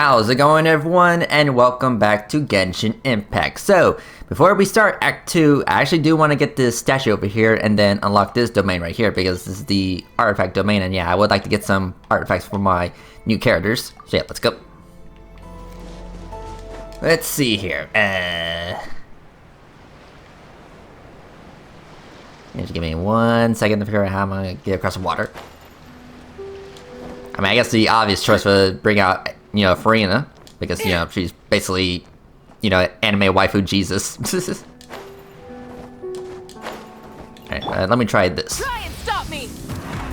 How's it going, everyone, and welcome back to Genshin Impact. So, before we start Act 2, I actually do want to get this statue over here and then unlock this domain right here because this is the artifact domain, and yeah, I would like to get some artifacts for my new characters. So yeah, let's go. Let's see here. Just give me 1 second to figure out how I'm gonna get across the water. I mean, I guess the obvious choice would bring out, Farina, because, she's basically, anime waifu Jesus. Alright, let me try this. Try and stop me.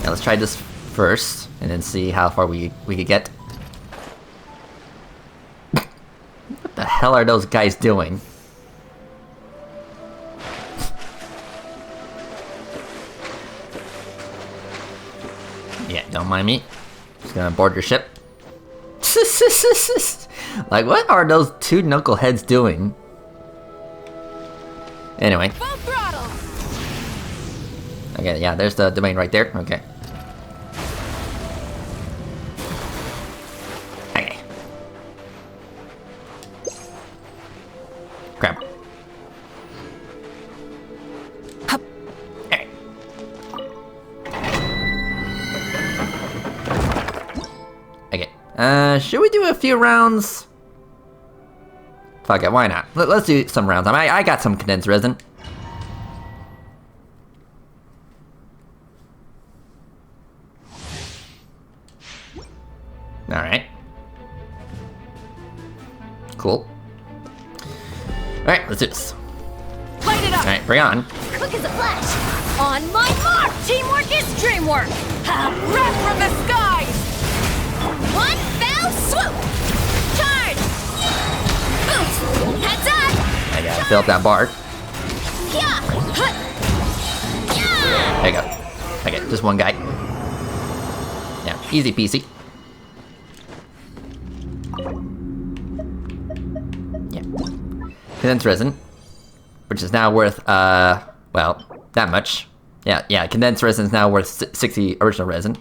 Yeah, let's try this first, and then see how far we could get. What the hell are those guys doing? Yeah, don't mind me. Just gonna board your ship. Like, what are those two knuckleheads doing? Anyway. Full throttle. Okay, yeah, there's the domain right there. Okay. Okay. Crap. Should we do a few rounds? Fuck it, why not? Let's do some rounds. I got some condensed resin. Alright. Cool. Alright, let's do this. Light it up. Alright, bring on. Quick as a flash. On my mark. Teamwork is dreamwork. Breath from the skies. One fell swoop! Charge! Oof! Heads up! I gotta fill up that bar. Yeah! Yeah! There you go. Okay, just one guy. Yeah, easy peasy. Yeah. Condensed resin. Which is now worth, well, that much. Yeah, condensed resin is now worth 60 original resin.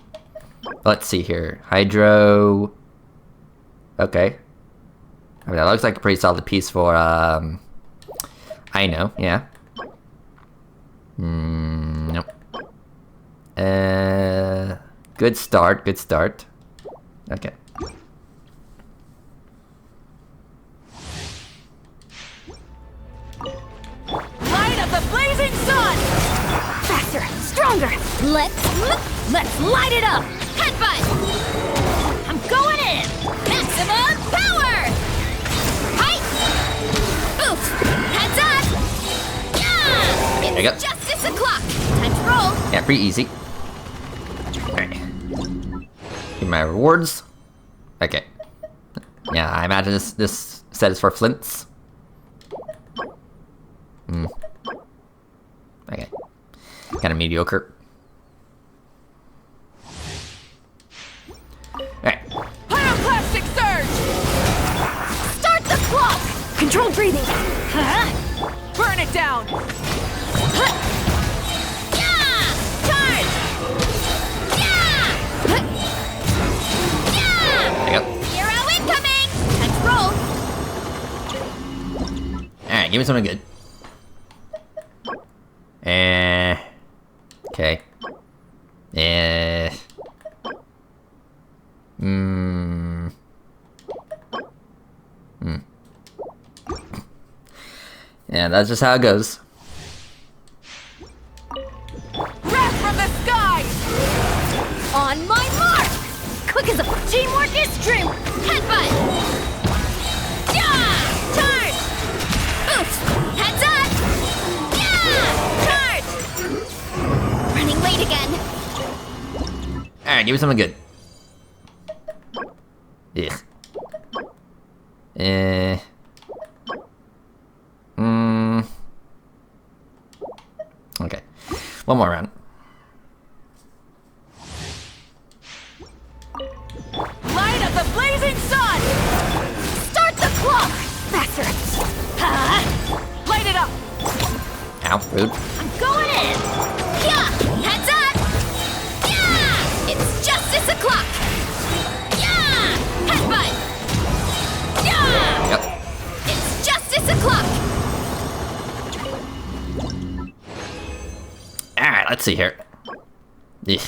Let's see here. Hydro. Okay. I mean, that looks like a pretty solid piece for, I know, yeah. Nope. Good start, good start. Okay. Light of the blazing sun! Faster, stronger! Let's light it up! Headbutt! I'm going in! Maximum power! Height! Oof! Heads up! Yeah! There you go. It's justice o'clock! Time to roll! Yeah, pretty easy. Alright. Give me my rewards. Okay. Yeah, I imagine this set is for flints. Okay. Kinda mediocre. Alright. Pyroclastic surge! Start the clock! Controlled breathing! Burn it down! Yeah! Charge! Yeah! Yeah! There you go. Hero incoming! Time to roll! Alright, give me something good. Okay. Yeah, that's just how it goes. Breath from the skies! On my mark! Quick as a teamwork is dream! Headbutt! Yeah! Charge! Oof! Heads up! Yeah! Charge! Running late again. Alright, give me something good. Yeah. Okay. One more round. Light of the blazing sun! Start the clock! Faster! Light it up! Ow, rude. I'm going in! Yeah! Heads up! Yeah! It's justice o'clock! Yeah! Headbutt! let's see here. Ugh.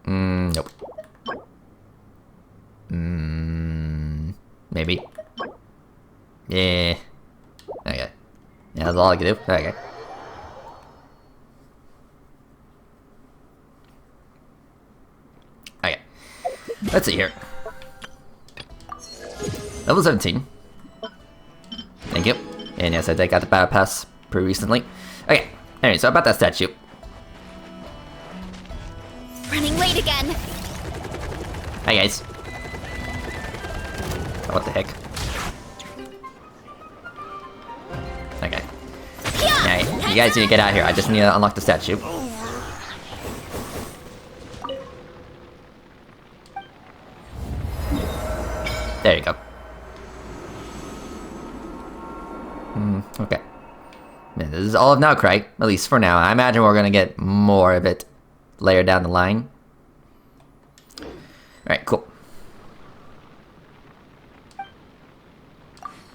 Nope. Maybe. Yeah. Okay. Yeah, that's all I can do. Okay. Okay. Let's see here. Level 17. Thank you. And yes, I did got the battle pass pretty recently. Okay. Anyway, so about that statue. Running late again. Hi guys. Oh, what the heck? Okay. Alright, you guys need to get out of here. I just need to unlock the statue. There you go. Okay. Yeah, this is all of Nowcry, at least for now. I imagine we're gonna get more of it later down the line. Alright, cool.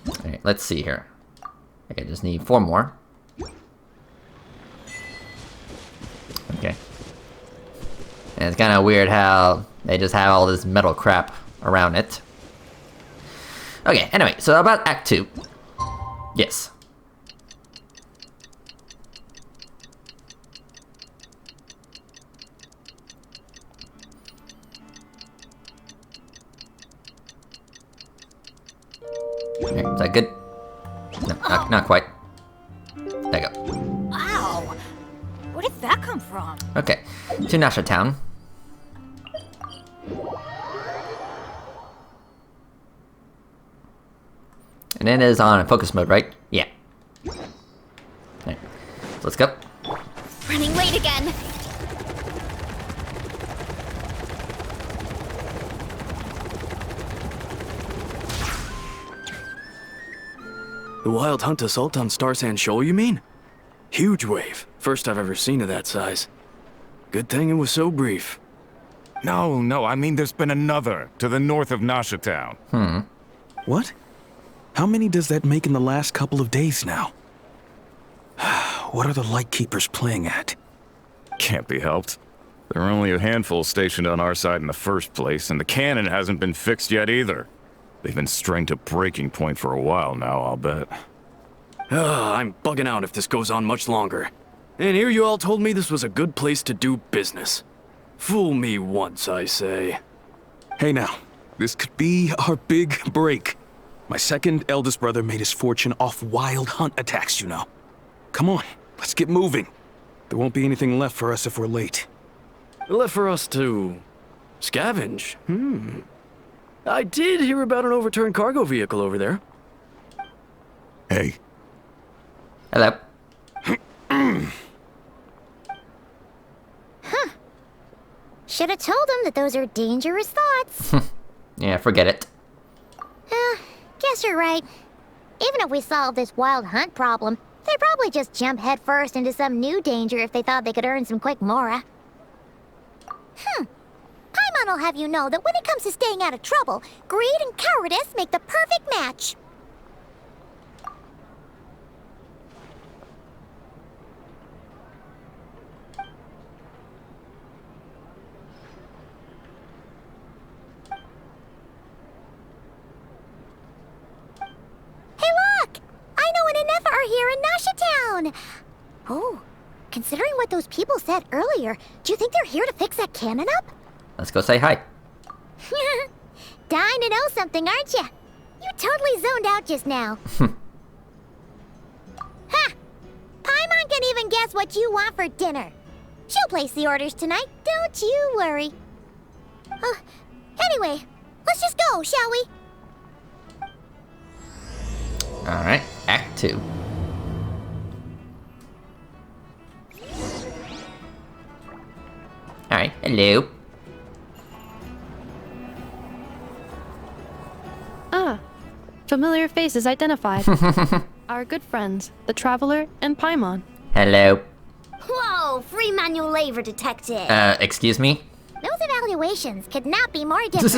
Alright, let's see here. Okay, just need 4 more. Okay. And it's kind of weird how they just have all this metal crap around it. Okay, anyway, so about Act 2. Yes. Okay, is that good? No, not quite. There you go. Wow. Where did that come from? Okay, to Nasha Town. And it is on focus mode, right? Yeah. Alright, so let's go. Running late again. The wild hunt assault on Star Sand Shoal, you mean? Huge wave. First I've ever seen of that size. Good thing it was so brief. No, I mean there's been another to the north of Nasha Town. What? How many does that make in the last couple of days now? What are the Lightkeepers playing at? Can't be helped. There are only a handful stationed on our side in the first place, and the cannon hasn't been fixed yet either. They've been strained to breaking point for a while now, I'll bet. I'm bugging out if this goes on much longer. And here you all told me this was a good place to do business. Fool me once, I say. Hey now, this could be our big break. My second eldest brother made his fortune off wild hunt attacks, you know. Come on, let's get moving. There won't be anything left for us if we're late. Left for us to scavenge? I did hear about an overturned cargo vehicle over there. Hey, Hello. Should have told them that those are dangerous thoughts. Yeah, forget it. Guess you're right. Even if we solve this wild hunt problem, they'd probably just jump headfirst into some new danger if they thought they could earn some quick mora. Paimon will have you know that when it comes to staying out of trouble, greed and cowardice make the perfect match. Are here in Nasha Town. Oh, considering what those people said earlier, do you think they're here to fix that cannon up? Let's go say hi. Dying to know something, aren't you? You totally zoned out just now. Ha! Paimon can even guess what you want for dinner. She'll place the orders tonight, don't you worry. Anyway, let's just go, shall we? Alright, Act 2. Alright, hello. Ah, familiar faces identified. Our good friends, the Traveler and Paimon. Hello. Whoa, free manual labor detected. Excuse me? Those evaluations could not be more different.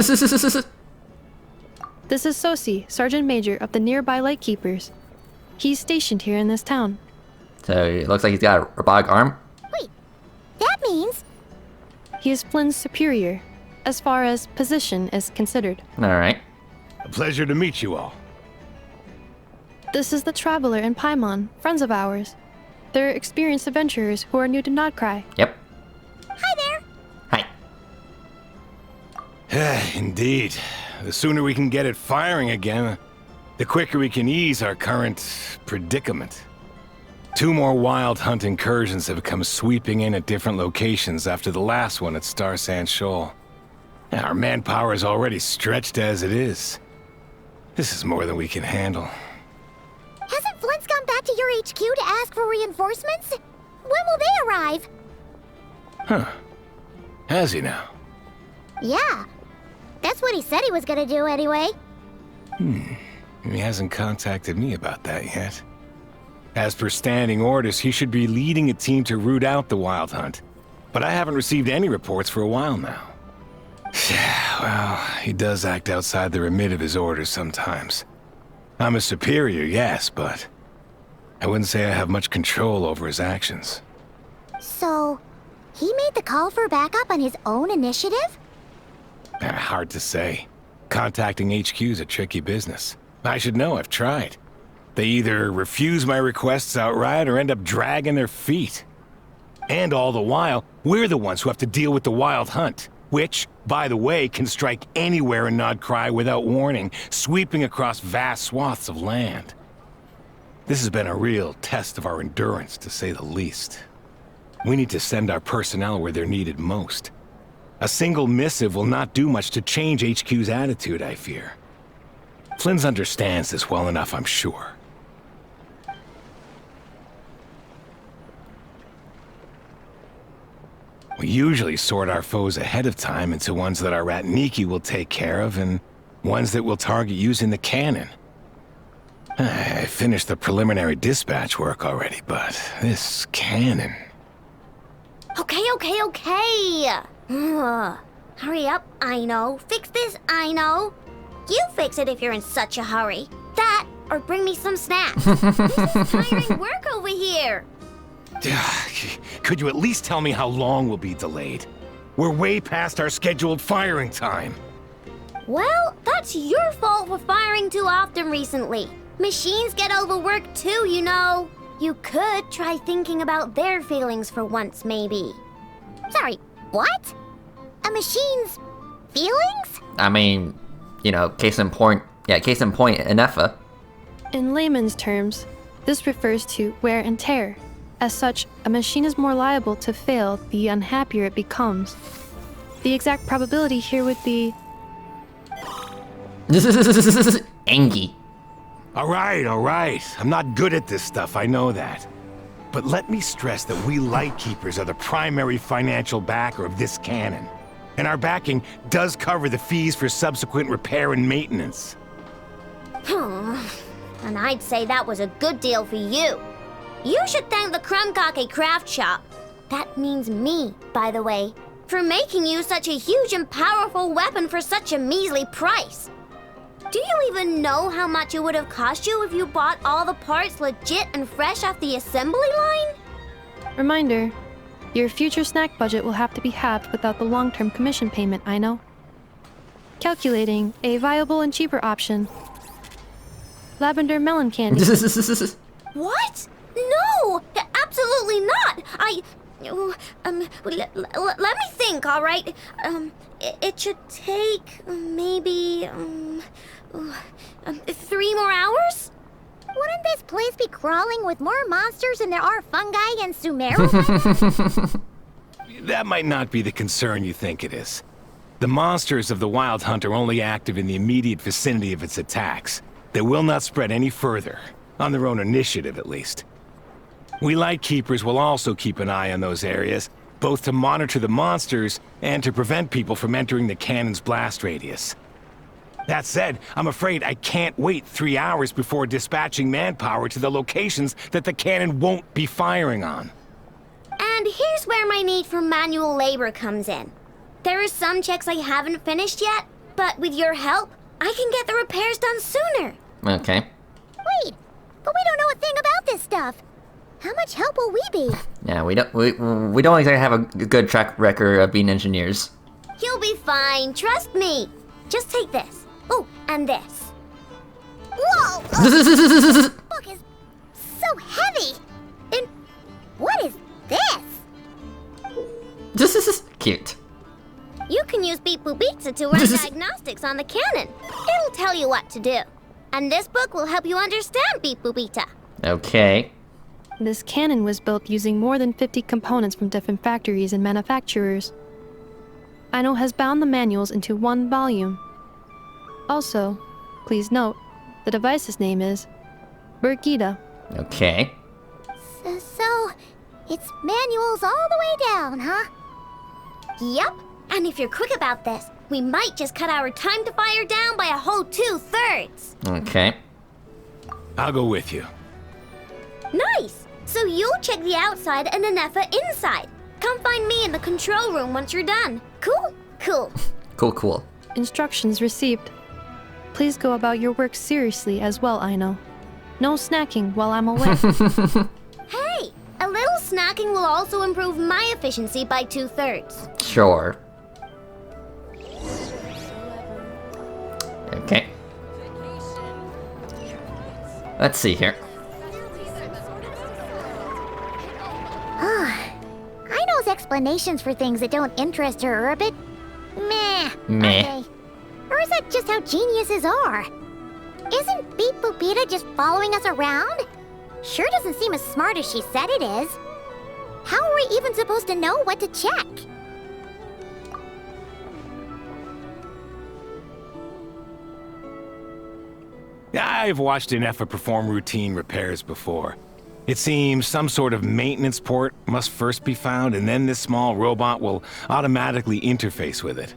This is Sosi, Sergeant Major of the nearby Lightkeepers. He's stationed here in this town. So, it looks like he's got a robotic arm. He is Flynn's superior, as far as position is considered. Alright. A pleasure to meet you all. This is the Traveler and Paimon, friends of ours. They're experienced adventurers who are new to Nodcry. Yep. Hi there. Hi. Indeed. The sooner we can get it firing again, the quicker we can ease our current predicament. 2 more wild hunt incursions have come sweeping in at different locations after the last one at Star Sand Shoal. Our manpower is already stretched as it is. This is more than we can handle. Hasn't Flint's gone back to your HQ to ask for reinforcements? When will they arrive? Huh. Has he now? Yeah. That's what he said he was gonna do anyway. He hasn't contacted me about that yet. As per standing orders, he should be leading a team to root out the wild hunt. But I haven't received any reports for a while now. Well, he does act outside the remit of his orders sometimes. I'm a superior, yes, but I wouldn't say I have much control over his actions. So, he made the call for backup on his own initiative? Hard to say. Contacting HQ is a tricky business. I should know, I've tried. They either refuse my requests outright or end up dragging their feet. And all the while, we're the ones who have to deal with the wild hunt, which, by the way, can strike anywhere in Nodcry without warning, sweeping across vast swaths of land. This has been a real test of our endurance, to say the least. We need to send our personnel where they're needed most. A single missive will not do much to change HQ's attitude, I fear. Flynn's understands this well enough, I'm sure. We usually sort our foes ahead of time into ones that our Ratniki will take care of and ones that we'll target using the cannon. I finished the preliminary dispatch work already, but this cannon... Okay. Hurry up, I know. Fix this, I know. You fix it if you're in such a hurry. That, or bring me some snacks. This is tiring work over here. Could you at least tell me how long we'll be delayed? We're way past our scheduled firing time. Well, that's your fault for firing too often recently. Machines get overworked too, you know. You could try thinking about their feelings for once, maybe. Sorry, what? A machine's feelings? I mean, you know, case in point, Enefa. In layman's terms, this refers to wear and tear. As such, a machine is more liable to fail the unhappier it becomes. The exact probability here would be... Engie. All right. I'm not good at this stuff, I know that. But let me stress that we Lightkeepers are the primary financial backer of this cannon. And our backing does cover the fees for subsequent repair and maintenance. And I'd say that was a good deal for you. You should thank the Krumkake craft shop. That means me, by the way, for making you such a huge and powerful weapon for such a measly price. Do you even know how much it would have cost you if you bought all the parts legit and fresh off the assembly line? Reminder, your future snack budget will have to be halved without the long-term commission payment, I know. Calculating a viable and cheaper option. Lavender melon candy. What? No! Absolutely not! Let me think, all right? It should take maybe 3 more hours? Wouldn't this place be crawling with more monsters than there are fungi and Sumeru? That might not be the concern you think it is. The monsters of the Wild Hunt are only active in the immediate vicinity of its attacks. They will not spread any further, on their own initiative at least. We Lightkeepers will also keep an eye on those areas, both to monitor the monsters and to prevent people from entering the cannon's blast radius. That said, I'm afraid I can't wait 3 hours before dispatching manpower to the locations that the cannon won't be firing on. And here's where my need for manual labor comes in. There are some checks I haven't finished yet, but with your help, I can get the repairs done sooner. Okay. Wait, but we don't know a thing about this stuff. How much help will we be? Yeah, we don't exactly have a good track record of being engineers. You'll be fine, trust me. Just take this. Oh, and this. Whoa! This book is so heavy. And what is this? This is cute. You can use Beep Boop Pizza to run diagnostics on the cannon. It'll tell you what to do. And this book will help you understand Beep Boop Pizza. Okay. This cannon was built using more than 50 components from different factories and manufacturers. Aino has bound the manuals into one volume. Also, please note, the device's name is Burkita. Okay. So, it's manuals all the way down, huh? Yep. And if you're quick about this, we might just cut our time to fire down by a whole 2/3. Okay. I'll go with you. Nice! So you'll check the outside and Anefa inside. Come find me in the control room once you're done. Cool? Cool. Cool. Instructions received. Please go about your work seriously as well, Aino. No snacking while I'm away. Hey! A little snacking will also improve my efficiency by 2/3. Sure. Okay. Let's see here. Aino's explanations for things that don't interest her are a bit... meh. Meh. Okay. Or is that just how geniuses are? Isn't Beep Boopita just following us around? Sure doesn't seem as smart as she said it is. How are we even supposed to know what to check? I've watched Inefa perform routine repairs before. It seems some sort of maintenance port must first be found, and then this small robot will automatically interface with it.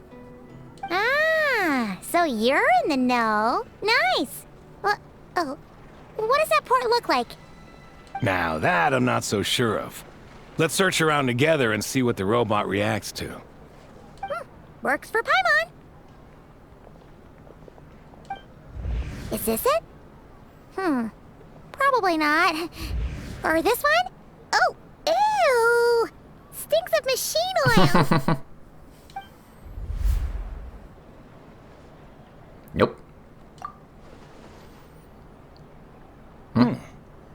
Ah, so you're in the know. Nice. What does that port look like? Now that I'm not so sure of. Let's search around together and see what the robot reacts to. Works for Paimon. Is this it? Probably not. Or this one? Oh, ew! Stinks of machine oil! Nope.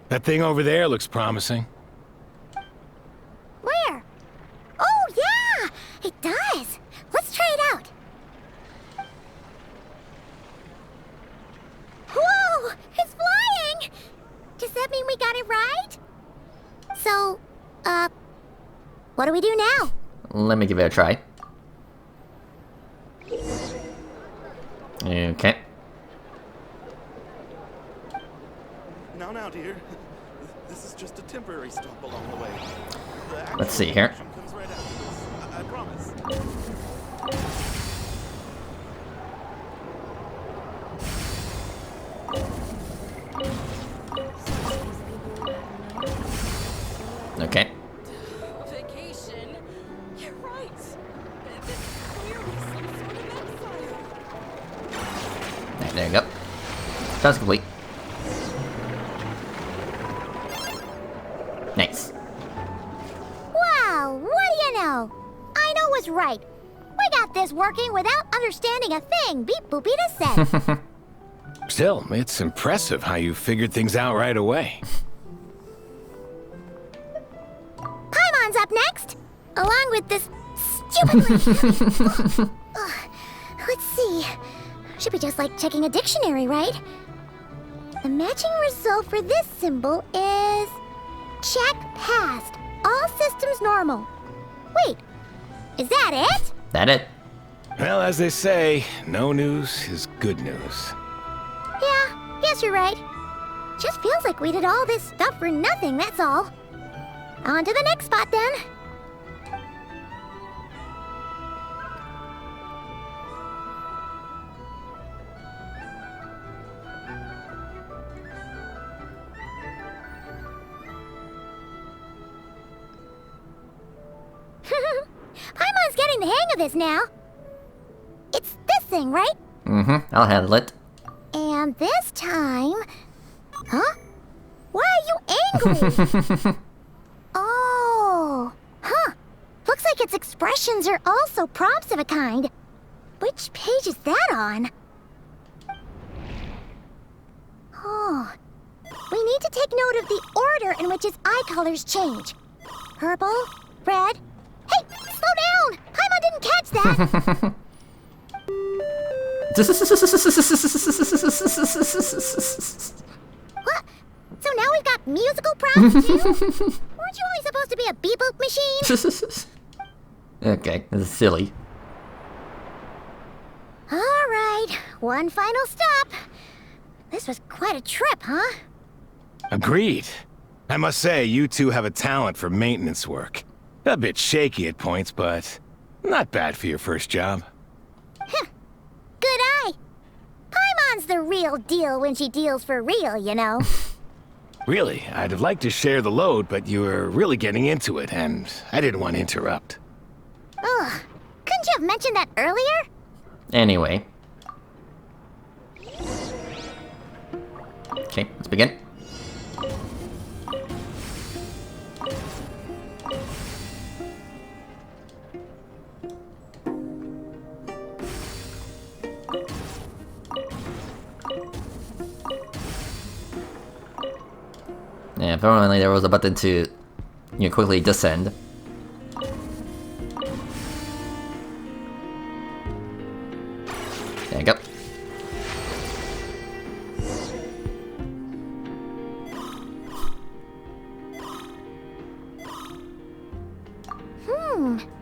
That thing over there looks promising. Where? Oh, yeah! It does! Let's try it out! Whoa! It's flying! Does that mean we got it right? So, what do we do now? Let me give it a try. Okay. Now, dear. This is just a temporary stop along the way. The Let's see here. action comes right after this. I promise. Okay. Vacation? You're right. This is clearly some sort of exile. There you go. Task complete. Nice. Wow, what do you know? Aino was right. We got this working without understanding a thing Beep Boopita said. Still, it's impressive how you figured things out right away. Paimon's up next, along with this stupid lady. Let's see. Should be just like checking a dictionary, right? The matching result for this symbol is... check passed. All systems normal. Wait, is that it? That it? Well, as they say, no news is good news. Yeah, guess you're right. Just feels like we did all this stuff for nothing, that's all. On to the next spot, then. Paimon's getting the hang of this now. It's this thing, right? Mm-hmm. I'll handle it. And this time... Huh? Why are you angry? its expressions are also prompts of a kind. Which page is that on? Oh. We need to take note of the order in which its eye colors change. Purple, red... Hey, slow down! Paimon didn't catch that! What? So now we've got musical prompts too? Weren't you only supposed to be a beep-boop machine? Okay, this is silly. Alright, one final stop. This was quite a trip, huh? Agreed. I must say, you two have a talent for maintenance work. A bit shaky at points, but not bad for your first job. Huh. Good eye. Paimon's the real deal when she deals for real, you know. Really, I'd have liked to share the load, but you were really getting into it, and I didn't want to interrupt. Ugh. Couldn't you have mentioned that earlier? Anyway. Okay, let's begin. Yeah, if only there was a button to, quickly descend. There you go.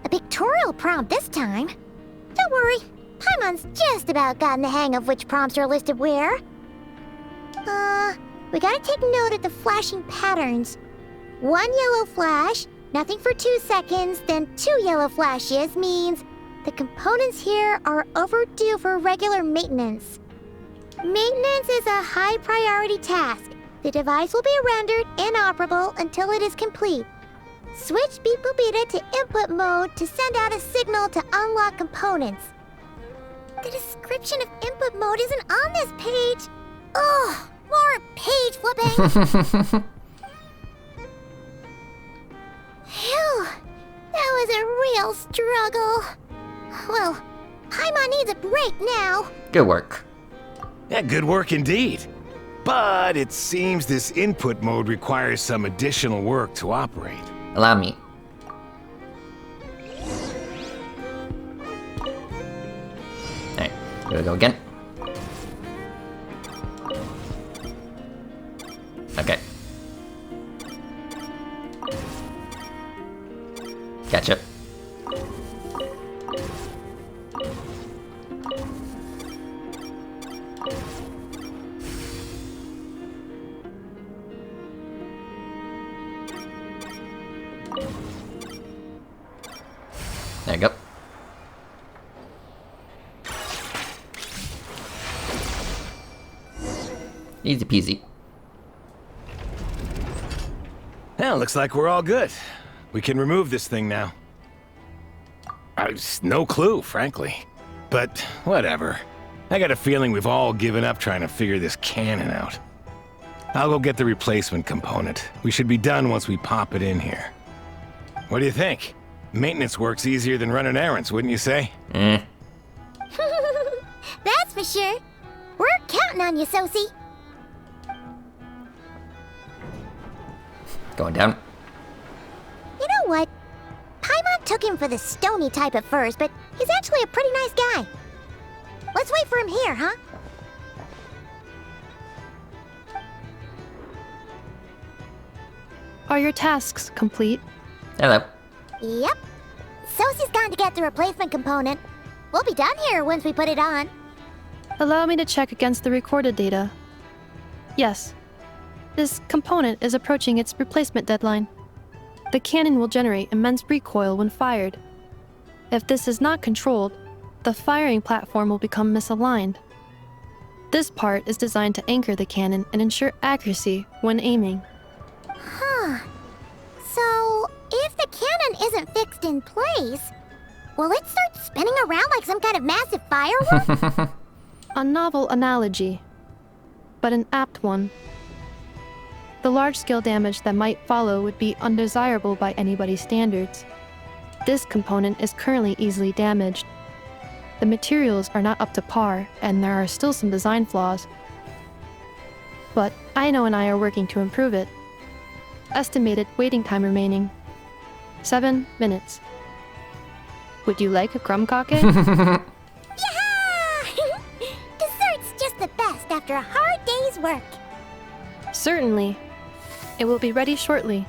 A pictorial prompt this time. Don't worry, Paimon's just about gotten the hang of which prompts are listed where. We gotta take note of the flashing patterns. 1 yellow flash, nothing for 2 seconds, then 2 yellow flashes means the components here are overdue for regular maintenance. Maintenance is a high priority task. The device will be rendered inoperable until it is complete. Switch Beep Boopita to input mode to send out a signal to unlock components. The description of input mode isn't on this page. Ugh, more page flipping. Phew, that was a real struggle. Well, Paimon needs a break now. Good work. Yeah, good work indeed. But it seems this input mode requires some additional work to operate. Allow me. Alright, here we go again. Okay. Gotcha. There you go. Easy peasy. Well, looks like we're all good. We can remove this thing now. No clue, frankly. But whatever. I got a feeling we've all given up trying to figure this cannon out. I'll go get the replacement component. We should be done once we pop it in here. What do you think? Maintenance work's easier than running errands, wouldn't you say? That's for sure. We're counting on you, Sosie. Going down. You know what? Paimon took him for the stony type at first, but he's actually a pretty nice guy. Let's wait for him here, huh? Are your tasks complete? Hello. Yep. Sosie's gone to get the replacement component. We'll be done here once we put it on. Allow me to check against the recorded data. Yes. This component is approaching its replacement deadline. The cannon will generate immense recoil when fired. If this is not controlled, the firing platform will become misaligned. This part is designed to anchor the cannon and ensure accuracy when aiming. Huh. So, if the cannon isn't fixed in place, will it start spinning around like some kind of massive firework? A novel analogy, but an apt one. The large-scale damage that might follow would be undesirable by anybody's standards. This component is currently easily damaged. The materials are not up to par, and there are still some design flaws. But Aino and I are working to improve it. Estimated waiting time remaining: 7 minutes. Would you like a crumb kake? Yeah! Dessert's just the best after a hard day's work. Certainly. It will be ready shortly.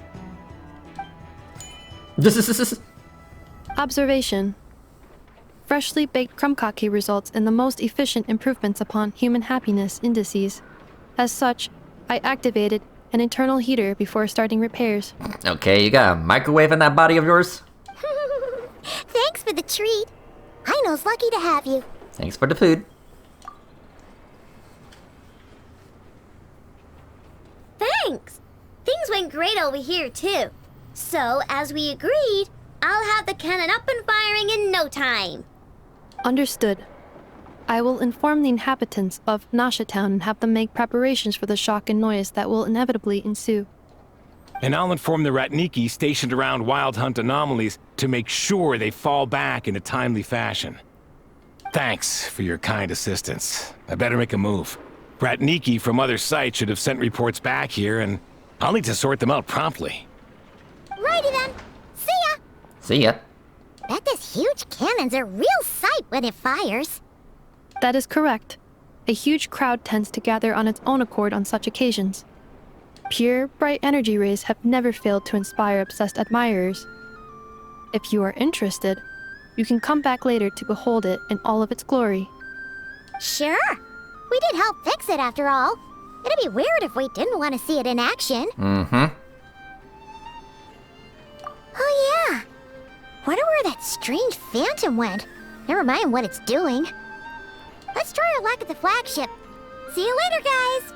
Observation. Freshly baked crumb kake results in the most efficient improvements upon human happiness indices. As such, I activated an internal heater before starting repairs. Okay, you got a microwave in that body of yours? Thanks for the treat. Aino's lucky to have you. Thanks for the food. Thanks. Things went great over here, too. So, as we agreed, I'll have the cannon up and firing in no time. Understood. I will inform the inhabitants of Nasha Town and have them make preparations for the shock and noise that will inevitably ensue. And I'll inform the Ratniki stationed around Wild Hunt anomalies to make sure they fall back in a timely fashion. Thanks for your kind assistance. I better make a move. Ratniki from other sites should have sent reports back here, and I'll need to sort them out promptly. Righty then. See ya. See ya. Bet this huge cannon's a real sight when it fires. That is correct. A huge crowd tends to gather on its own accord on such occasions. Pure, bright energy rays have never failed to inspire obsessed admirers. If you are interested, you can come back later to behold it in all of its glory. Sure. We did help fix it after all. It'd be weird if we didn't want to see it in action. Mm-hmm. Oh yeah. Wonder where that strange phantom went. Never mind what it's doing. Let's try our luck at the flagship. See you later, guys.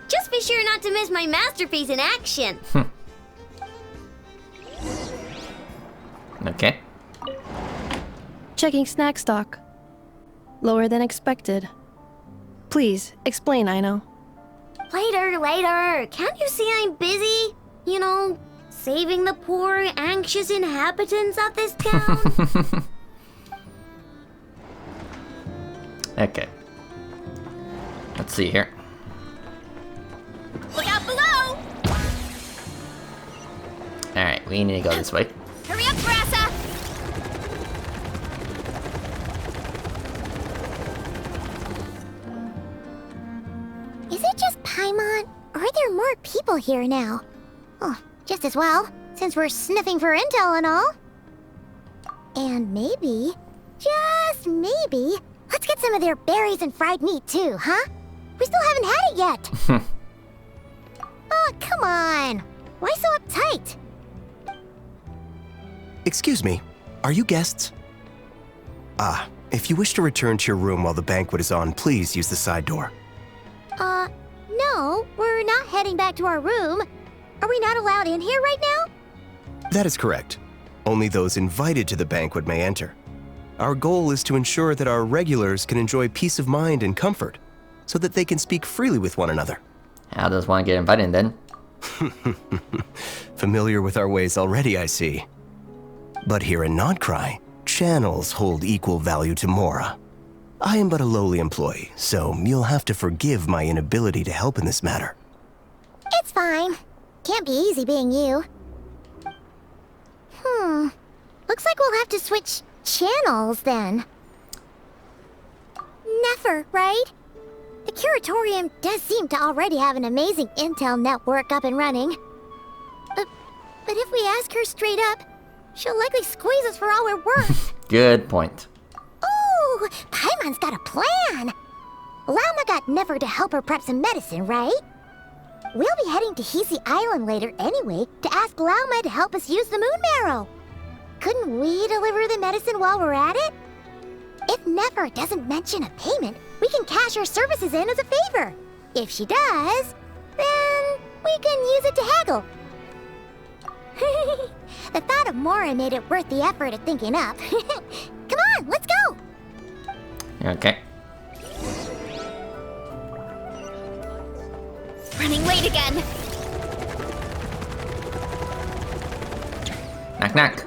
Just be sure not to miss my masterpiece in action. Okay. Checking snack stock. Lower than expected. Please, explain, Aino. Later. Can't you see I'm busy? You know, saving the poor, anxious inhabitants of this town? Okay. Let's see here. Look out below! Alright, we need to go this way. Hurry up, Brassa! Is it just Paimon? Or are there more people here now? Oh, just as well, since we're sniffing for intel and all. And maybe, just maybe, let's get some of their berries and fried meat too, huh? We still haven't had it yet. Oh, come on. Why so uptight? Excuse me, are you guests? If you wish to return to your room while the banquet is on, please use the side door. No, we're not heading back to our room. Are we not allowed in here right now? That is correct. Only those invited to the banquet may enter. Our goal is to ensure that our regulars can enjoy peace of mind and comfort, so that they can speak freely with one another. How does one get invited then? Familiar with our ways already, I see. But here in Nodcry, channels hold equal value to Mora. I am but a lowly employee, so you'll have to forgive my inability to help in this matter. It's fine. Can't be easy being you. Looks like we'll have to switch channels then. Never, right? The Curatorium does seem to already have an amazing intel network up and running. But if we ask her straight up, she'll likely squeeze us for all we're worth. Good point. Ooh, Paimon's got a plan! Lauma got Never to help her prep some medicine, right? We'll be heading to Hisi Island later anyway to ask Lauma to help us use the moon marrow. Couldn't we deliver the medicine while we're at it? If Never doesn't mention a payment, we can cash our services in as a favor. If she does, then we can use it to haggle. The thought of Mora made it worth the effort of thinking up. Come on, let's go! Okay. Running late again. Knock knock.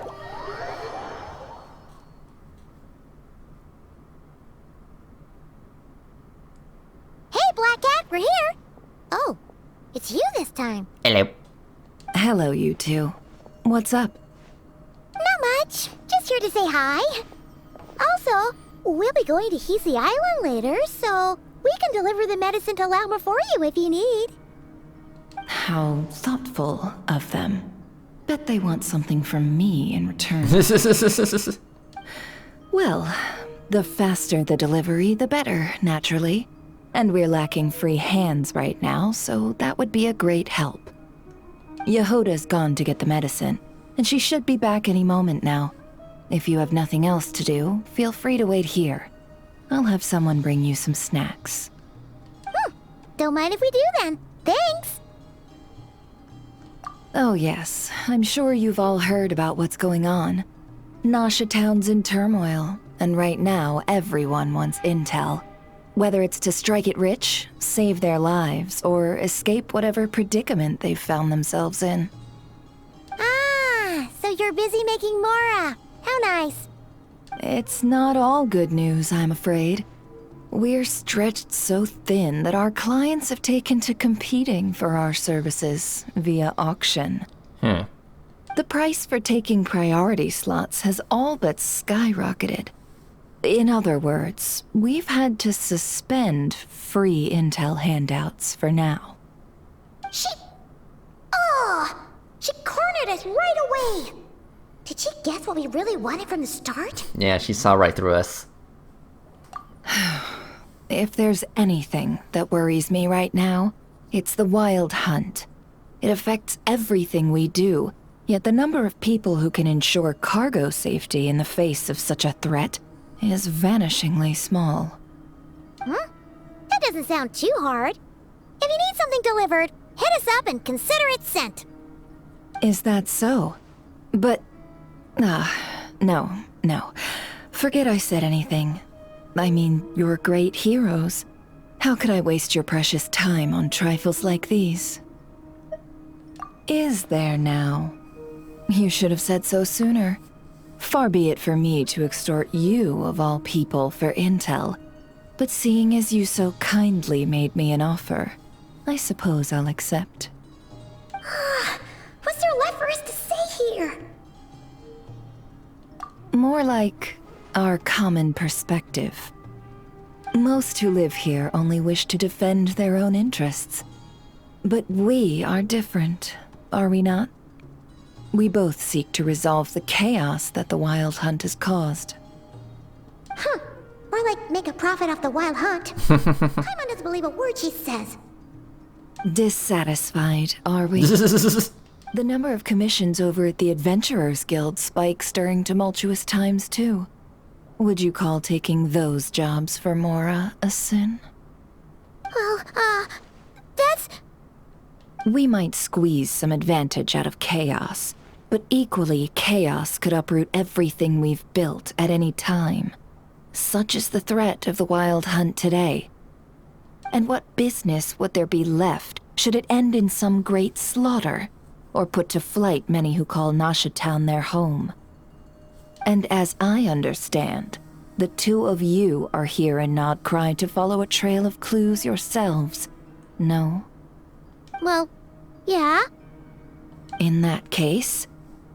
time. Hello. Hello, you two. What's up? Not much. Just here to say hi. Also, we'll be going to Heasy Island later, so we can deliver the medicine to Lamma for you if you need. How thoughtful of them. Bet they want something from me in return. Well, the faster the delivery, the better, naturally. And we're lacking free hands right now, so that would be a great help. Yehoda's gone to get the medicine, and she should be back any moment now. If you have nothing else to do, feel free to wait here. I'll have someone bring you some snacks. Don't mind if we do then. Thanks. Oh yes, I'm sure you've all heard about what's going on. Nasha Town's in turmoil, and right now everyone wants intel. Whether it's to strike it rich, save their lives, or escape whatever predicament they've found themselves in. Ah, so you're busy making Mora. How nice. It's not all good news, I'm afraid. We're stretched so thin that our clients have taken to competing for our services via auction. The price for taking priority slots has all but skyrocketed. In other words, we've had to suspend free intel handouts for now. She cornered us right away. Did she guess what we really wanted from the start? Yeah, she saw right through us. If there's anything that worries me right now, it's the wild hunt. It affects everything we do, yet the number of people who can ensure cargo safety in the face of such a threat is vanishingly small. That doesn't sound too hard. If you need something delivered, hit us up and consider it sent. Is that so? But... no. Forget I said anything. I mean, you're great heroes. How could I waste your precious time on trifles like these? Is there now? You should have said so sooner. Far be it for me to extort you, of all people, for intel. But seeing as you so kindly made me an offer, I suppose I'll accept. What's there left for us to say here? More like our common perspective. Most who live here only wish to defend their own interests. But we are different, are we not? We both seek to resolve the chaos that the Wild Hunt has caused. Or like make a profit off the Wild Hunt. Paimon doesn't believe a word she says. Dissatisfied, are we? The number of commissions over at the Adventurers Guild spikes during tumultuous times, too. Would you call taking those jobs for Mora a sin? Well, that's... We might squeeze some advantage out of chaos, but equally, chaos could uproot everything we've built at any time. Such is the threat of the Wild Hunt today. And what business would there be left should it end in some great slaughter, or put to flight many who call Nasha Town their home? And as I understand, the two of you are here in Nodcry to follow a trail of clues yourselves, no? Well, yeah. In that case,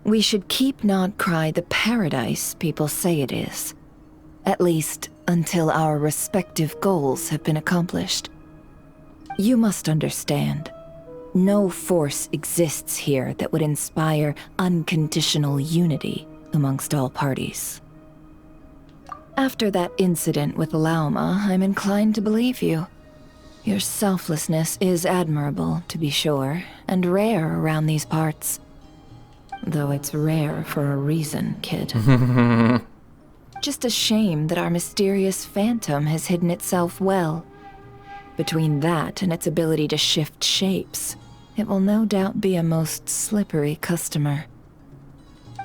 we should keep Nodcry the paradise people say it is. At least, until our respective goals have been accomplished. You must understand, no force exists here that would inspire unconditional unity amongst all parties. After that incident with Lauma, I'm inclined to believe you. Your selflessness is admirable, to be sure, and rare around these parts. Though it's rare for a reason, kid. Just a shame that our mysterious phantom has hidden itself well. Between that and its ability to shift shapes, it will no doubt be a most slippery customer.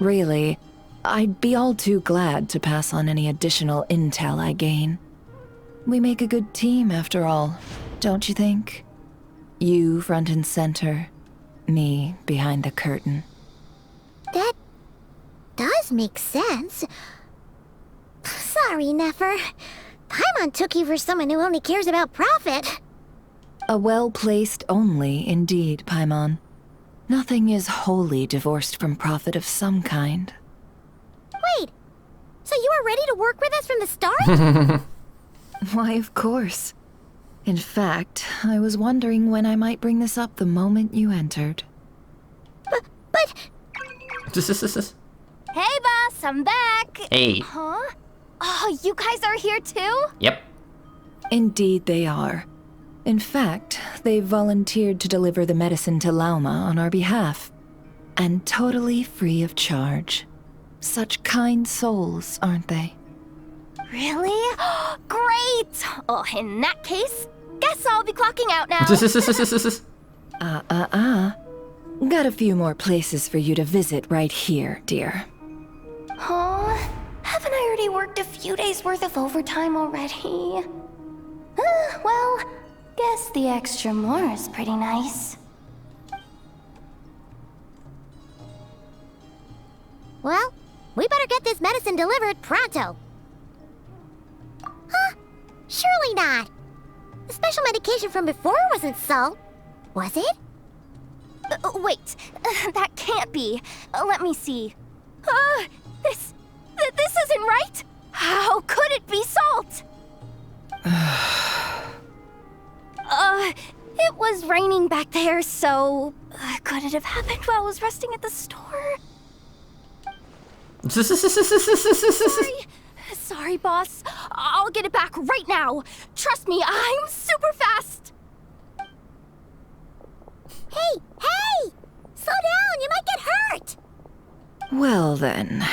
Really, I'd be all too glad to pass on any additional intel I gain. We make a good team, after all, don't you think? You front and center, me behind the curtain. That does make sense. Sorry, Nefer. Paimon took you for someone who only cares about profit. A well-placed only, indeed, Paimon. Nothing is wholly divorced from profit of some kind. Wait, so you were ready to work with us from the start? Why, of course. In fact, I was wondering when I might bring this up the moment you entered. But... Hey, boss, I'm back. Hey. Huh? Oh, you guys are here too? Yep. Indeed they are. In fact, they've volunteered to deliver the medicine to Lauma on our behalf. And totally free of charge. Such kind souls, aren't they? Really? Great! Oh, in that case, guess I'll be clocking out now. Got a few more places for you to visit right here, dear. Huh? Haven't I already worked a few days worth of overtime already? Well, guess the extra more is pretty nice. Well, we better get this medicine delivered pronto. Huh? Surely not. The special medication from before wasn't salt, was it? Wait, that can't be. Let me see. This isn't right. How could it be salt? It was raining back there, so could it have happened while I was resting at the store? Sorry, boss. I'll get it back right now. Trust me, I'm super fast. Hey! Slow down, you might get hurt! Well then,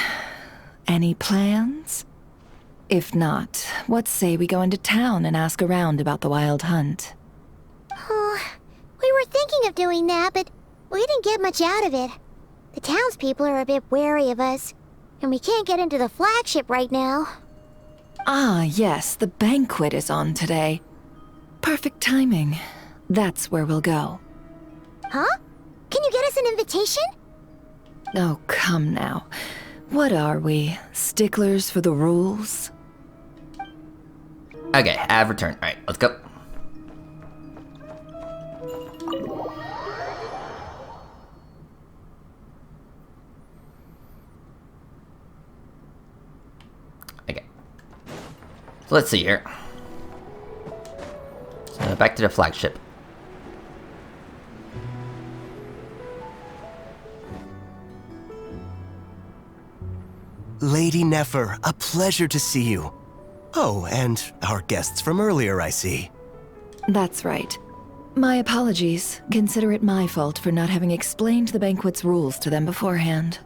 any plans? If not, what say we go into town and ask around about the wild hunt? Oh, we were thinking of doing that, but we didn't get much out of it. The townspeople are a bit wary of us, and we can't get into the flagship right now. Ah, yes, the banquet is on today. Perfect timing. That's where we'll go. Huh? Can you get us an invitation? Oh, come now. What are we, sticklers for the rules? Okay, I've returned. Alright, let's go. Okay. So let's see here. So back to the flagship. Lady Nefer, a pleasure to see you. Oh, and our guests from earlier, I see. That's right. My apologies. Consider it my fault for not having explained the banquet's rules to them beforehand.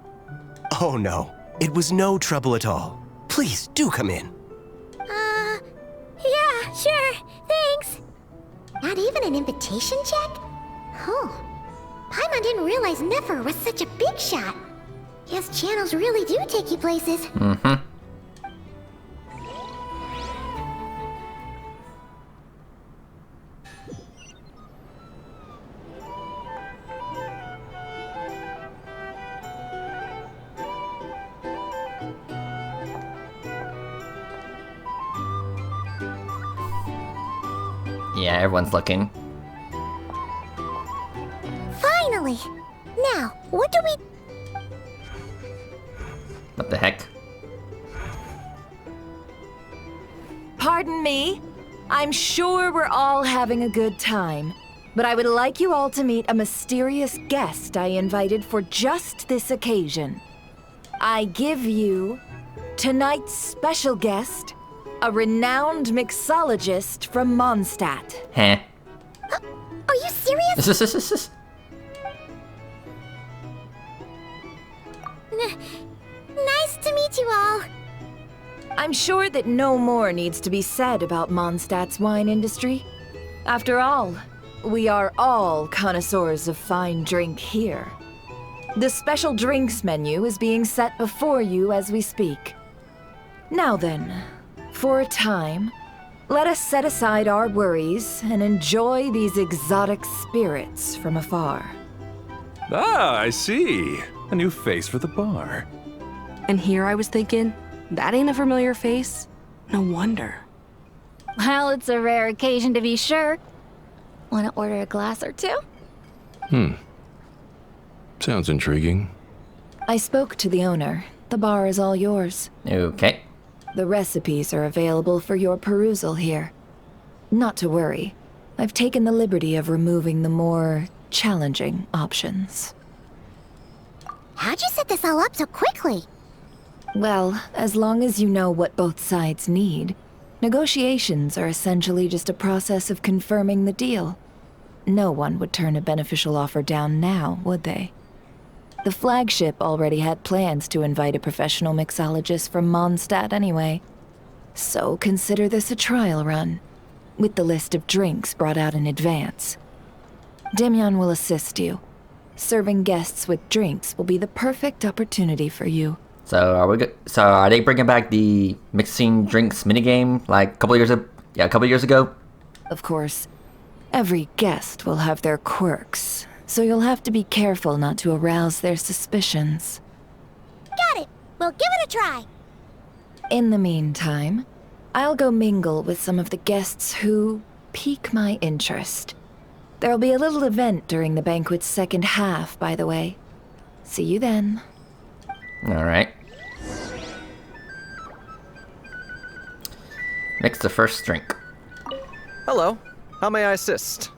Oh no, it was no trouble at all. Please, do come in. Yeah, sure, thanks. Not even an invitation check? Oh, Paimon didn't realize Nefer was such a big shot. Yes, channels really do take you places. Mm-hmm. Yeah, everyone's looking. Finally! Now, what do we... What the heck? Pardon me? I'm sure we're all having a good time, but I would like you all to meet a mysterious guest I invited for just this occasion. I give you tonight's special guest, a renowned mixologist from Mondstadt. Heh. Are you serious? Nice to meet you all. I'm sure that no more needs to be said about Mondstadt's wine industry. After all, we are all connoisseurs of fine drink here. The special drinks menu is being set before you as we speak. Now then, for a time, let us set aside our worries and enjoy these exotic spirits from afar. Ah, I see. A new face for the bar. And here I was thinking, that ain't a familiar face. No wonder. Well, it's a rare occasion to be sure. Want to order a glass or two? Sounds intriguing. I spoke to the owner. The bar is all yours. Okay. The recipes are available for your perusal here. Not to worry. I've taken the liberty of removing the more challenging options. How'd you set this all up so quickly? Well, as long as you know what both sides need, negotiations are essentially just a process of confirming the deal. No one would turn a beneficial offer down now, would they? The flagship already had plans to invite a professional mixologist from Mondstadt anyway. So consider this a trial run, with the list of drinks brought out in advance. Demyon will assist you. Serving guests with drinks will be the perfect opportunity for you. So are they bringing back the mixing drinks minigame like a couple years ago? Of course, every guest will have their quirks, so you'll have to be careful not to arouse their suspicions. Got it. We'll give it a try. In the meantime, I'll go mingle with some of the guests who pique my interest. There'll be a little event during the banquet's second half, by the way. See you then. Alright. Mix the first drink. Hello. How may I assist?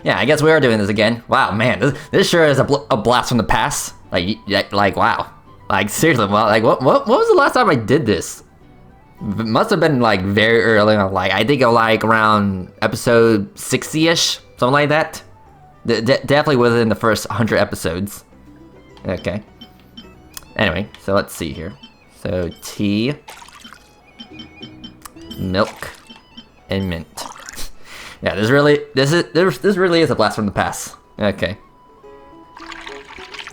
Yeah, I guess we are doing this again. Wow, man, this sure is a blast from the past. Like wow. Like seriously, what was the last time I did this? It must have been like very early on. Like I think like around episode 60-ish, something like that. Definitely within the first 100 episodes. Okay. Anyway, so let's see here. So tea, milk, and mint. Yeah, this really is a blast from the past. Okay.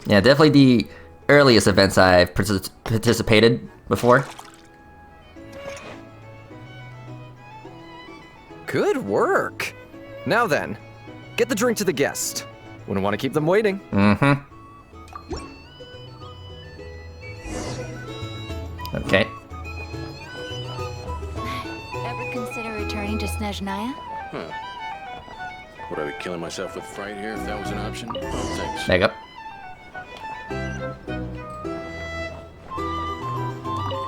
Yeah, definitely the earliest events I've participated before. Good work. Now then, get the drink to the guest. Wouldn't want to keep them waiting. Mm-hmm. Okay. Ever consider returning to Snezhnaya? Huh. Would I be killing myself with fright here if that was an option? Oh, thanks. There you go.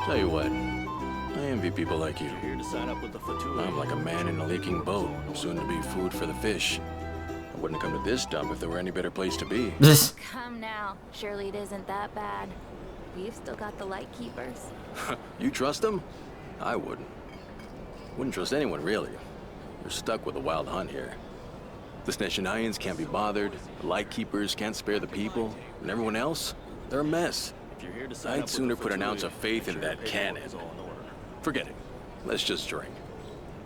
Tell you what, I envy people like you. Here to sign up with the Fatui. I'm like a man in a leaking boat, soon to be food for the fish. I wouldn't come to this dump if there were any better place to be. Come now. Surely it isn't that bad. We've still got the light keepers. You trust them? I wouldn't. Wouldn't trust anyone, really. You're stuck with a wild hunt here. The Snezhnayans can't be bothered, the Lightkeepers can't spare the people, and everyone else, they're a mess. I'd sooner put an ounce of faith in that cannon. Forget it. Let's just drink.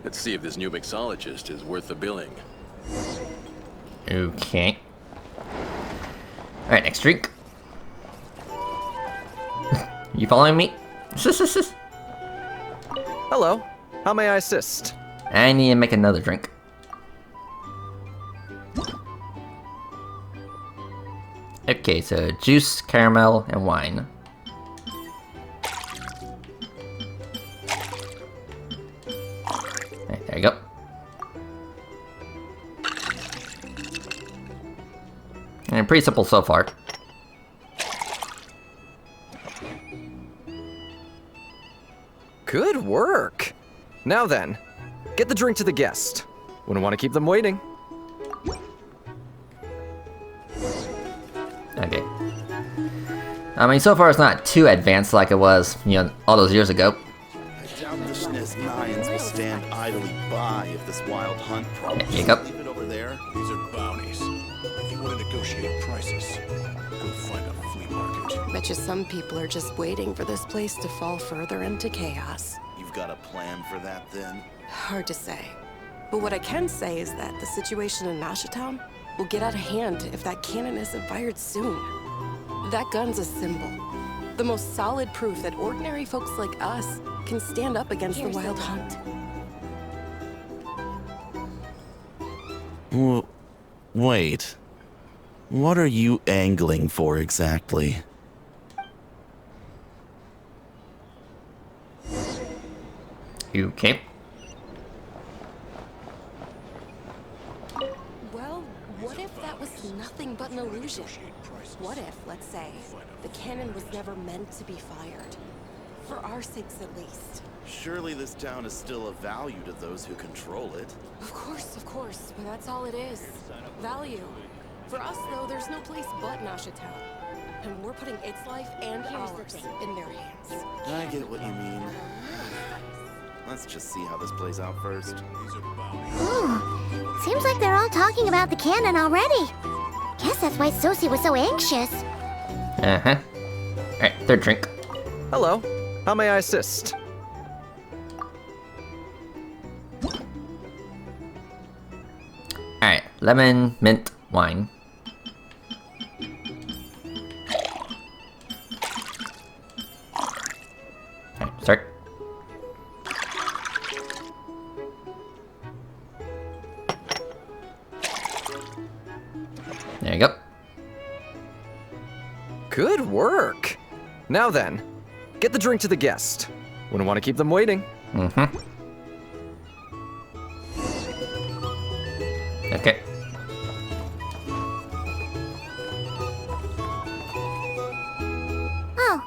Let's see if this new mixologist is worth the billing. Okay. Alright, next drink. You following me? Hello. How may I assist? I need to make another drink. Okay, so juice, caramel, and wine. Right, there you go. And pretty simple so far. Good work. Now then, get the drink to the guest. Wouldn't want to keep them waiting. Okay. I mean, so far it's not too advanced like it was, all those years ago. I doubt the Snezhnayans will stand idly by if this wild hunt problems. There you go. Leave it over there. These are bounties. If you want to negotiate prices, go find a flea market. Bet you some people are just waiting for this place to fall further into chaos. You've got a plan for that, then? Hard to say. But what I can say is that the situation in Nashatown will get out of hand if that cannon isn't fired soon. That gun's a symbol. The most solid proof that ordinary folks like us can stand up against the wild hunt. Wait. What are you angling for exactly? Okay. Well, what if that was nothing but an illusion? What if, let's say, the cannon was never meant to be fired? For our sakes, at least. Surely this town is still of value to those who control it. Of course, but that's all it is. Value. For us, though, there's no place but Nasha Town. And we're putting its life and ours in their hands. I get what you mean. Let's just see how this plays out first. Ooh, seems like they're all talking about the cannon already. Guess that's why Sosie was so anxious. Uh-huh. Alright, third drink. Hello. How may I assist? Alright, lemon, mint, wine. Alright, start. There you go. Good work. Now then, get the drink to the guest. Wouldn't want to keep them waiting. Mm-hmm. Okay. Oh,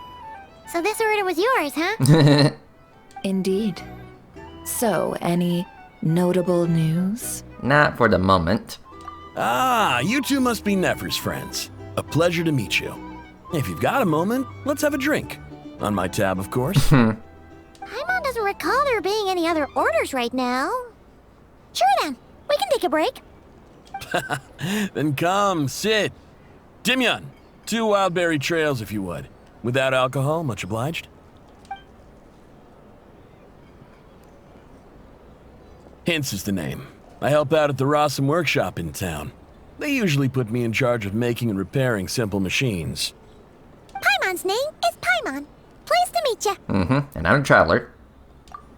so this order was yours, huh? Indeed. So, any notable news? Not for the moment. Ah, you two must be Nefer's friends. A pleasure to meet you. If you've got a moment, let's have a drink. On my tab, of course. Paimon doesn't recall there being any other orders right now. Sure then, we can take a break. Then come, sit. Dimyon, 2 wildberry trails if you would. Without alcohol, much obliged. Hints is the name. I help out at the Rossum workshop in town. They usually put me in charge of making and repairing simple machines. Paimon's name is Paimon. Pleased to meet ya. Mm-hmm, and I'm a traveler.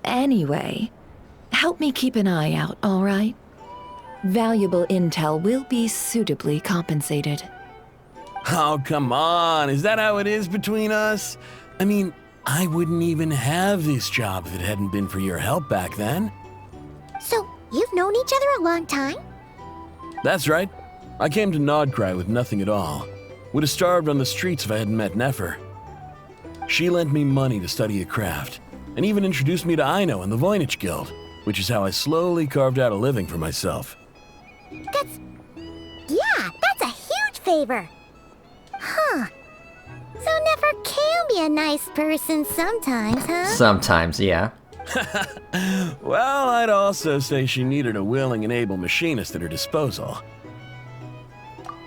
Anyway, help me keep an eye out, all right? Valuable intel will be suitably compensated. Oh, come on. Is that how it is between us? I mean, I wouldn't even have this job if it hadn't been for your help back then. So, you've known each other a long time? That's right. I came to Nodcry with nothing at all. Would have starved on the streets if I hadn't met Nefer. She lent me money to study a craft, and even introduced me to Aino and the Voynich Guild, which is how I slowly carved out a living for myself. That's a huge favor. Huh. So Nefer can be a nice person sometimes, huh? Sometimes, yeah. Well, I'd also say she needed a willing and able machinist at her disposal.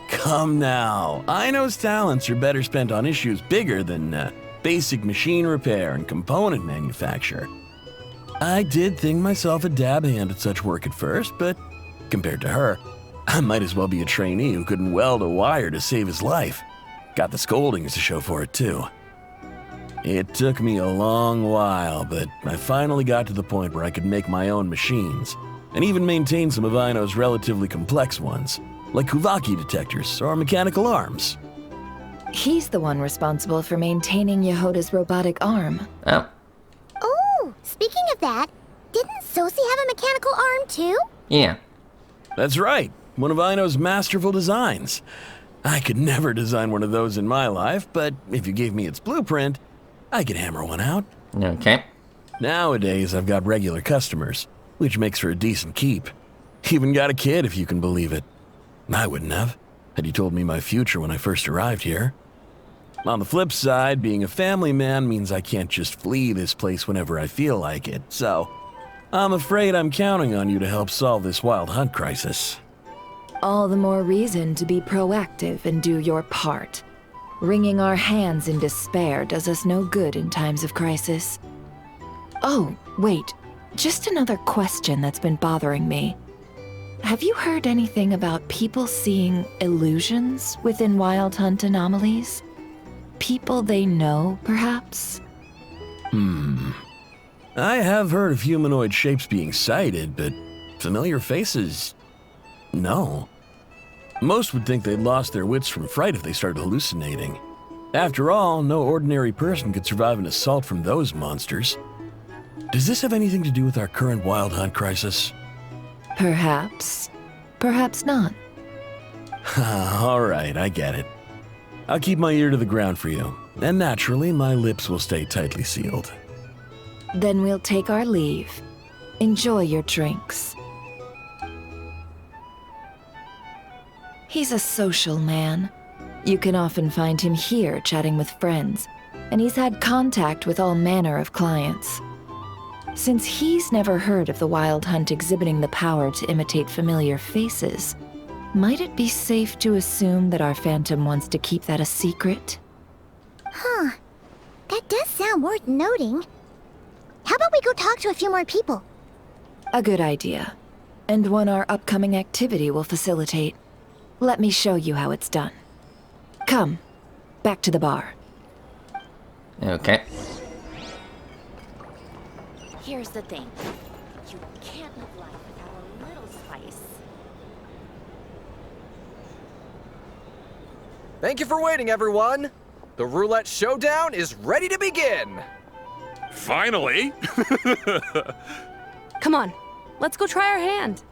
Come now, Aino's talents are better spent on issues bigger than basic machine repair and component manufacture. I did think myself a dab hand at such work at first, but compared to her, I might as well be a trainee who couldn't weld a wire to save his life. Got the scoldings to show for it, too. It took me a long while, but I finally got to the point where I could make my own machines, and even maintain some of Aino's relatively complex ones, like Kuvaki detectors or mechanical arms. He's the one responsible for maintaining Yehoda's robotic arm. Oh. Oh, speaking of that, didn't Sosie have a mechanical arm too? Yeah. That's right, one of Aino's masterful designs. I could never design one of those in my life, but if you gave me its blueprint, I could hammer one out. Okay. Nowadays, I've got regular customers, which makes for a decent keep. Even got a kid, if you can believe it. I wouldn't have, had you told me my future when I first arrived here. On the flip side, being a family man means I can't just flee this place whenever I feel like it, so I'm afraid I'm counting on you to help solve this wild hunt crisis. All the more reason to be proactive and do your part. Wringing our hands in despair does us no good in times of crisis. Oh, wait. Just another question that's been bothering me. Have you heard anything about people seeing illusions within Wild Hunt anomalies? People they know, perhaps? I have heard of humanoid shapes being sighted, but familiar faces? No. Most would think they'd lost their wits from fright if they started hallucinating. After all, no ordinary person could survive an assault from those monsters. Does this have anything to do with our current Wild Hunt crisis? Perhaps. Perhaps not. All right, I get it. I'll keep my ear to the ground for you, and naturally, my lips will stay tightly sealed. Then we'll take our leave. Enjoy your drinks. He's a social man. You can often find him here chatting with friends, and he's had contact with all manner of clients. Since he's never heard of the Wild Hunt exhibiting the power to imitate familiar faces, might it be safe to assume that our Phantom wants to keep that a secret? Huh. That does sound worth noting. How about we go talk to a few more people? A good idea, and one our upcoming activity will facilitate. Let me show you how it's done. Come, back to the bar. Okay. Here's the thing. You can't live life without a little spice. Thank you for waiting, everyone. The roulette showdown is ready to begin. Finally! Come on, let's go try our hand.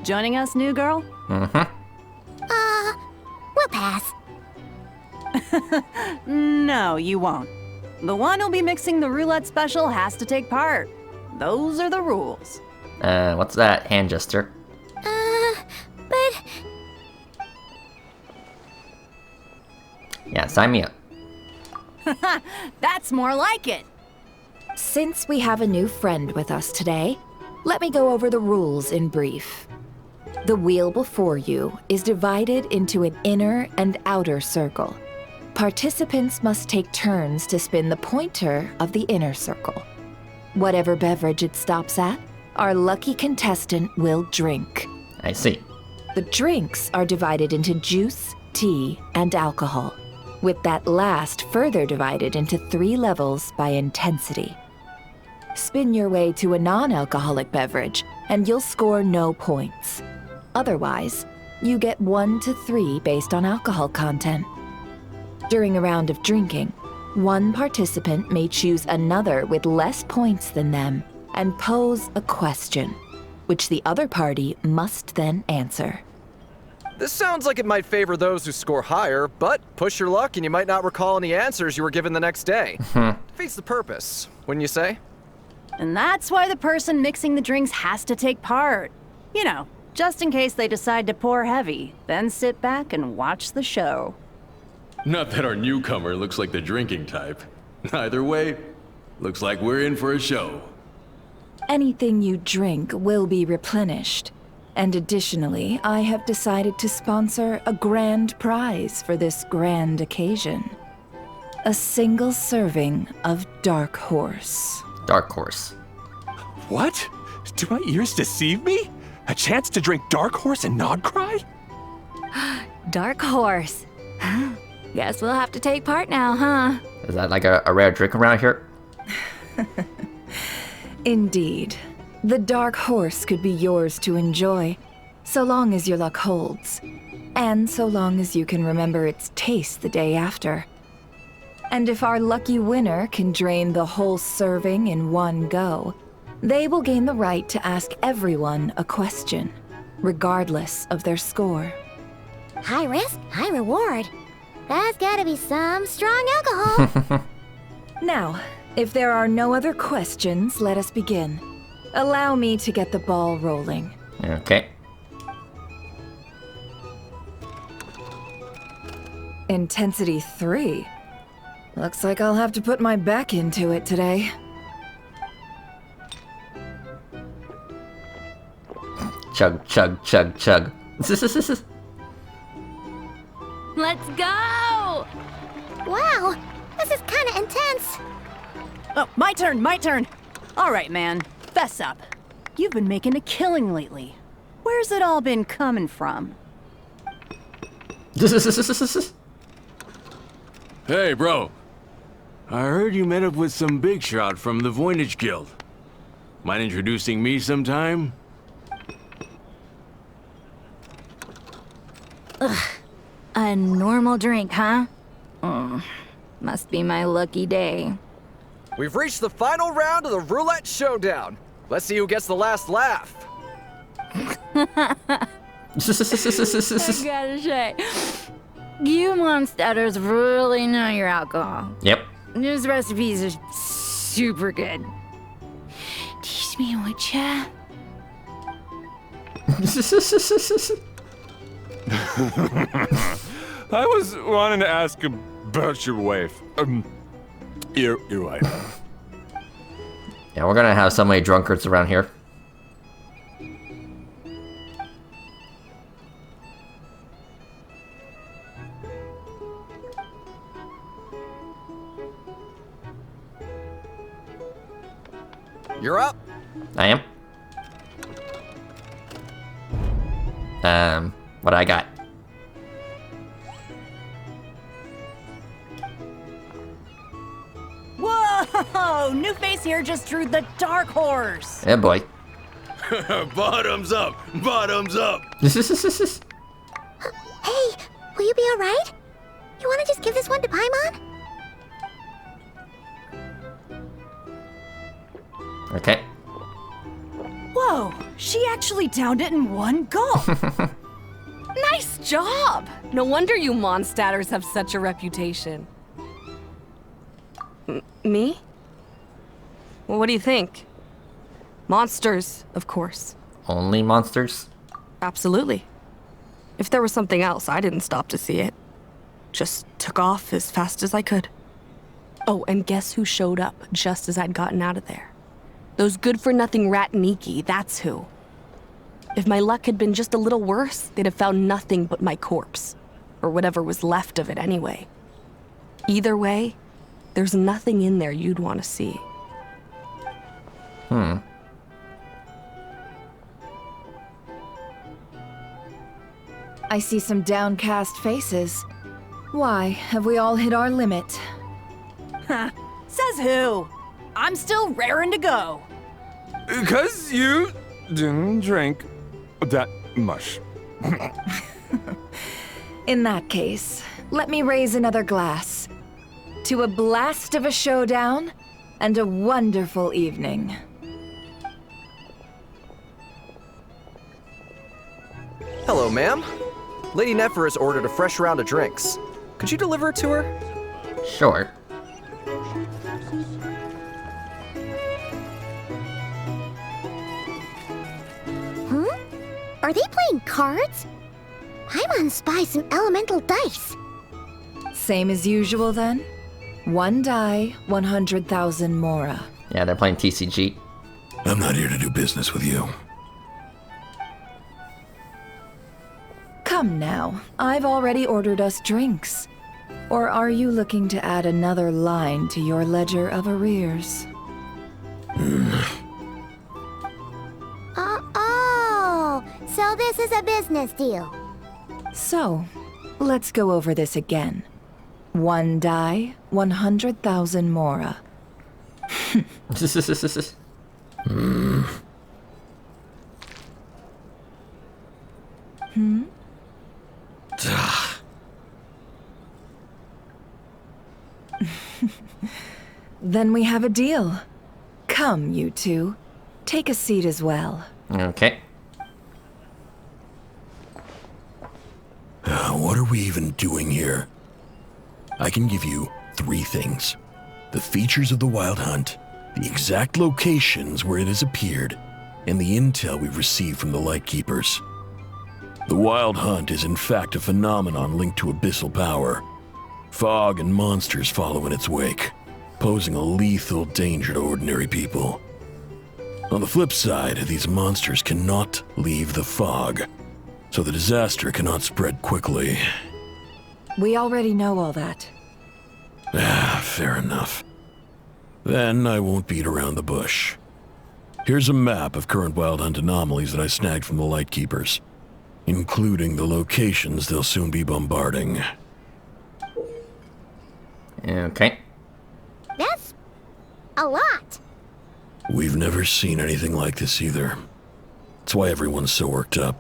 Joining us, new girl? Mm-hmm. We'll pass. No, you won't. The one who'll be mixing the roulette special has to take part. Those are the rules. What's that hand gesture? But... Yeah, sign me up. That's more like it. Since we have a new friend with us today, let me go over the rules in brief. The wheel before you is divided into an inner and outer circle. Participants must take turns to spin the pointer of the inner circle. Whatever beverage it stops at, our lucky contestant will drink. I see. The drinks are divided into juice, tea, and alcohol, with that last further divided into 3 levels by intensity. Spin your way to a non-alcoholic beverage, and you'll score no points. Otherwise, you get 1 to 3 based on alcohol content. During a round of drinking, one participant may choose another with less points than them and pose a question, which the other party must then answer. This sounds like it might favor those who score higher, but push your luck and you might not recall any answers you were given the next day. Defeats the purpose, wouldn't you say? And that's why the person mixing the drinks has to take part. You know, just in case they decide to pour heavy, then sit back and watch the show. Not that our newcomer looks like the drinking type. Either way, looks like we're in for a show. Anything you drink will be replenished. And additionally, I have decided to sponsor a grand prize for this grand occasion. A single serving of Dark Horse. Dark Horse. What? Do my ears deceive me? A chance to drink Dark Horse and not cry? Dark Horse. Guess we'll have to take part now, huh? Is that like a rare drink around here? Indeed. The Dark Horse could be yours to enjoy, so long as your luck holds, and so long as you can remember its taste the day after. And if our lucky winner can drain the whole serving in one go, they will gain the right to ask everyone a question, regardless of their score. High risk, high reward. That's gotta be some strong alcohol. Now, if there are no other questions, let us begin. Allow me to get the ball rolling. Okay. Intensity 3. Looks like I'll have to put my back into it today. Chug, chug, chug, chug. Let's go! Wow, this is kinda intense. Oh, my turn. All right, man, fess up. You've been making a killing lately. Where's it all been coming from? Hey, bro. I heard you met up with some big shot from the Voynich Guild. Mind introducing me sometime? Ugh. A normal drink, huh? Must be my lucky day. We've reached the final round of the roulette showdown. Let's see who gets the last laugh. I gotta say, you monsters really know your alcohol. Yep. These recipes are super good. Teach me, would ya? I was wanting to ask about your wife. Your wife. Yeah, we're gonna have so many drunkards around here. You're up. I am. What I got? Whoa! New face here just drew the dark horse. Yeah, boy. Bottoms up! Bottoms up! Hey, will you be alright? You wanna just give this one to Paimon? Okay. Whoa, she actually downed it in one gulp. Nice job! No wonder you Mondstadters have such a reputation. Me? Well, what do you think? Monsters, of course. Only monsters? Absolutely. If there was something else, I didn't stop to see it. Just took off as fast as I could. Oh, and guess who showed up just as I'd gotten out of there? Those good-for-nothing Ratniki, that's who. If my luck had been just a little worse, they'd have found nothing but my corpse. Or whatever was left of it anyway. Either way, there's nothing in there you'd want to see. I see some downcast faces. Why, have we all hit our limit? Huh, says who? I'm still raring to go. 'Cause you didn't drink that much. In that case, let me raise another glass. To a blast of a showdown and a wonderful evening. Hello, ma'am. Lady Nefer has ordered a fresh round of drinks. Could you deliver it to her? Sure. Are they playing cards? Paimon spies some elemental dice. Same as usual then? 1 die, 100,000 mora. Yeah, they're playing TCG. I'm not here to do business with you. Come now, I've already ordered us drinks. Or are you looking to add another line to your ledger of arrears? Oh, so this is a business deal. So, let's go over this again. 1 die, 100,000 mora. Then we have a deal. Come, you two. Take a seat as well. Okay. What are we even doing here? I can give you 3 things. The features of the Wild Hunt, the exact locations where it has appeared, and the intel we've received from the Lightkeepers. The Wild Hunt is in fact a phenomenon linked to abyssal power. Fog and monsters follow in its wake, posing a lethal danger to ordinary people. On the flip side, these monsters cannot leave the fog, so the disaster cannot spread quickly. We already know all that. Fair enough. Then I won't beat around the bush. Here's a map of current Wild Hunt anomalies that I snagged from the Lightkeepers, including the locations they'll soon be bombarding. Okay. That's a lot. We've never seen anything like this either. That's why everyone's so worked up.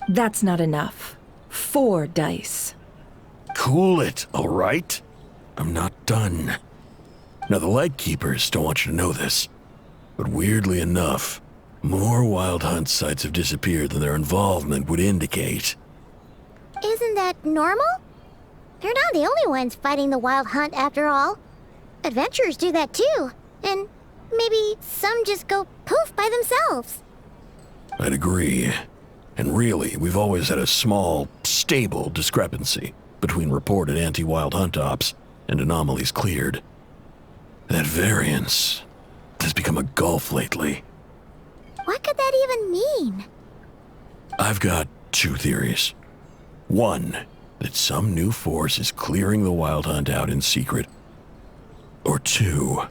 That's not enough. 4 dice. Cool it, all right? I'm not done. Now, the Lightkeepers don't want you to know this, but weirdly enough, more Wild Hunt sites have disappeared than their involvement would indicate. Isn't that normal? They're not the only ones fighting the Wild Hunt after all. Adventurers do that too, and maybe some just go poof by themselves. I'd agree. And really, we've always had a small, stable discrepancy between reported anti-Wild Hunt ops and anomalies cleared. That variance has become a gulf lately. What could that even mean? I've got two theories. One, that some new force is clearing the Wild Hunt out in secret. Or two,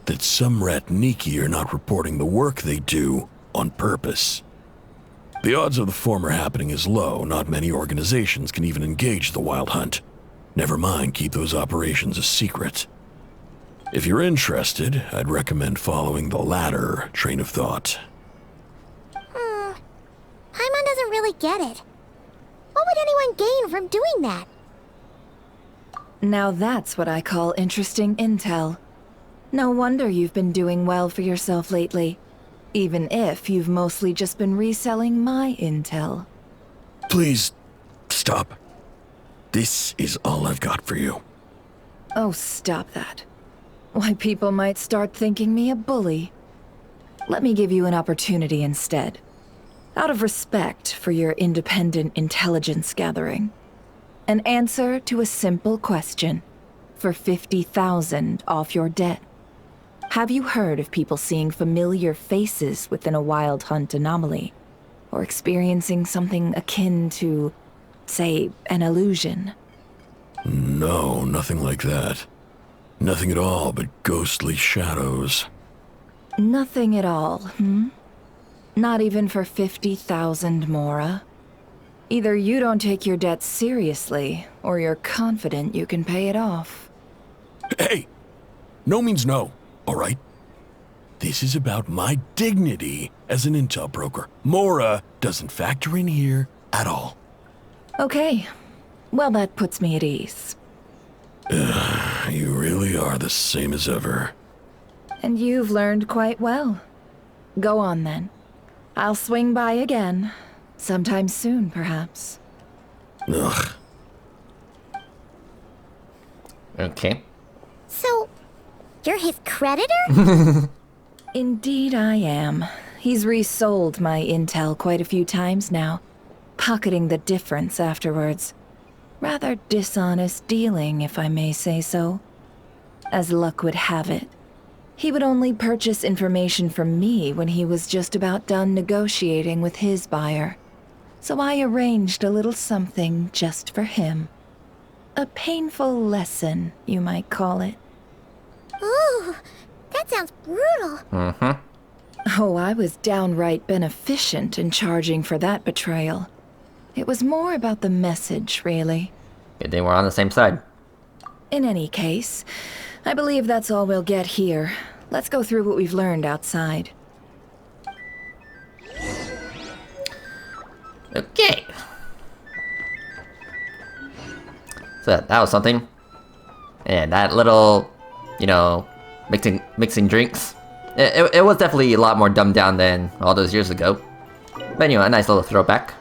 that some Ratniki are not reporting the work they do on purpose. The odds of the former happening is low. Not many organizations can even engage the Wild Hunt. Never mind keep those operations a secret. If you're interested, I'd recommend following the latter train of thought. Paimon doesn't really get it. What would anyone gain from doing that? Now that's what I call interesting intel. No wonder you've been doing well for yourself lately. Even if you've mostly just been reselling my intel. Please, stop. This is all I've got for you. Oh, stop that. Why, people might start thinking me a bully. Let me give you an opportunity instead. Out of respect for your independent intelligence gathering. An answer to a simple question for 50,000 off your debt. Have you heard of people seeing familiar faces within a Wild Hunt anomaly? Or experiencing something akin to, say, an illusion? No, nothing like that. Nothing at all but ghostly shadows. Nothing at all, Not even for 50,000 Mora? Either you don't take your debt seriously, or you're confident you can pay it off. Hey! No means no, all right? This is about my dignity as an intel broker. Mora doesn't factor in here at all. Okay. Well, that puts me at ease. You really are the same as ever. And you've learned quite well. Go on then. I'll swing by again. Sometime soon, perhaps. Ugh. Okay. So, you're his creditor? Indeed I am. He's resold my intel quite a few times now, pocketing the difference afterwards. Rather dishonest dealing, if I may say so. As luck would have it, he would only purchase information from me when he was just about done negotiating with his buyer. So I arranged a little something just for him. A painful lesson, you might call it. Ooh, that sounds brutal. Oh, I was downright beneficent in charging for that betrayal. It was more about the message, really. Good thing we're on the same side. In any case, I believe that's all we'll get here. Let's go through what we've learned outside. Okay. So that was something. And that little, you know, mixing drinks. It was definitely a lot more dumbed down than all those years ago. But anyway, a nice little throwback.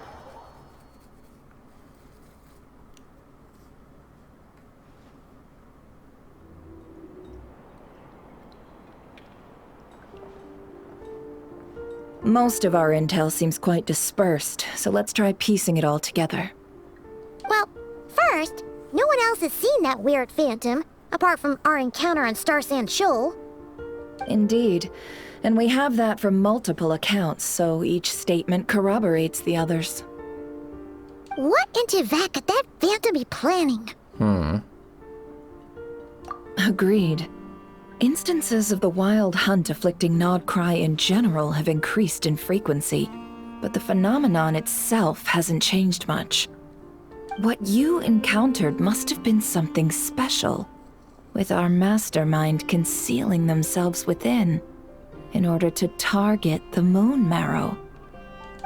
Most of our intel seems quite dispersed, so let's try piecing it all together. Well, first, no one else has seen that weird phantom, apart from our encounter on Star Sand Shoal. Indeed. And we have that from multiple accounts, so each statement corroborates the others. What in Tivat could that phantom be planning? Agreed. Instances of the Wild Hunt afflicting Nodcry in general have increased in frequency, but the phenomenon itself hasn't changed much. What you encountered must have been something special, with our mastermind concealing themselves within, in order to target the Moon Marrow.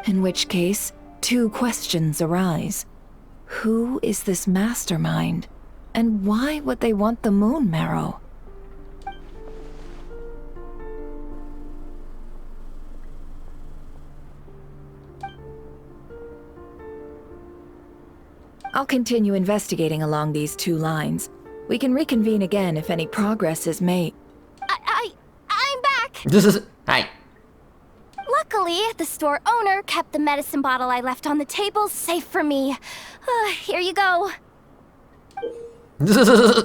In which case, two questions arise. Who is this mastermind? And why would they want the moon marrow? I'll continue investigating along these two lines. We can reconvene again if any progress is made. I'm back! Hi. Luckily, the store owner kept the medicine bottle I left on the table safe for me. Here you go. Huh.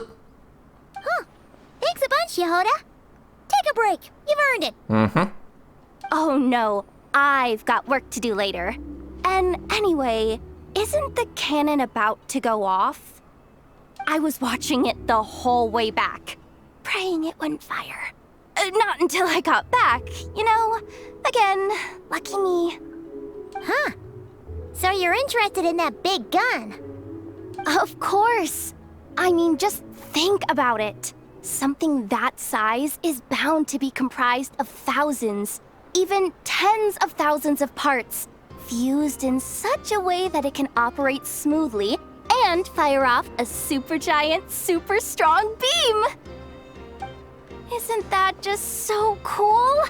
Thanks a bunch, Yehoda. Take a break. You've earned it. Mm-hmm. Oh no, I've got work to do later. And anyway, isn't the cannon about to go off? I was watching it the whole way back, praying it wouldn't fire. Not until I got back, you know? Again, lucky me. Huh. So you're interested in that big gun? Of course. I mean, just think about it. Something that size is bound to be comprised of thousands, even tens of thousands of parts, fused in such a way that it can operate smoothly and fire off a supergiant, super strong beam! Isn't that just so cool?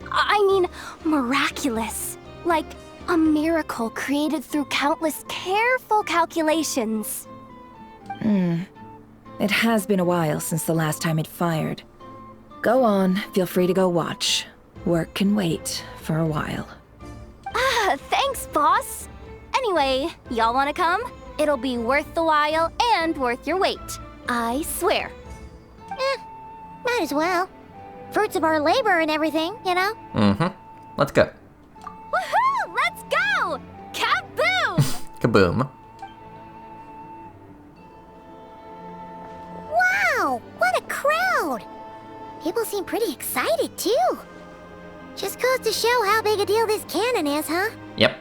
I mean, miraculous. Like a miracle created through countless careful calculations. It has been a while since the last time it fired. Go on, feel free to go watch. Work can wait for a while. Thanks, boss. Anyway, y'all wanna come? It'll be worth the while and worth your wait. I swear. Might as well. Fruits of our labor and everything, you know? Mm-hmm. Let's go. Woohoo! Let's go! Kaboom! Kaboom. Wow! What a crowd! People seem pretty excited, too. Just goes to show how big a deal this cannon is, huh? Yep.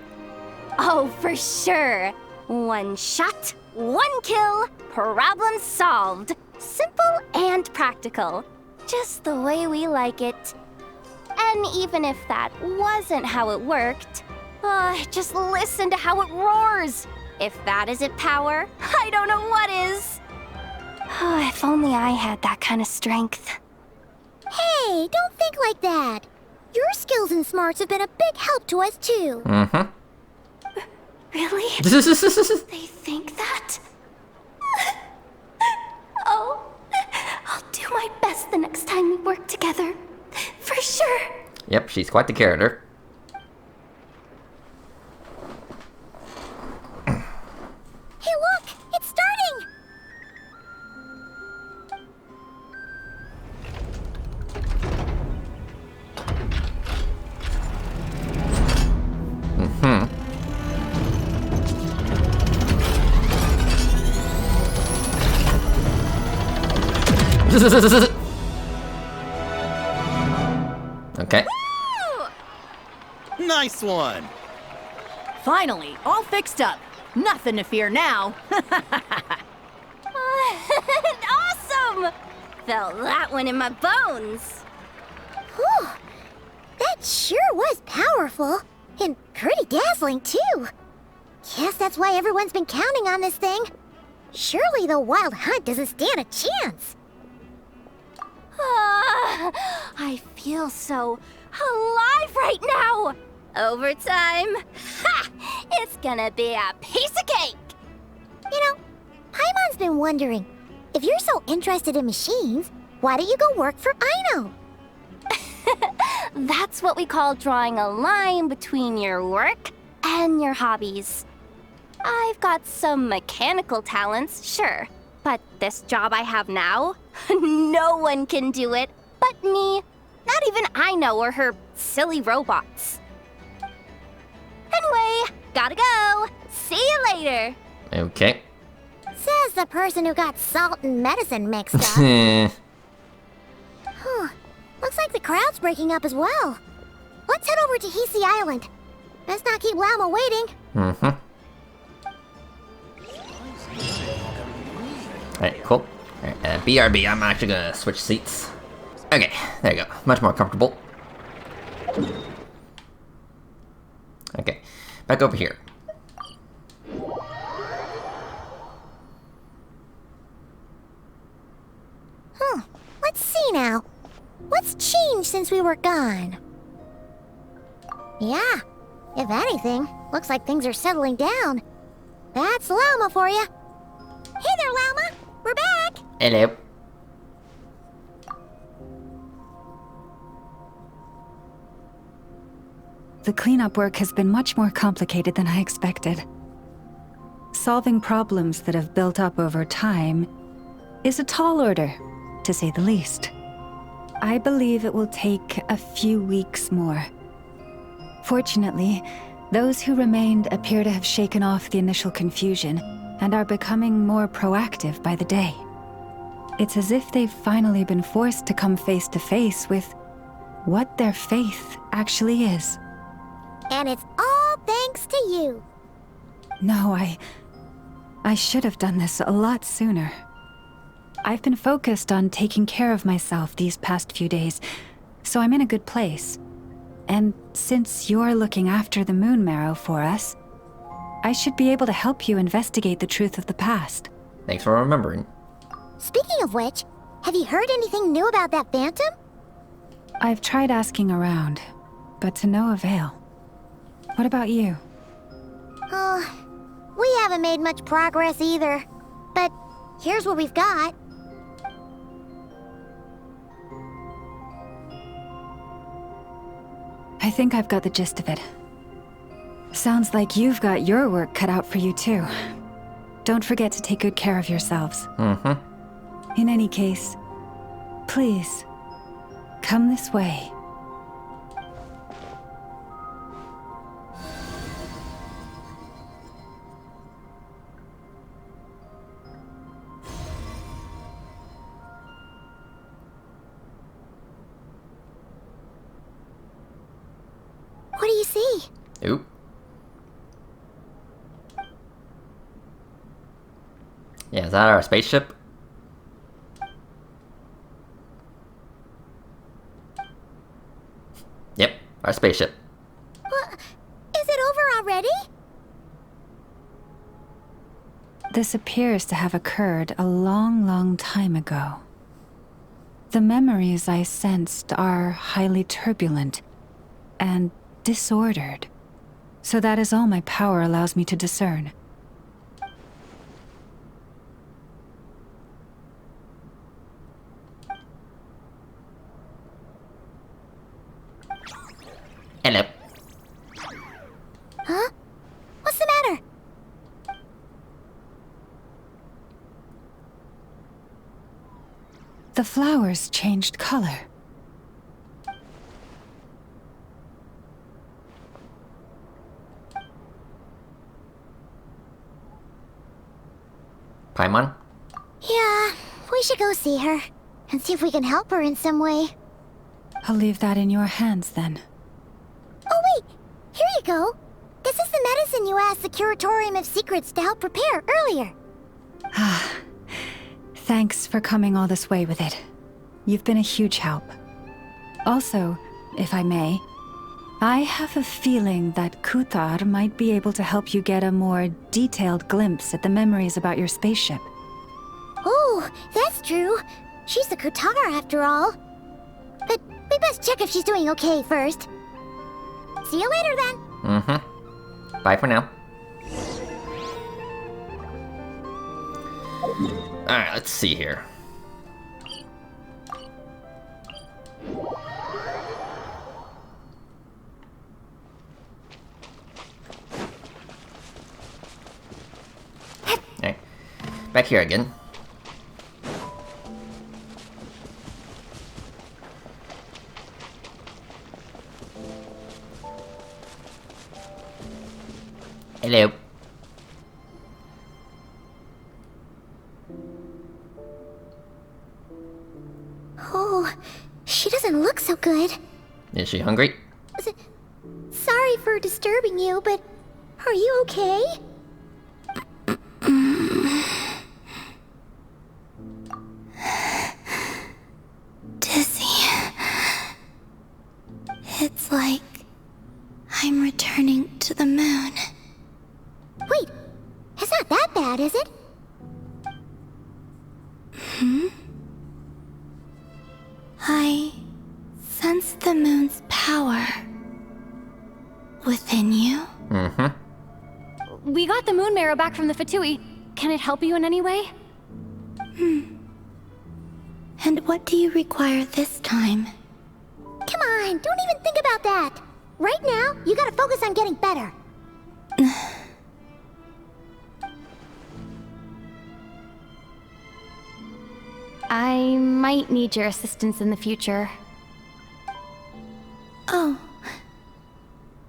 Oh, for sure. One shot, one kill, problem solved. Simple and practical. Just the way we like it. And even if that wasn't how it worked, just listen to how it roars. If that isn't power, I don't know what is. If only I had that kind of strength. Hey, don't think like that. Your skills and smarts have been a big help to us, too. Mm-hmm. Really? They think that? Oh, I'll do my best the next time we work together. For sure. Yep, she's quite the character. Hey, look! It's starting! Mm-hmm. Okay. Nice one! Finally, all fixed up. Nothing to fear now. Awesome! Felt that one in my bones. Whew. That sure was powerful. And pretty dazzling, too. Guess that's why everyone's been counting on this thing. Surely the Wild Hunt doesn't stand a chance. I feel so alive right now. Overtime. Ha! It's gonna be a piece of cake. You know, Paimon's been wondering, if you're so interested in machines, why don't you go work for Aino? That's what we call drawing a line between your work and your hobbies. I've got some mechanical talents, sure, but this job I have now, no one can do it but me. Not even Aino or her silly robots. Anyway, gotta go. See you later. Okay. Says the person who got salt and medicine mixed up. Huh. Looks like the crowd's breaking up as well. Let's head over to Hisi Island. Best not keep Lama waiting. Mm-hmm. Alright, cool. Alright, BRB, I'm actually gonna switch seats. Okay, there you go. Much more comfortable. Okay, back over here. changed since we were gone? Yeah, if anything, looks like things are settling down. That's Llama for you. Hey there, Llama! We're back! Hello. The cleanup work has been much more complicated than I expected. Solving problems that have built up over time is a tall order, to say the least. I believe it will take a few weeks more. Fortunately, those who remained appear to have shaken off the initial confusion and are becoming more proactive by the day. It's as if they've finally been forced to come face to face with what their faith actually is. And it's all thanks to you. No, I should have done this a lot sooner. I've been focused on taking care of myself these past few days, so I'm in a good place. And since you're looking after the Moon Marrow for us, I should be able to help you investigate the truth of the past. Thanks for remembering. Speaking of which, have you heard anything new about that phantom? I've tried asking around, but to no avail. What about you? Oh, we haven't made much progress either. But here's what we've got. I think I've got the gist of it. Sounds like you've got your work cut out for you too. Don't forget to take good care of yourselves. Mm-hmm. In any case, please, come this way. What do you see? Oop. Yeah, is that our spaceship? Yep, our spaceship. What? Is it over already? This appears to have occurred a long, long time ago. The memories I sensed are highly turbulent and disordered. So that is all my power allows me to discern. Hello. Huh? What's the matter? The flowers changed color. Paimon? Yeah, we should go see her and see if we can help her in some way. I'll leave that in your hands then. Oh wait, here you go. This is the medicine you asked the Curatorium of Secrets to help prepare earlier. Ah, thanks for coming all this way with it. You've been a huge help. Also, if I may, I have a feeling that Kuthar might be able to help you get a more detailed glimpse at the memories about your spaceship. Oh, that's true. She's the Kutar after all. But we best check if she's doing okay first. See you later then. Mm-hmm. Bye for now. Alright, let's see here. Okay. Back here again. Hello. Oh, she doesn't look so good. Is she hungry? Sorry for disturbing you, but are you okay? Dizzy. It's like I'm returning to the moon. Wait, it's not that bad, is it? I the moon's power within you? Mm-hmm. We got the moon marrow back from the Fatui. Can it help you in any way? And what do you require this time? Come on, don't even think about that. Right now, you gotta focus on getting better. I might need your assistance in the future. Oh.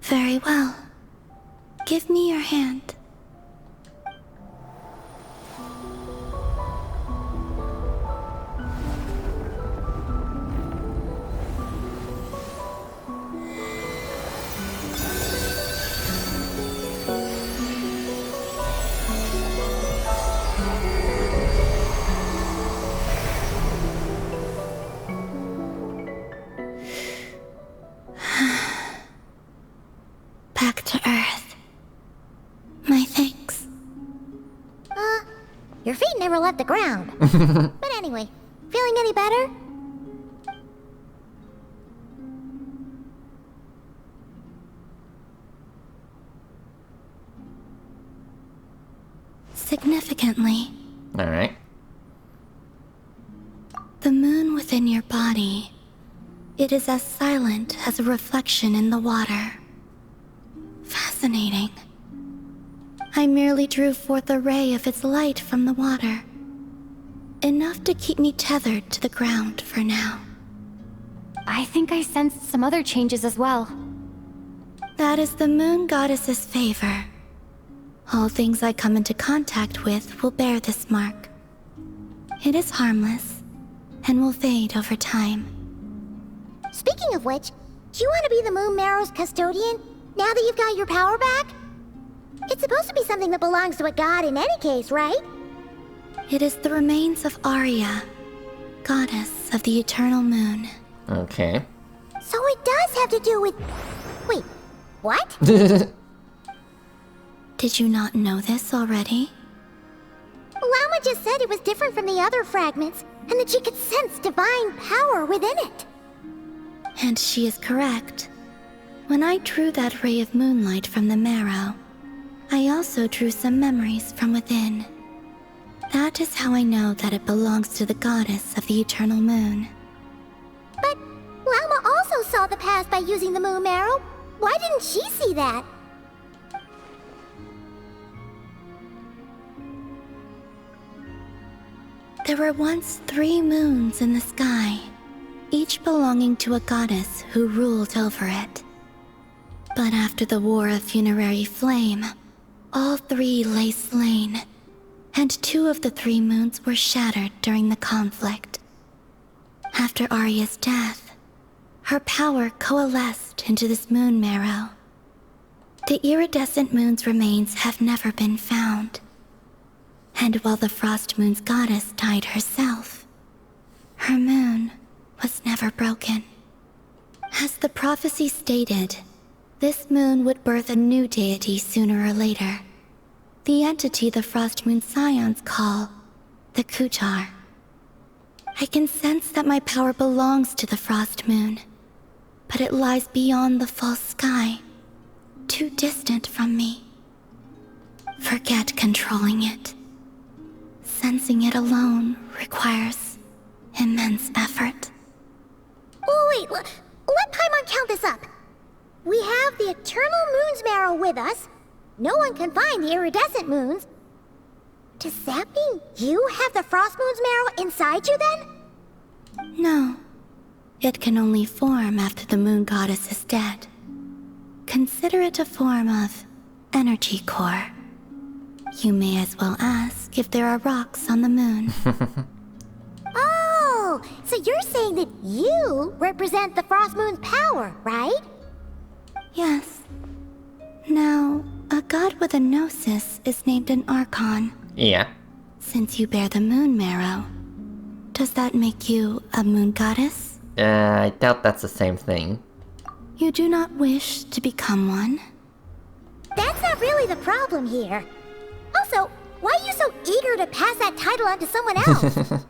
Very well. Give me your hand. Back to Earth. My thanks. Your feet never left the ground. But anyway, feeling any better? Significantly, Alright. the moon within your body, it is as silent as a reflection in the water. Fascinating. I merely drew forth a ray of its light from the water. Enough to keep me tethered to the ground for now. I think I sensed some other changes as well. That is the moon goddess's favor. All things I come into contact with will bear this mark. It is harmless, and will fade over time. Speaking of which, do you want to be the moon marrow's custodian now that you've got your power back? It's supposed to be something that belongs to a god in any case, right? It is the remains of Arya, goddess of the eternal moon. Okay. So it does have to do with... Wait, what? Did you not know this already? Llama just said it was different from the other fragments, and that she could sense divine power within it. And she is correct. When I drew that ray of moonlight from the marrow, I also drew some memories from within. That is how I know that it belongs to the goddess of the eternal moon. But Llama also saw the past by using the moon marrow. Why didn't she see that? There were once 3 moons in the sky, each belonging to a goddess who ruled over it. But after the War of Funerary Flame, all 3 lay slain, and 2 of the 3 moons were shattered during the conflict. After Arya's death, her power coalesced into this moon marrow. The iridescent moon's remains have never been found. And while the Frost Moon's goddess died herself, her moon was never broken. As the prophecy stated, this moon would birth a new deity sooner or later. The entity the Frost Moon Scions call the Kutar. I can sense that my power belongs to the Frost Moon, but it lies beyond the false sky, too distant from me. Forget controlling it. Sensing it alone requires immense effort. Oh, wait, let Paimon count this up. We have the Eternal Moon's marrow with us. No one can find the iridescent moons. Does that mean you have the Frost Moon's marrow inside you then? No. It can only form after the moon goddess is dead. Consider it a form of energy core. You may as well ask if there are rocks on the moon. Oh, so you're saying that you represent the Frost Moon's power, right? Yes. Now, a god with a gnosis is named an Archon. Yeah. Since you bear the moon marrow, does that make you a moon goddess? I doubt that's the same thing. You do not wish to become one? That's not really the problem here. Also, why are you so eager to pass that title on to someone else?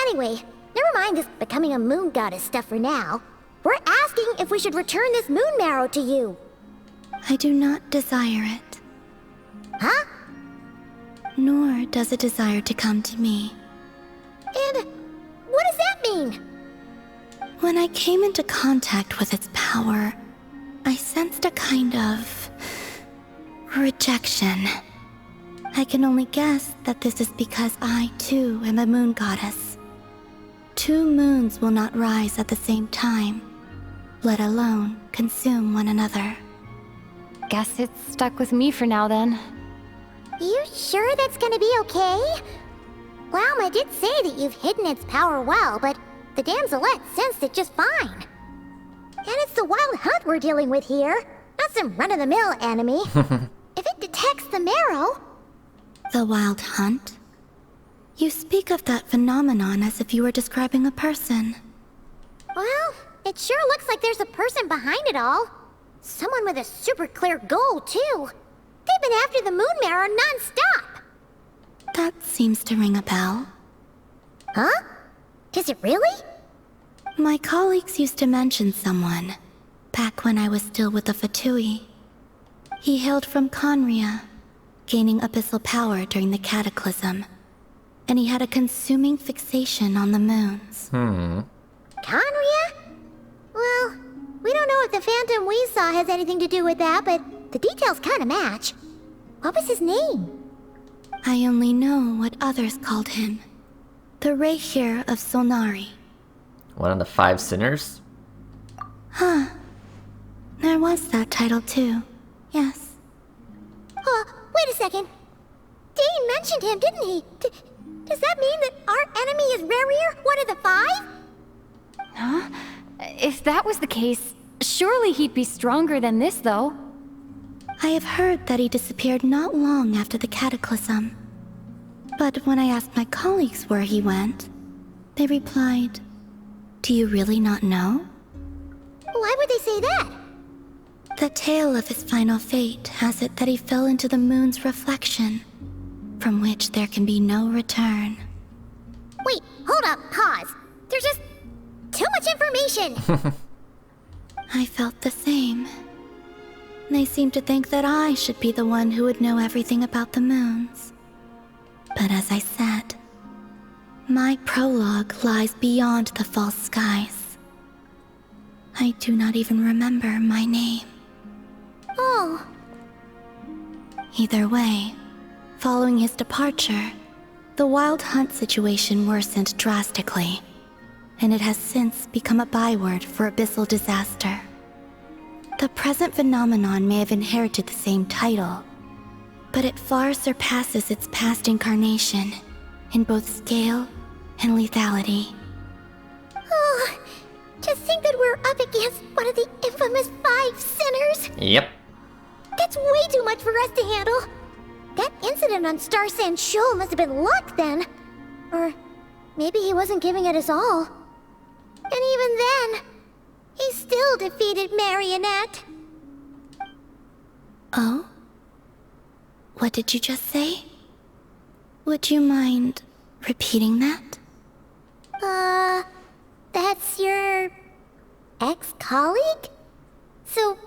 Anyway, never mind this becoming a moon goddess stuff for now. We're asking if we should return this moon marrow to you. I do not desire it. Huh? Nor does it desire to come to me. And what does that mean? When I came into contact with its power, I sensed a kind of rejection. I can only guess that this is because I, too, am a moon goddess. 2 moons will not rise at the same time, let alone consume one another. Guess it's stuck with me for now then. You sure that's gonna be okay? Lauma did say that you've hidden its power well, but the damselette sensed it just fine. And it's the wild hunt we're dealing with here, not some run-of-the-mill enemy. If it detects the marrow... The wild hunt? You speak of that phenomenon as if you were describing a person. Well, it sure looks like there's a person behind it all. Someone with a super clear goal, too. They've been after the moon marrow non-stop. That seems to ring a bell. Huh? Is it really? My colleagues used to mention someone, back when I was still with the Fatui. He hailed from Conria, gaining abyssal power during the Cataclysm, and he had a consuming fixation on the moons. Conria? Well, we don't know if the phantom we saw has anything to do with that, but the details kinda match. What was his name? I only know what others called him. The Reihir of Solnari. One of the 5 sinners? Huh. There was that title too. Yes. Wait a second. Dane mentioned him, didn't he? Does that mean that our enemy is Rerir, one of the 5? Huh? If that was the case, surely he'd be stronger than this, though. I have heard that he disappeared not long after the Cataclysm. But when I asked my colleagues where he went, they replied, "Do you really not know?" Why would they say that? The tale of his final fate has it that he fell into the moon's reflection, from which there can be no return. Wait, hold up, pause. There's just too much information. I felt the same. They seemed to think that I should be the one who would know everything about the moons. But as I said, my prologue lies beyond the false skies. I do not even remember my name. Oh. Either way, following his departure, the wild hunt situation worsened drastically, and it has since become a byword for abyssal disaster. The present phenomenon may have inherited the same title, but it far surpasses its past incarnation in both scale and lethality. Oh, to think that we're up against one of the infamous 5 sinners. Yep. That's way too much for us to handle. That incident on Star Sand Shoal must have been luck then. Or maybe he wasn't giving it his all. And even then, he still defeated Marionette. Oh? What did you just say? Would you mind repeating that? That's your ex-colleague? So,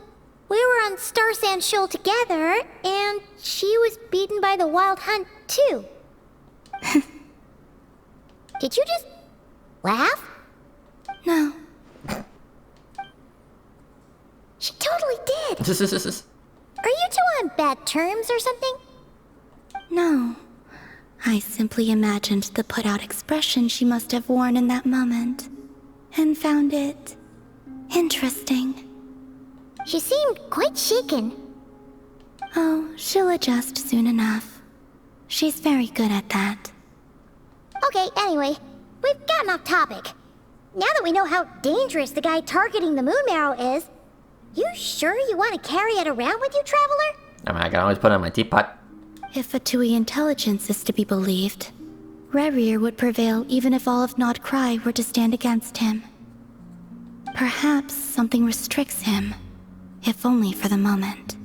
we were on Star Sand Shoal together, and she was beaten by the Wild Hunt, too. Did you just laugh? No. She totally did. Are you two on bad terms or something? No. I simply imagined the put-out expression she must have worn in that moment, and found it interesting. She seemed quite shaken. Oh, she'll adjust soon enough. She's very good at that. Okay, anyway, we've gotten off topic. Now that we know how dangerous the guy targeting the moon marrow is, you sure you want to carry it around with you, Traveler? I mean, I can always put it on my teapot. If Fatui intelligence is to be believed, Rerir would prevail even if all of Nod Cry were to stand against him. Perhaps something restricts him, if only for the moment.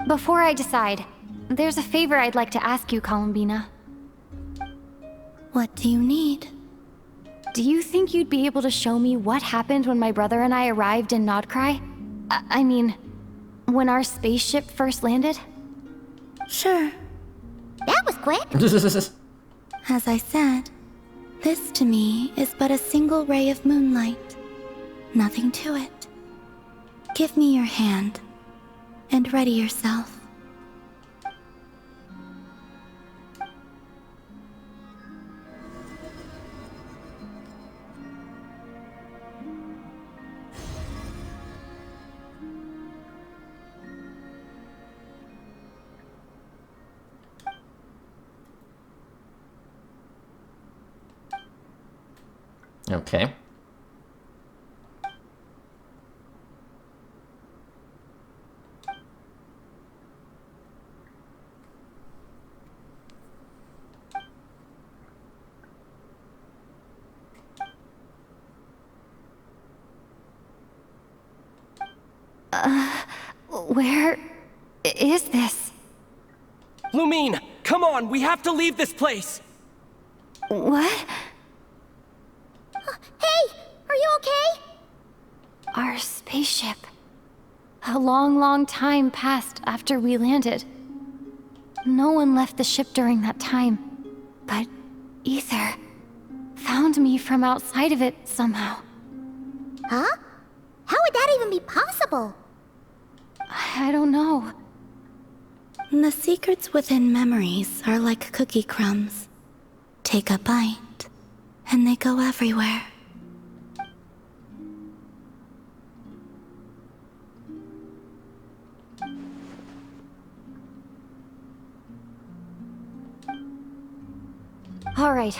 Before I decide, there's a favor I'd like to ask you, Columbina. What do you need? do you think you'd be able to show me what happened when my brother and I arrived in Nodcry? I mean, when our spaceship first landed? Sure. That was quick. As I said, this to me is but a single ray of moonlight. Nothing to it. Give me your hand, and ready yourself. Okay. Where is this? Lumine, come on, we have to leave this place! What? Hey, are you okay? Our spaceship. A long, long time passed after we landed. No one left the ship during that time, but Ether found me from outside of it somehow. Huh? How would that even be possible? I don't know. The secrets within memories are like cookie crumbs. Take a bite, and they go everywhere. All right.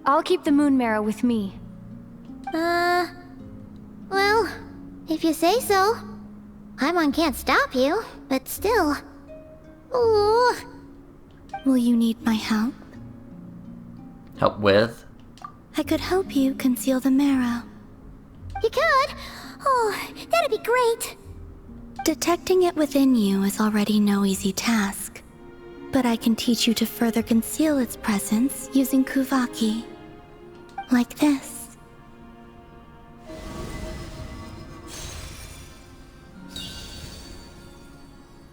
I'll keep the moon marrow with me. Well, if you say so. Paimon can't stop you, but still. Ooh. Will you need my help? Help with? I could help you conceal the marrow. You could? Oh, that'd be great. Detecting it within you is already no easy task. But I can teach you to further conceal its presence using Kuvaki. Like this.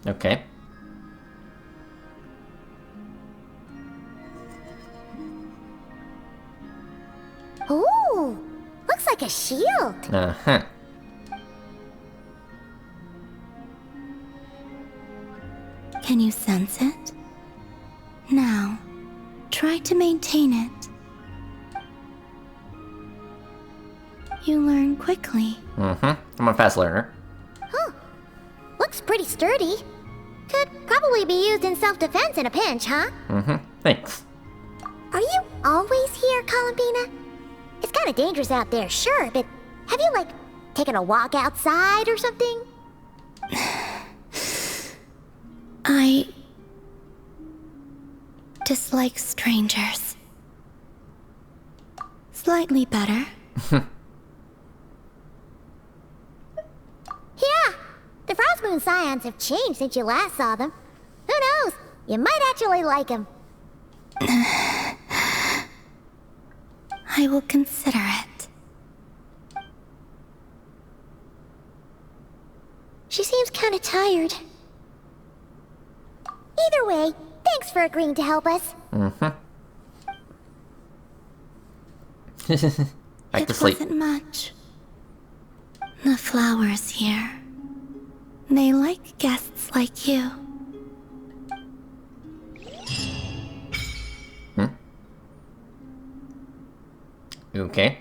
Okay. Ooh, looks like a shield. Uh-huh. Can you sense it? Now, try to maintain it. You learn quickly. Mm-hmm. I'm a fast learner. Huh. Looks pretty sturdy. Could probably be used in self-defense in a pinch, huh? Mm-hmm. Thanks. Are you always here, Columbina? It's kind of dangerous out there, sure, but have you, like, taken a walk outside or something? I dislike strangers. Slightly better. Yeah, the Frostmoon Scions have changed since you last saw them. Who knows? You might actually like them. I will consider it. She seems kind of tired. Either way, thanks for agreeing to help us. Mm-hmm. Back to sleep. It wasn't much. The flowers here. They like guests like you. Okay.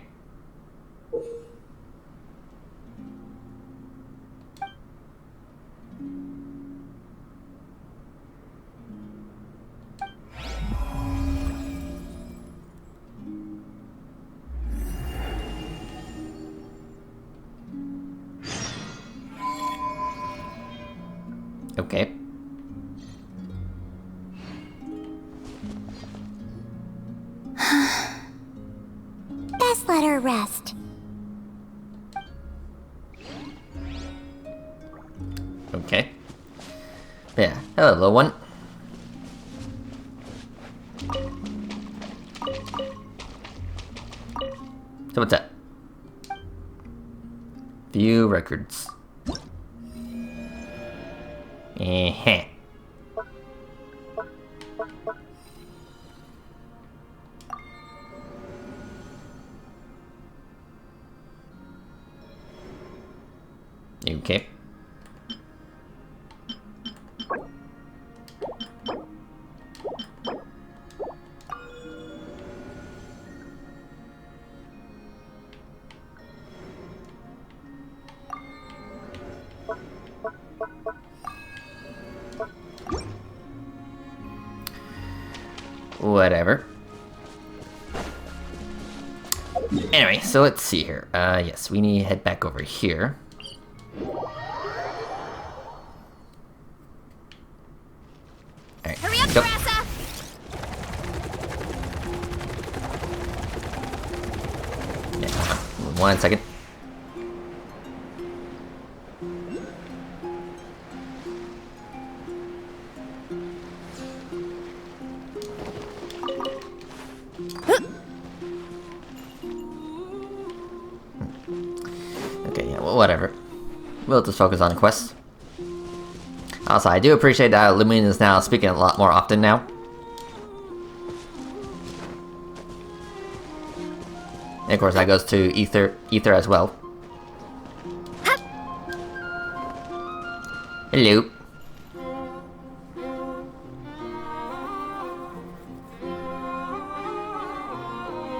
Okay. Best let her rest. Okay. Yeah. Hello, little one. So what's that? View records. Eh-heh. Okay. Whatever. Anyway, so let's see here. Yes, we need to head back over here. Alright, Hurry up, go. Grassa! Yeah, 1 second. Okay, yeah, well, whatever. We'll just focus on the quest. Also, I do appreciate that Lumine is now speaking a lot more often now. And of course, that goes to Ether as well. Hello.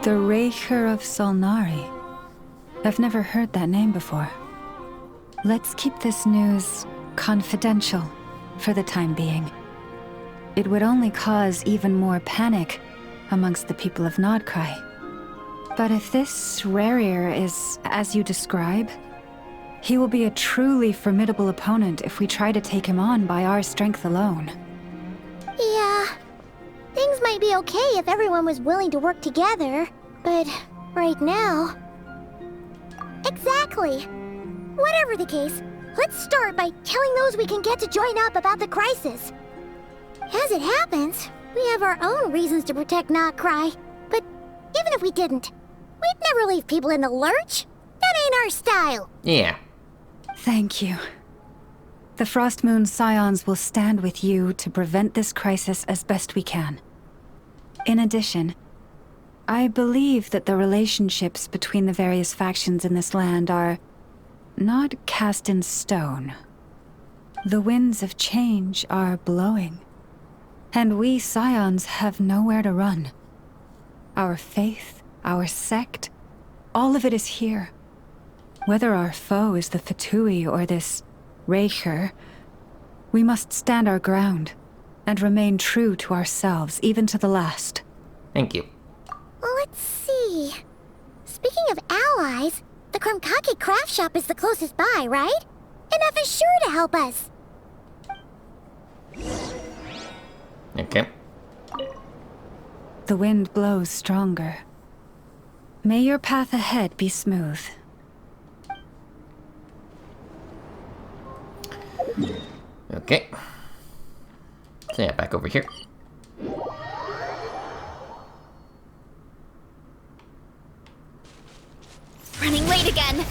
The Raker of Solnari. I've never heard that name before. Let's keep this news confidential for the time being. It would only cause even more panic amongst the people of Nodcry. But if this Rarier is as you describe, he will be a truly formidable opponent if we try to take him on by our strength alone. Yeah. Things might be okay if everyone was willing to work together, but right now... Exactly. Whatever the case, let's start by telling those we can get to join up about the crisis. As it happens, we have our own reasons to protect Nodcry, but even if we didn't, we'd never leave people in the lurch. That ain't our style. Yeah. Thank you. The Frostmoon Scions will stand with you to prevent this crisis as best we can. In addition, I believe that the relationships between the various factions in this land are not cast in stone. The winds of change are blowing, and we Scions have nowhere to run. Our faith, our sect, all of it is here. Whether our foe is the Fatui or this Raker, we must stand our ground and remain true to ourselves, even to the last. Thank you. Let's see. Speaking of allies, the Krumkake craft shop is the closest by, right? Enough is sure to help us. Okay. The wind blows stronger. May your path ahead be smooth. Okay. So yeah, back over here. Running late again.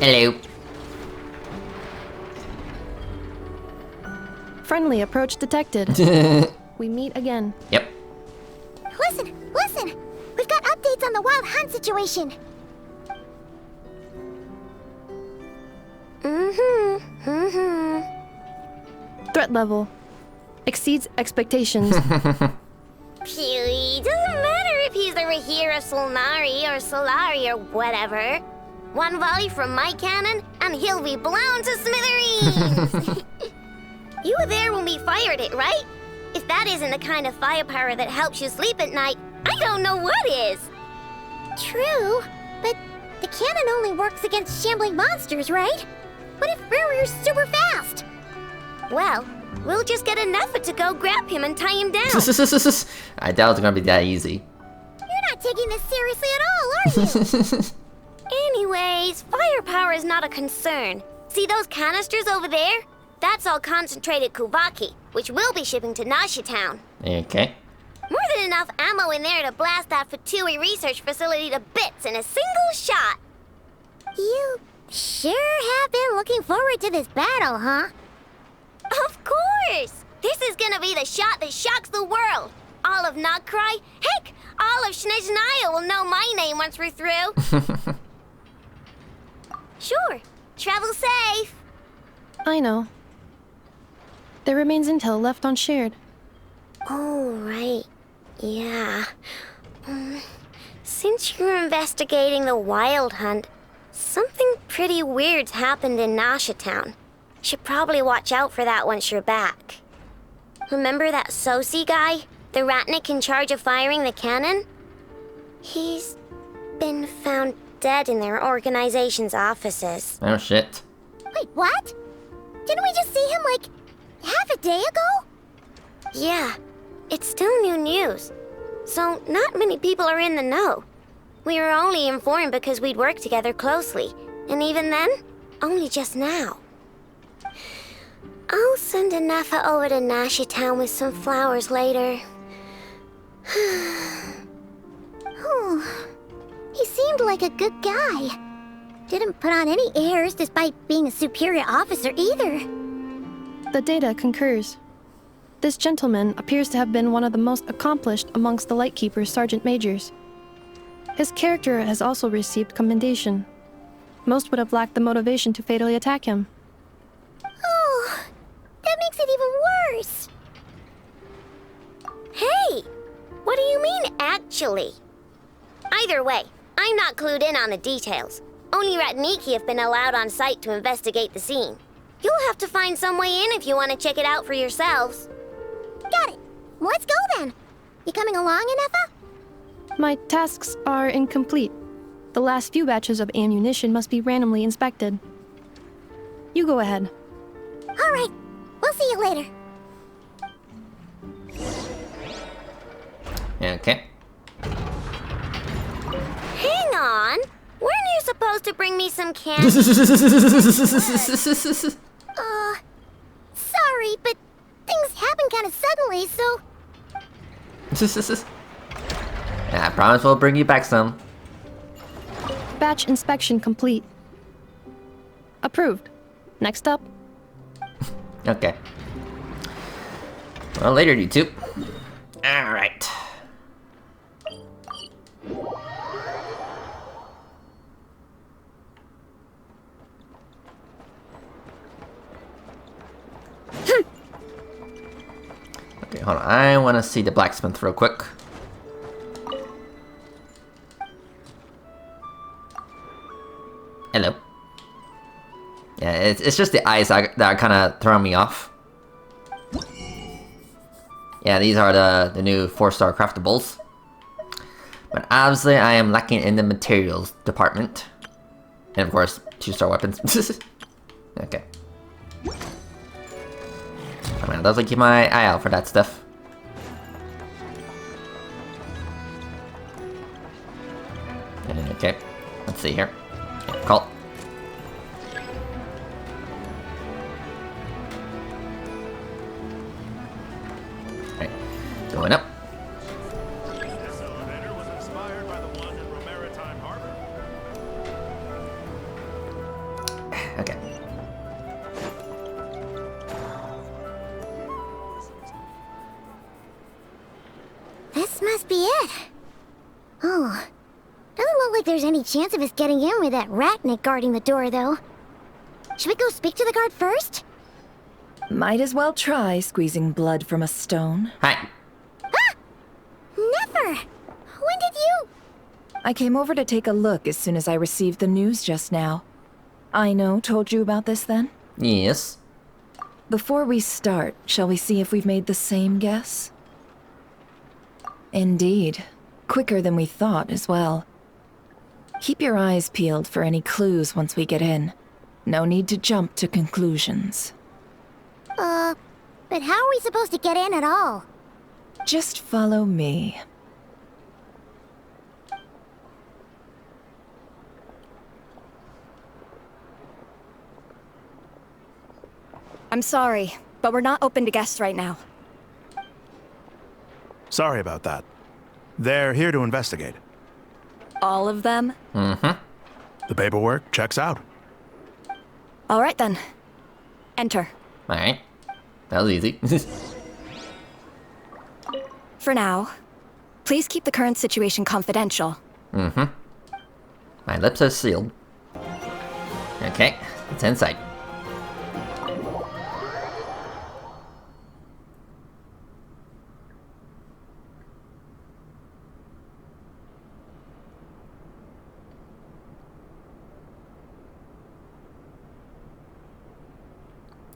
Hello. Friendly approach detected. We meet again. Yep. Listen! We've got updates on the Wild Hunt situation. Threat level exceeds expectations. Phew, doesn't matter if he's the Rahira Solnari or Solari or whatever. One volley from my cannon, and he'll be blown to smithereens! You were there when we fired it, right? If that isn't the kind of firepower that helps you sleep at night, I don't know what is! True, but the cannon only works against shambling monsters, right? What if Rarier's super fast? Well, we'll just get an effort to go grab him and tie him down. I doubt it's gonna be that easy. You're not taking this seriously at all, are you? Anyways, firepower is not a concern. See those canisters over there? That's all concentrated Kuvaki, which we'll be shipping to Nasha Town. Okay. More than enough ammo in there to blast that Fatui research facility to bits in a single shot. You sure have been looking forward to this battle, huh? Of course! This is gonna be the shot that shocks the world. All of Nagcry, heck, all of Snezhnaya will know my name once we're through. Sure. Travel safe. I know. There remains intel left unshared. Oh, right. Yeah. Since you're investigating the Wild Hunt, something pretty weird's happened in Nasha Town. Should probably watch out for that once you're back. Remember that Sosi guy? The Ratnik in charge of firing the cannon? He's been found dead in their organization's offices. Oh shit. Wait, what? Didn't we just see him, like, half a day ago? Yeah, it's still new news. So not many people are in the know. We were only informed because we'd worked together closely. And even then, only just now. I'll send Anafa over to Nasha Town with some flowers later. Oh, he seemed like a good guy. Didn't put on any airs despite being a superior officer either. The data concurs. This gentleman appears to have been one of the most accomplished amongst the Lightkeeper's sergeant majors. His character has also received commendation. Most would have lacked the motivation to fatally attack him. Oh, that makes it even worse. Hey, what do you mean, actually? Either way, I'm not clued in on the details. Only Ratniki have been allowed on site to investigate the scene. You'll have to find some way in if you want to check it out for yourselves. Got it. Let's go then. You coming along, Anafa? My tasks are incomplete. The last few batches of ammunition must be randomly inspected. You go ahead. All right. We'll see you later. Okay. Hang on. Weren't you supposed to bring me some candy? Sorry, but things happen kind of suddenly, so... Yeah, I promise we'll bring you back some. Batch inspection complete. Approved. Next up. Okay. Well, later, YouTube. Alright. Okay, hold on. I want to see the blacksmith real quick. Hello. Yeah, it's just the eyes that are kind of throwing me off. Yeah, these are the new 4-star craftables. But obviously, I am lacking in the materials department. And of course, 2-star weapons. Okay. I mean, I'll definitely keep my eye out for that stuff. Okay, let's see here. Yeah, call. Alright, going up. This elevator was inspired by the one in Maritime Harbor. Okay. This must be it. Oh, doesn't look like there's any chance of us getting in with that Ratnik guarding the door, though. Should we go speak to the guard first? Might as well try squeezing blood from a stone. Hi. Ah! Never! When did you... I came over to take a look as soon as I received the news just now. Aino told you about this then? Yes. Before we start, shall we see if we've made the same guess? Indeed. Quicker than we thought as well. Keep your eyes peeled for any clues once we get in. No need to jump to conclusions. But how are we supposed to get in at all? Just follow me. I'm sorry, but we're not open to guests right now. Sorry about that. They're here to investigate. All of them? Mm-hmm. The paperwork checks out. All right then. Enter. Alright. That was easy. For now, please keep the current situation confidential. Mm-hmm. My lips are sealed. Okay, it's inside.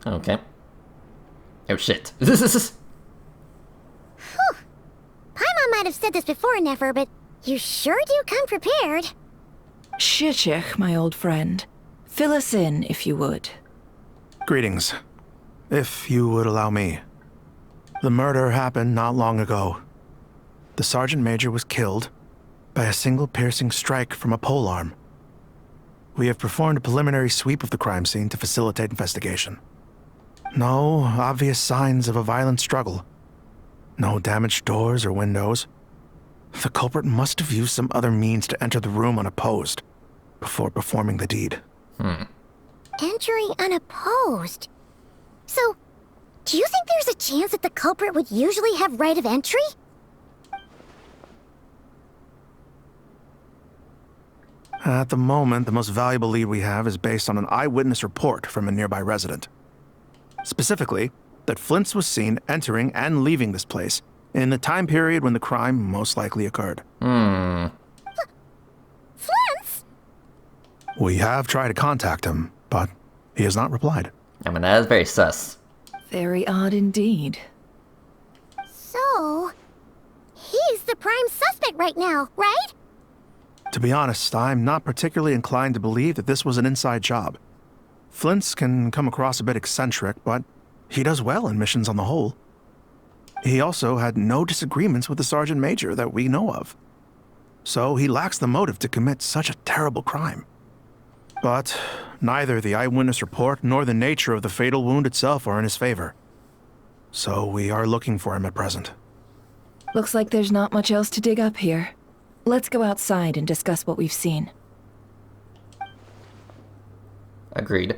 Okay. Oh shit. Whew. Paimon might have said this before, Nefer, but you sure do come prepared. Shishich, my old friend. Fill us in, if you would. Greetings. If you would allow me. The murder happened not long ago. The Sergeant Major was killed by a single piercing strike from a polearm. We have performed a preliminary sweep of the crime scene to facilitate investigation. No obvious signs of a violent struggle. No damaged doors or windows. The culprit must have used some other means to enter the room unopposed before performing the deed. Entering unopposed. So, do you think there's a chance that the culprit would usually have right of entry? At the moment, the most valuable lead we have is based on an eyewitness report from a nearby resident. Specifically, that Flint's was seen entering and leaving this place in the time period when the crime most likely occurred. Flint's? We have tried to contact him, but he has not replied. I mean, that is very sus. Very odd indeed. So, he's the prime suspect right now, right? To be honest, I'm not particularly inclined to believe that this was an inside job. Flint's can come across a bit eccentric, but he does well in missions on the whole. He also had no disagreements with the Sergeant Major that we know of. So he lacks the motive to commit such a terrible crime. But neither the eyewitness report nor the nature of the fatal wound itself are in his favor. So we are looking for him at present. Looks like there's not much else to dig up here. Let's go outside and discuss what we've seen. Agreed.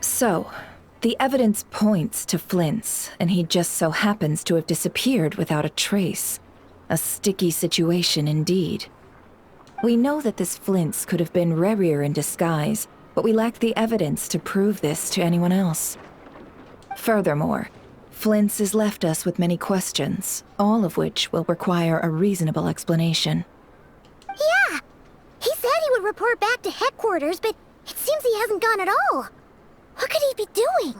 So, the evidence points to Flint's, and he just so happens to have disappeared without a trace. A sticky situation indeed. We know that this Flint's could have been Rerir in disguise, but we lack the evidence to prove this to anyone else. Furthermore, Flint's has left us with many questions, all of which will require a reasonable explanation. Yeah! He said he would report back to headquarters, but it seems he hasn't gone at all. What could he be doing?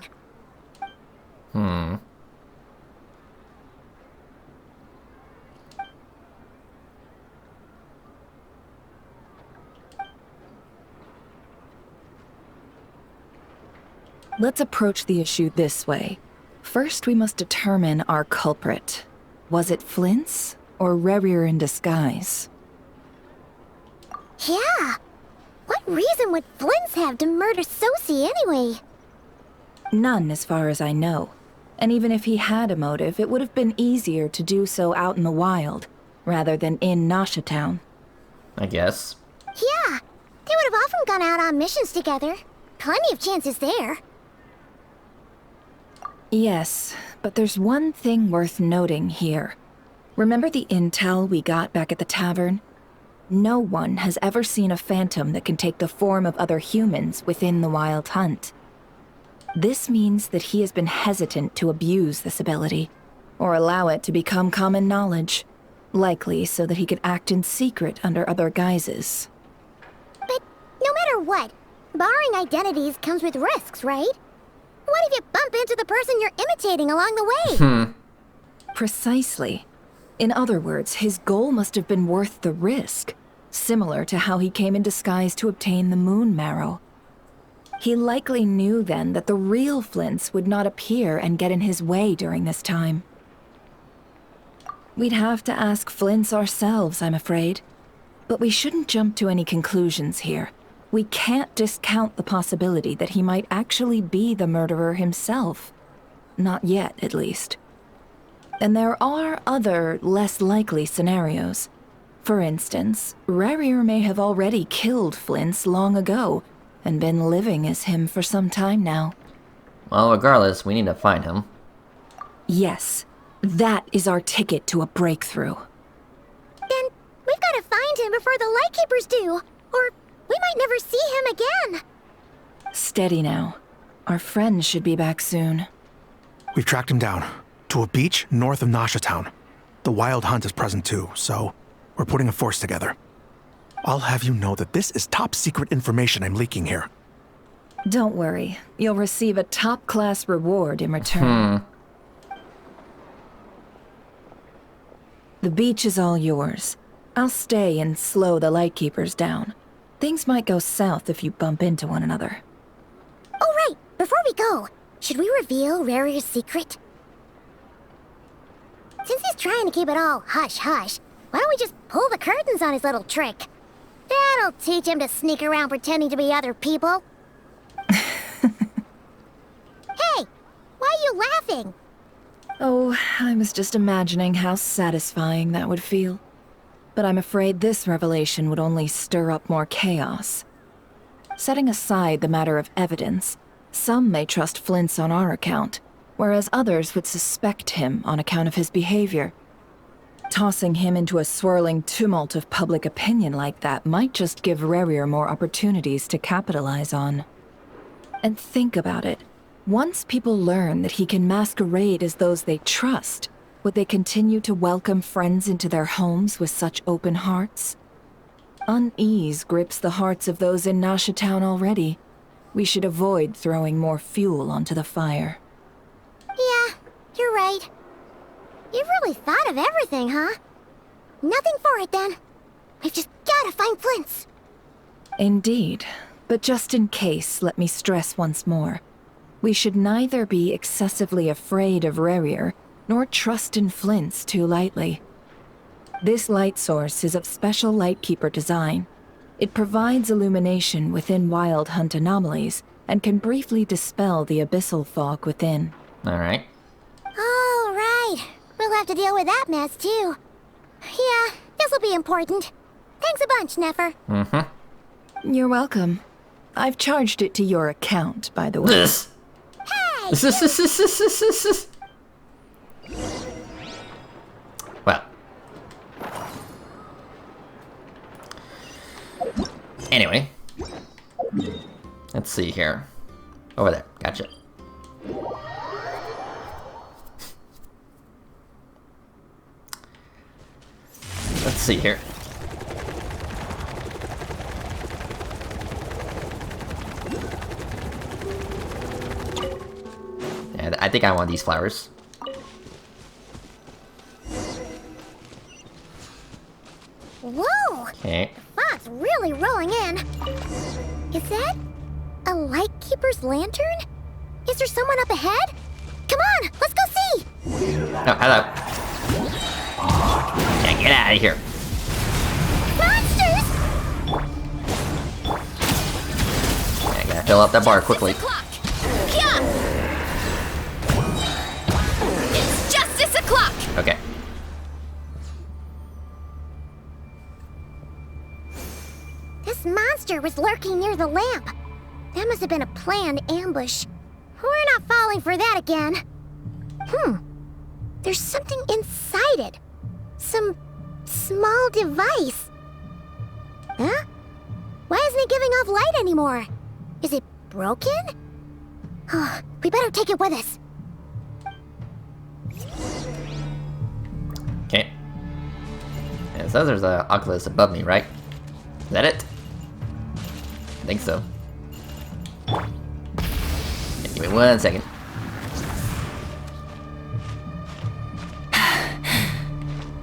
Let's approach the issue this way. First, we must determine our culprit. Was it Flint's or Rerir in disguise? Yeah! What reason would Flint's have to murder Sosie anyway? None, as far as I know. And even if he had a motive, it would have been easier to do so out in the wild, rather than in Nasha Town. I guess. Yeah, they would have often gone out on missions together. Plenty of chances there. Yes, but there's one thing worth noting here. Remember the intel we got back at the tavern? No one has ever seen a phantom that can take the form of other humans within the Wild Hunt. This means that he has been hesitant to abuse this ability, or allow it to become common knowledge, likely so that he could act in secret under other guises. But no matter what, borrowing identities comes with risks, right? What if you bump into the person you're imitating along the way? Precisely. In other words, his goal must have been worth the risk, similar to how he came in disguise to obtain the moon marrow. He likely knew then that the real Flint's would not appear and get in his way during this time. We'd have to ask Flint's ourselves, I'm afraid. But we shouldn't jump to any conclusions here. We can't discount the possibility that he might actually be the murderer himself. Not yet, at least. And there are other, less likely scenarios. For instance, Rarier may have already killed Flint's long ago, and been living as him for some time now. Well, regardless, we need to find him. Yes, that is our ticket to a breakthrough. Then we've got to find him before the Lightkeepers do, or we might never see him again. Steady now. Our friend should be back soon. We've tracked him down to a beach north of Nasha Town. The Wild Hunt is present too, so we're putting a force together. I'll have you know that this is top secret information I'm leaking here. Don't worry. You'll receive a top-class reward in return. The beach is all yours. I'll stay and slow the Lightkeepers down. Things might go south if you bump into one another. Oh, right. Before we go, should we reveal Rarier's secret? Since he's trying to keep it all hush-hush, why don't we just pull the curtains on his little trick? That'll teach him to sneak around pretending to be other people. Hey, why are you laughing? Oh, I was just imagining how satisfying that would feel. But I'm afraid this revelation would only stir up more chaos. Setting aside the matter of evidence, some may trust Flint's on our account, whereas others would suspect him on account of his behavior. Tossing him into a swirling tumult of public opinion like that might just give Rarier more opportunities to capitalize on. And think about it. Once people learn that he can masquerade as those they trust, would they continue to welcome friends into their homes with such open hearts? Unease grips the hearts of those in Nasha Town already. We should avoid throwing more fuel onto the fire. Yeah, you're right. You've really thought of everything, huh? Nothing for it, then. We've just gotta find Flint's. Indeed. But just in case, let me stress once more. We should neither be excessively afraid of Rarier, nor trust in Flint's too lightly. This light source is of special Lightkeeper design. It provides illumination within Wild Hunt anomalies, and can briefly dispel the abyssal fog within. Alright. All right. We'll have to deal with that mess, too. Yeah, this'll be important. Thanks a bunch, Nefer. You're welcome. I've charged it to your account, by the way. Hey! Well. Anyway. Let's see here. Over there. Gotcha. Let's see here. Yeah, I think I want these flowers. Whoa! Okay. The fog's really rolling in. Is that a Lightkeeper's lantern? Is there someone up ahead? Come on, let's go see! Oh, hello. Yeah, get out of here. Monsters! Yeah, gotta fill up that bar quickly. It's justice o'clock! Okay. This monster was lurking near the lamp. That must have been a planned ambush. We're not falling for that again. There's something inside it. Some small device. Huh? Why isn't it giving off light anymore? Is it broken? Oh, we better take it with us. Okay. Yeah, it says there's an Oculus above me, right? Is that it? I think so. Yeah, give me 1 second.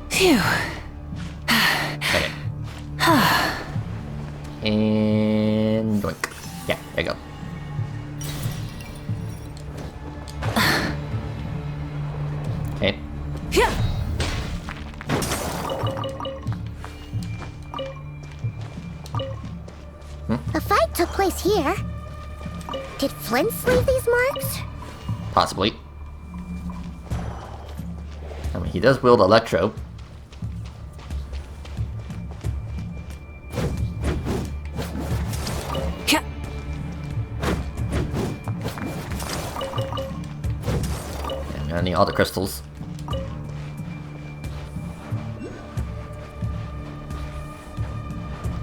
Phew. Okay. And doink. Yeah, there you go. Okay. here. Did Flint leave these marks? Possibly. I mean, he does wield Electro. And I need all the crystals.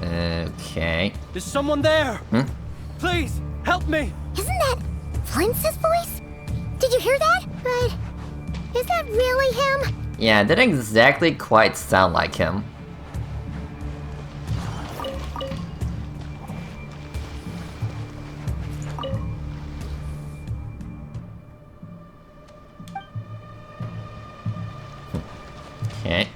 Okay. Is someone there? Hmm? Please, help me! Isn't that Flint's voice? Did you hear that? But is that really him? Yeah, it didn't exactly quite sound like him. Okay.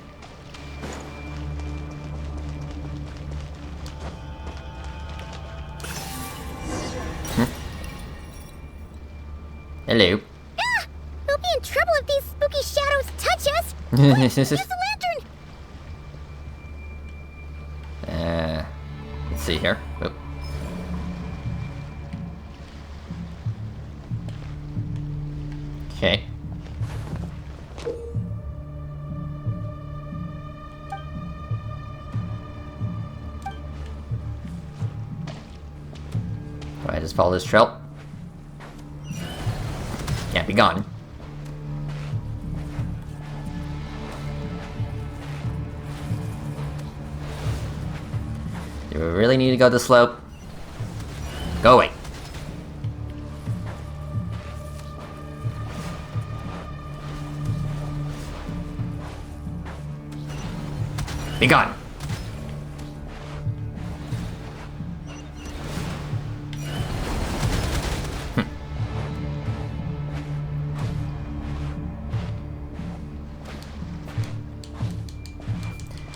Hello. Ah! We'll be in trouble if these spooky shadows touch us! Use the lantern! Let's see here. Oop. Okay. Alright, just follow this trail. Can't be gone. Do we really need to go this slope? Go away. Be gone.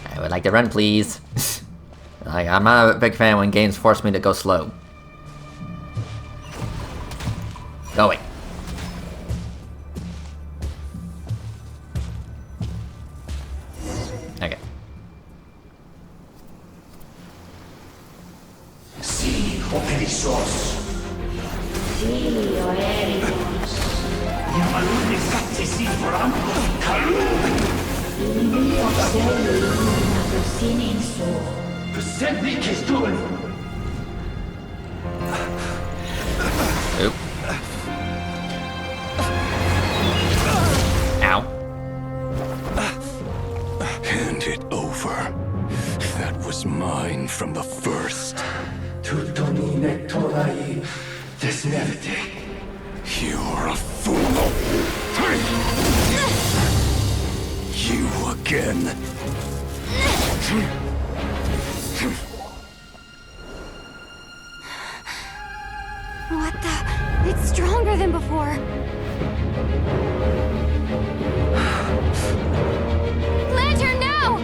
I would like to run, please. I'm not a big fan when games force me to go slow. Go away. Okay. Oop. Ow. Hand it over. That was mine from the first. You're a fool. You again. What the? It's stronger than before. Lantern now!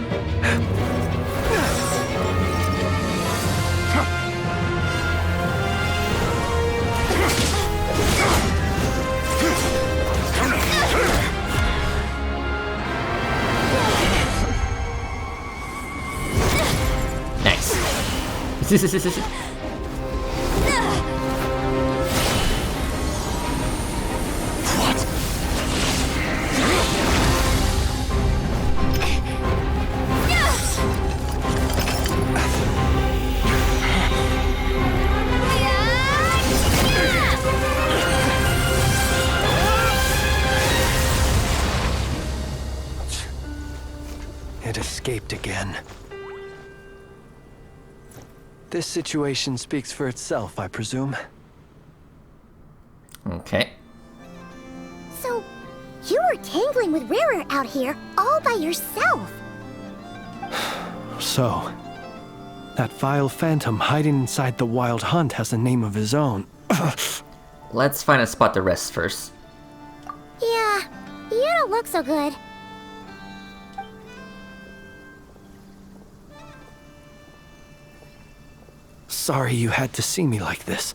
Nice. It escaped again. This situation speaks for itself, I presume. Okay. So, you were tangling with Rarer out here all by yourself. So, that vile phantom hiding inside the Wild Hunt has a name of his own. Let's find a spot to rest first. Yeah, you don't look so good. Sorry you had to see me like this.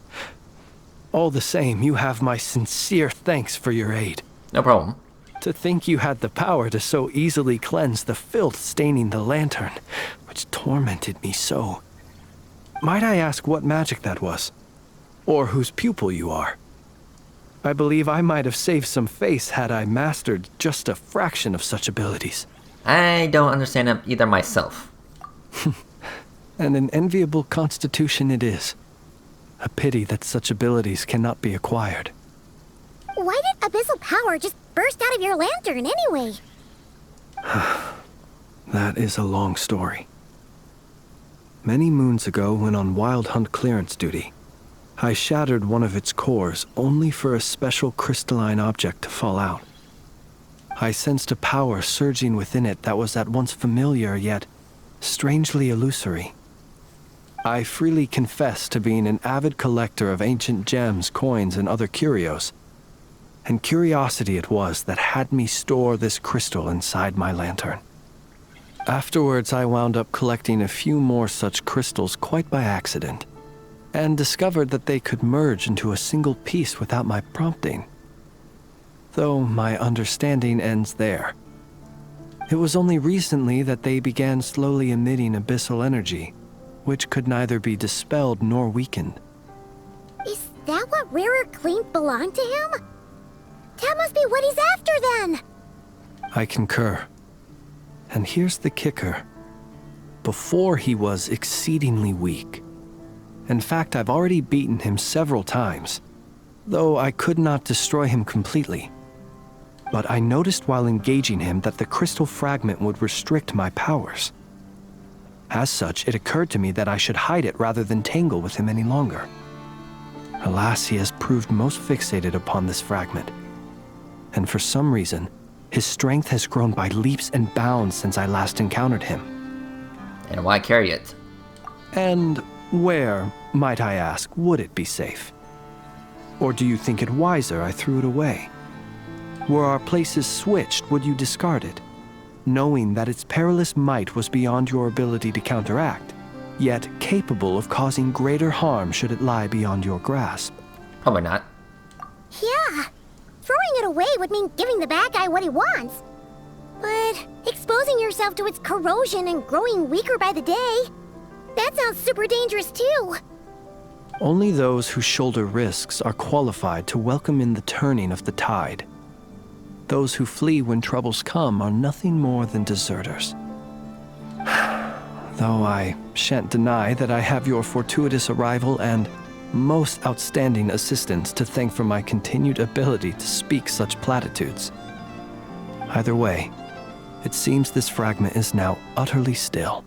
All the same, you have my sincere thanks for your aid. No problem. To think you had the power to so easily cleanse the filth staining the lantern, which tormented me so. Might I ask what magic that was? or whose pupil you are. I believe I might have saved some face had I mastered just a fraction of such abilities. I don't understand them either myself. And an enviable constitution it is. A pity that such abilities cannot be acquired. Why did abyssal power just burst out of your lantern anyway? That is a long story. Many moons ago, when on Wild Hunt clearance duty, I shattered one of its cores only for a special crystalline object to fall out. I sensed a power surging within it that was at once familiar yet strangely illusory. I freely confess to being an avid collector of ancient gems, coins, and other curios, and curiosity it was that had me store this crystal inside my lantern. Afterwards, I wound up collecting a few more such crystals quite by accident, and discovered that they could merge into a single piece without my prompting. Though my understanding ends there. It was only recently that they began slowly emitting abyssal energy, which could neither be dispelled nor weakened. Is that what Rarer claimed belonged to him? That must be what he's after then! I concur. And here's the kicker. Before he was exceedingly weak. In fact, I've already beaten him several times, though I could not destroy him completely. But I noticed while engaging him that the crystal fragment would restrict my powers. As such, it occurred to me that I should hide it rather than tangle with him any longer. Alas, he has proved most fixated upon this fragment. And for some reason, his strength has grown by leaps and bounds since I last encountered him. And why carry it? And where, might I ask, would it be safe? Or do you think it wiser I threw it away? Were our places switched, would you discard it, knowing that its perilous might was beyond your ability to counteract, yet capable of causing greater harm should it lie beyond your grasp? Probably not. Yeah. Throwing it away would mean giving the bad guy what he wants. But exposing yourself to its corrosion and growing weaker by the day, that sounds super dangerous too. Only those who shoulder risks are qualified to welcome in the turning of the tide. Those who flee when troubles come are nothing more than deserters. Though I shan't deny that I have your fortuitous arrival and most outstanding assistance to thank for my continued ability to speak such platitudes. Either way, it seems this fragment is now utterly still.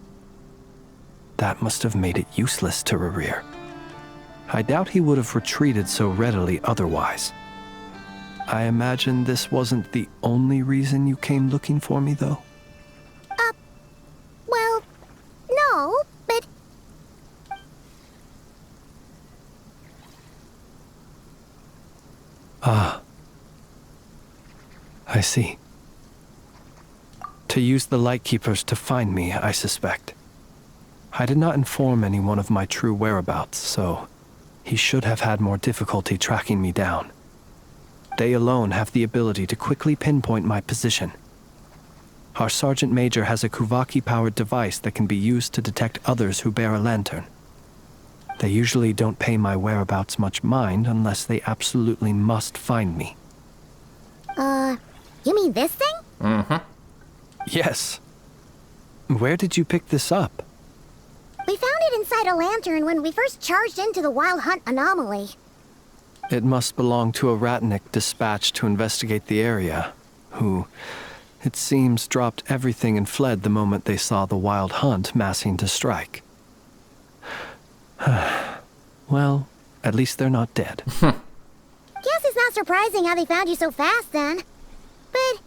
That must have made it useless to Rarir. I doubt he would have retreated so readily otherwise. I imagine this wasn't the only reason you came looking for me, though? Well, no, but... Ah. I see. To use the Lightkeepers to find me, I suspect. I did not inform anyone of my true whereabouts, so he should have had more difficulty tracking me down. They alone have the ability to quickly pinpoint my position. Our Sergeant Major has a Kuvaki-powered device that can be used to detect others who bear a lantern. They usually don't pay my whereabouts much mind unless they absolutely must find me. You mean this thing? Mm-hmm. Yes. Where did you pick this up? We found it inside a lantern when we first charged into the Wild Hunt anomaly. It must belong to a Ratnik dispatched to investigate the area, who, it seems, dropped everything and fled the moment they saw the Wild Hunt massing to strike. Well, at least they're not dead. Guess it's not surprising how they found you so fast, then. But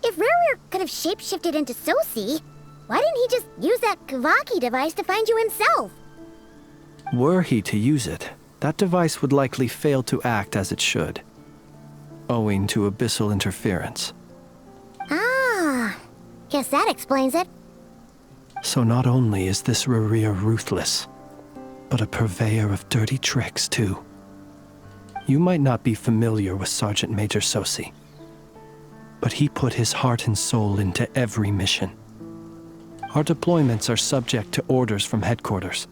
if Rarir could have shapeshifted into Sosi, why didn't he just use that Kavaki device to find you himself? Were he to use it, that device would likely fail to act as it should, owing to abyssal interference. Ah, guess that explains it. So not only is this Rarir ruthless, but a purveyor of dirty tricks, too. You might not be familiar with Sergeant Major Sosi, but he put his heart and soul into every mission. Our deployments are subject to orders from headquarters.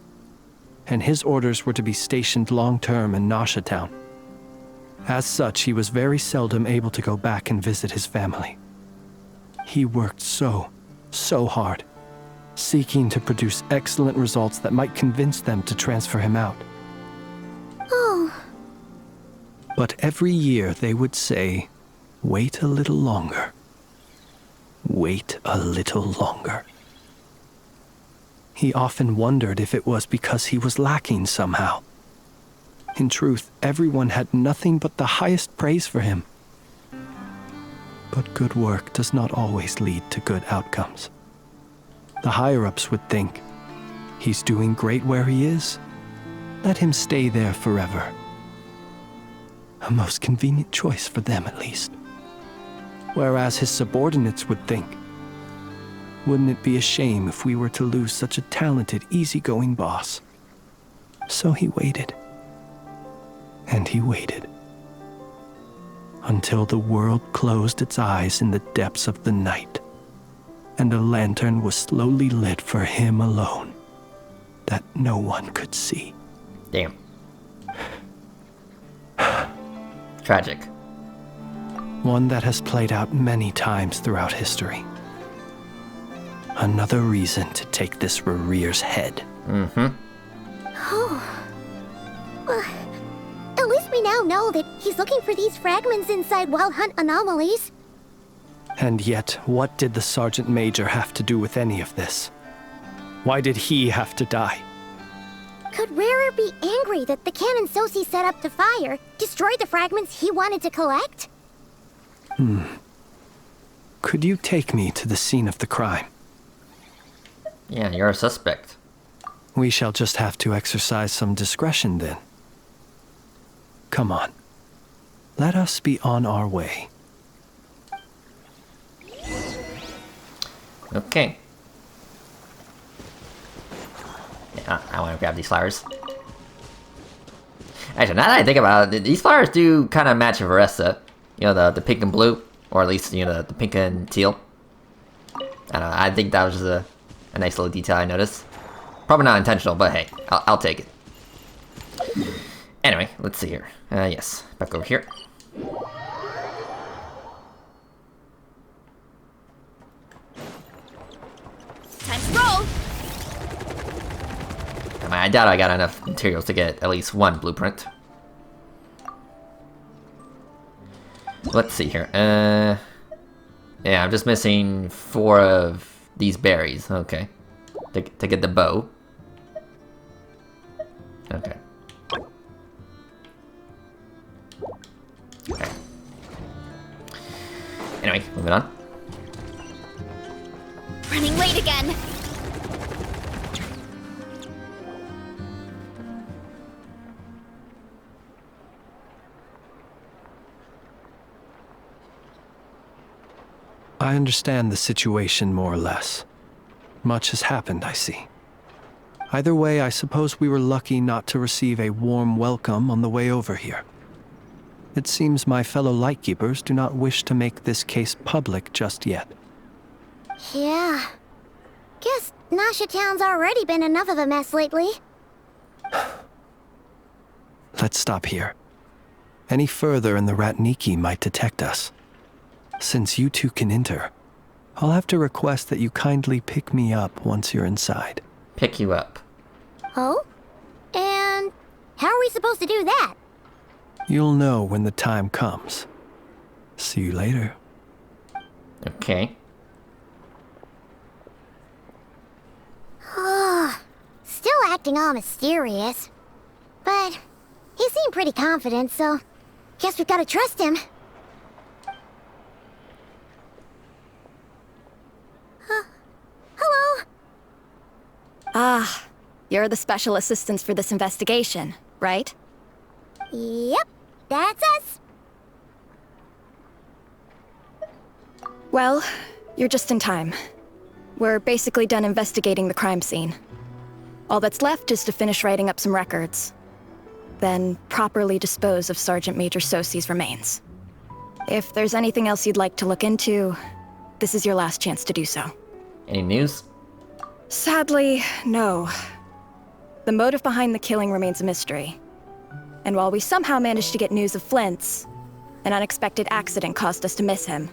and his orders were to be stationed long-term in Nasha Town. As such, he was very seldom able to go back and visit his family. He worked so hard, seeking to produce excellent results that might convince them to transfer him out. Oh. But every year they would say, "Wait a little longer. Wait a little longer." He often wondered if it was because he was lacking somehow. In truth, everyone had nothing but the highest praise for him. But good work does not always lead to good outcomes. The higher-ups would think, he's doing great where he is. Let him stay there forever. A most convenient choice for them, at least. Whereas his subordinates would think, wouldn't it be a shame if we were to lose such a talented, easygoing boss? So he waited. And he waited. Until the world closed its eyes in the depths of the night, and a lantern was slowly lit for him alone, that no one could see. Damn. Tragic. One that has played out many times throughout history. Another reason to take this Rerere's head. Mm-hmm. Oh. Well, at least we now know that he's looking for these fragments inside Wild Hunt anomalies. And yet, what did the Sergeant Major have to do with any of this? Why did he have to die? Could Rarer be angry that the cannon Sosi set up to fire destroyed the fragments he wanted to collect? Could you take me to the scene of the crime? Yeah, you're a suspect. We shall just have to exercise some discretion then. Come on. Let us be on our way. Okay. Yeah, I want to grab these flowers. Actually, now that I think about it, these flowers do kind of match Varesta. You know, the pink and blue, or at least, you know, the pink and teal. I don't know, I think that was just a nice little detail I noticed. Probably not intentional, but hey, I'll take it. Anyway, let's see here. Yes, back over here. Time to roll! I mean, I doubt I got enough materials to get at least one blueprint. Let's see here. Yeah, I'm just missing 4 of these berries. Okay. To get the bow. Okay. Okay. Anyway, moving on. Running late again! I understand the situation more or less. Much has happened, I see. Either way, I suppose we were lucky not to receive a warm welcome on the way over here. It seems my fellow Lightkeepers do not wish to make this case public just yet. Yeah. Guess Nasha Town's already been enough of a mess lately. Let's stop here. Any further and the Ratniki might detect us. Since you two can enter, I'll have to request that you kindly pick me up once you're inside. Pick you up. Oh? And how are we supposed to do that? You'll know when the time comes. See you later. Okay. Still acting all mysterious. But he seemed pretty confident, so guess we've got to trust him. Hello? Ah, you're the special assistants for this investigation, right? Yep, that's us. Well, you're just in time. We're basically done investigating the crime scene. All that's left is to finish writing up some records. Then properly dispose of Sergeant Major Sosi's remains. If there's anything else you'd like to look into, this is your last chance to do so. Any news? Sadly, no. The motive behind the killing remains a mystery. And while we somehow managed to get news of Flint's, an unexpected accident caused us to miss him.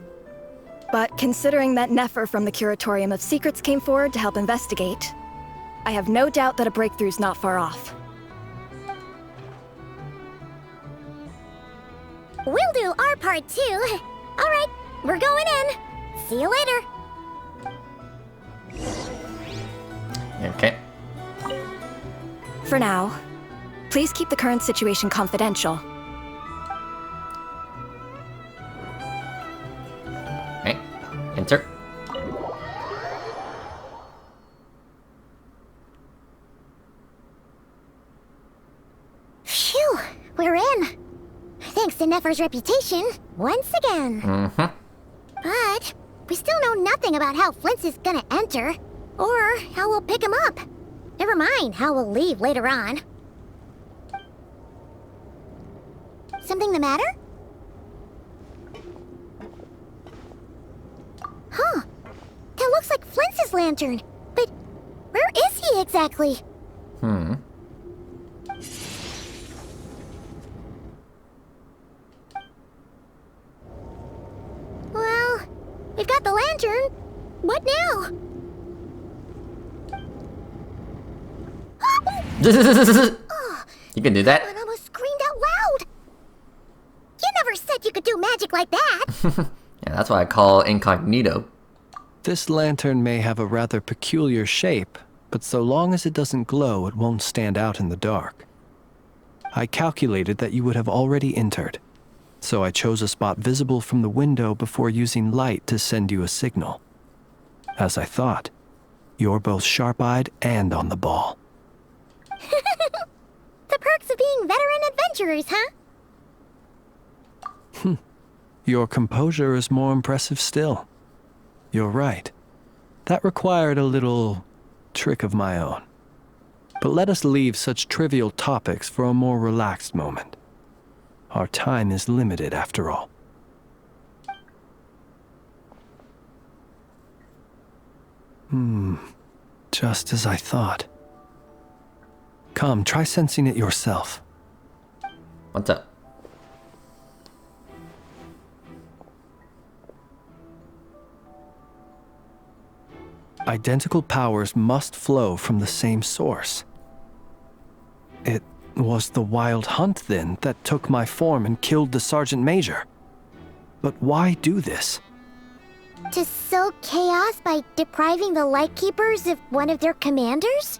But considering that Nefer from the Curatorium of Secrets came forward to help investigate, I have no doubt that a breakthrough's not far off. We'll do our part too. All right, we're going in. See you later. Okay. For now, please keep the current situation confidential. Okay. Enter. Phew, we're in. Thanks to Nefer's reputation, once again. Mm-hmm. But we still know nothing about how Flint's is gonna enter, or how we'll pick him up. Never mind how we'll leave later on. Something the matter? Huh. That looks like Flint's lantern. But where is he exactly? Well, we've got the lantern. What now? You can do that. I almost screamed out loud. You never said you could do magic like that. Yeah, that's what I call incognito. This lantern may have a rather peculiar shape, but so long as it doesn't glow, it won't stand out in the dark. I calculated that you would have already entered, so I chose a spot visible from the window before using light to send you a signal. As I thought, you're both sharp-eyed and on the ball. The perks of being veteran adventurers, huh? Your composure is more impressive still. You're right. That required a little trick of my own. But let us leave such trivial topics for a more relaxed moment. Our time is limited after all. Just as I thought. Come, try sensing it yourself. What's up? Identical powers must flow from the same source. It was the Wild Hunt, then, that took my form and killed the Sergeant Major. But why do this? To sow chaos by depriving the Lightkeepers of one of their commanders?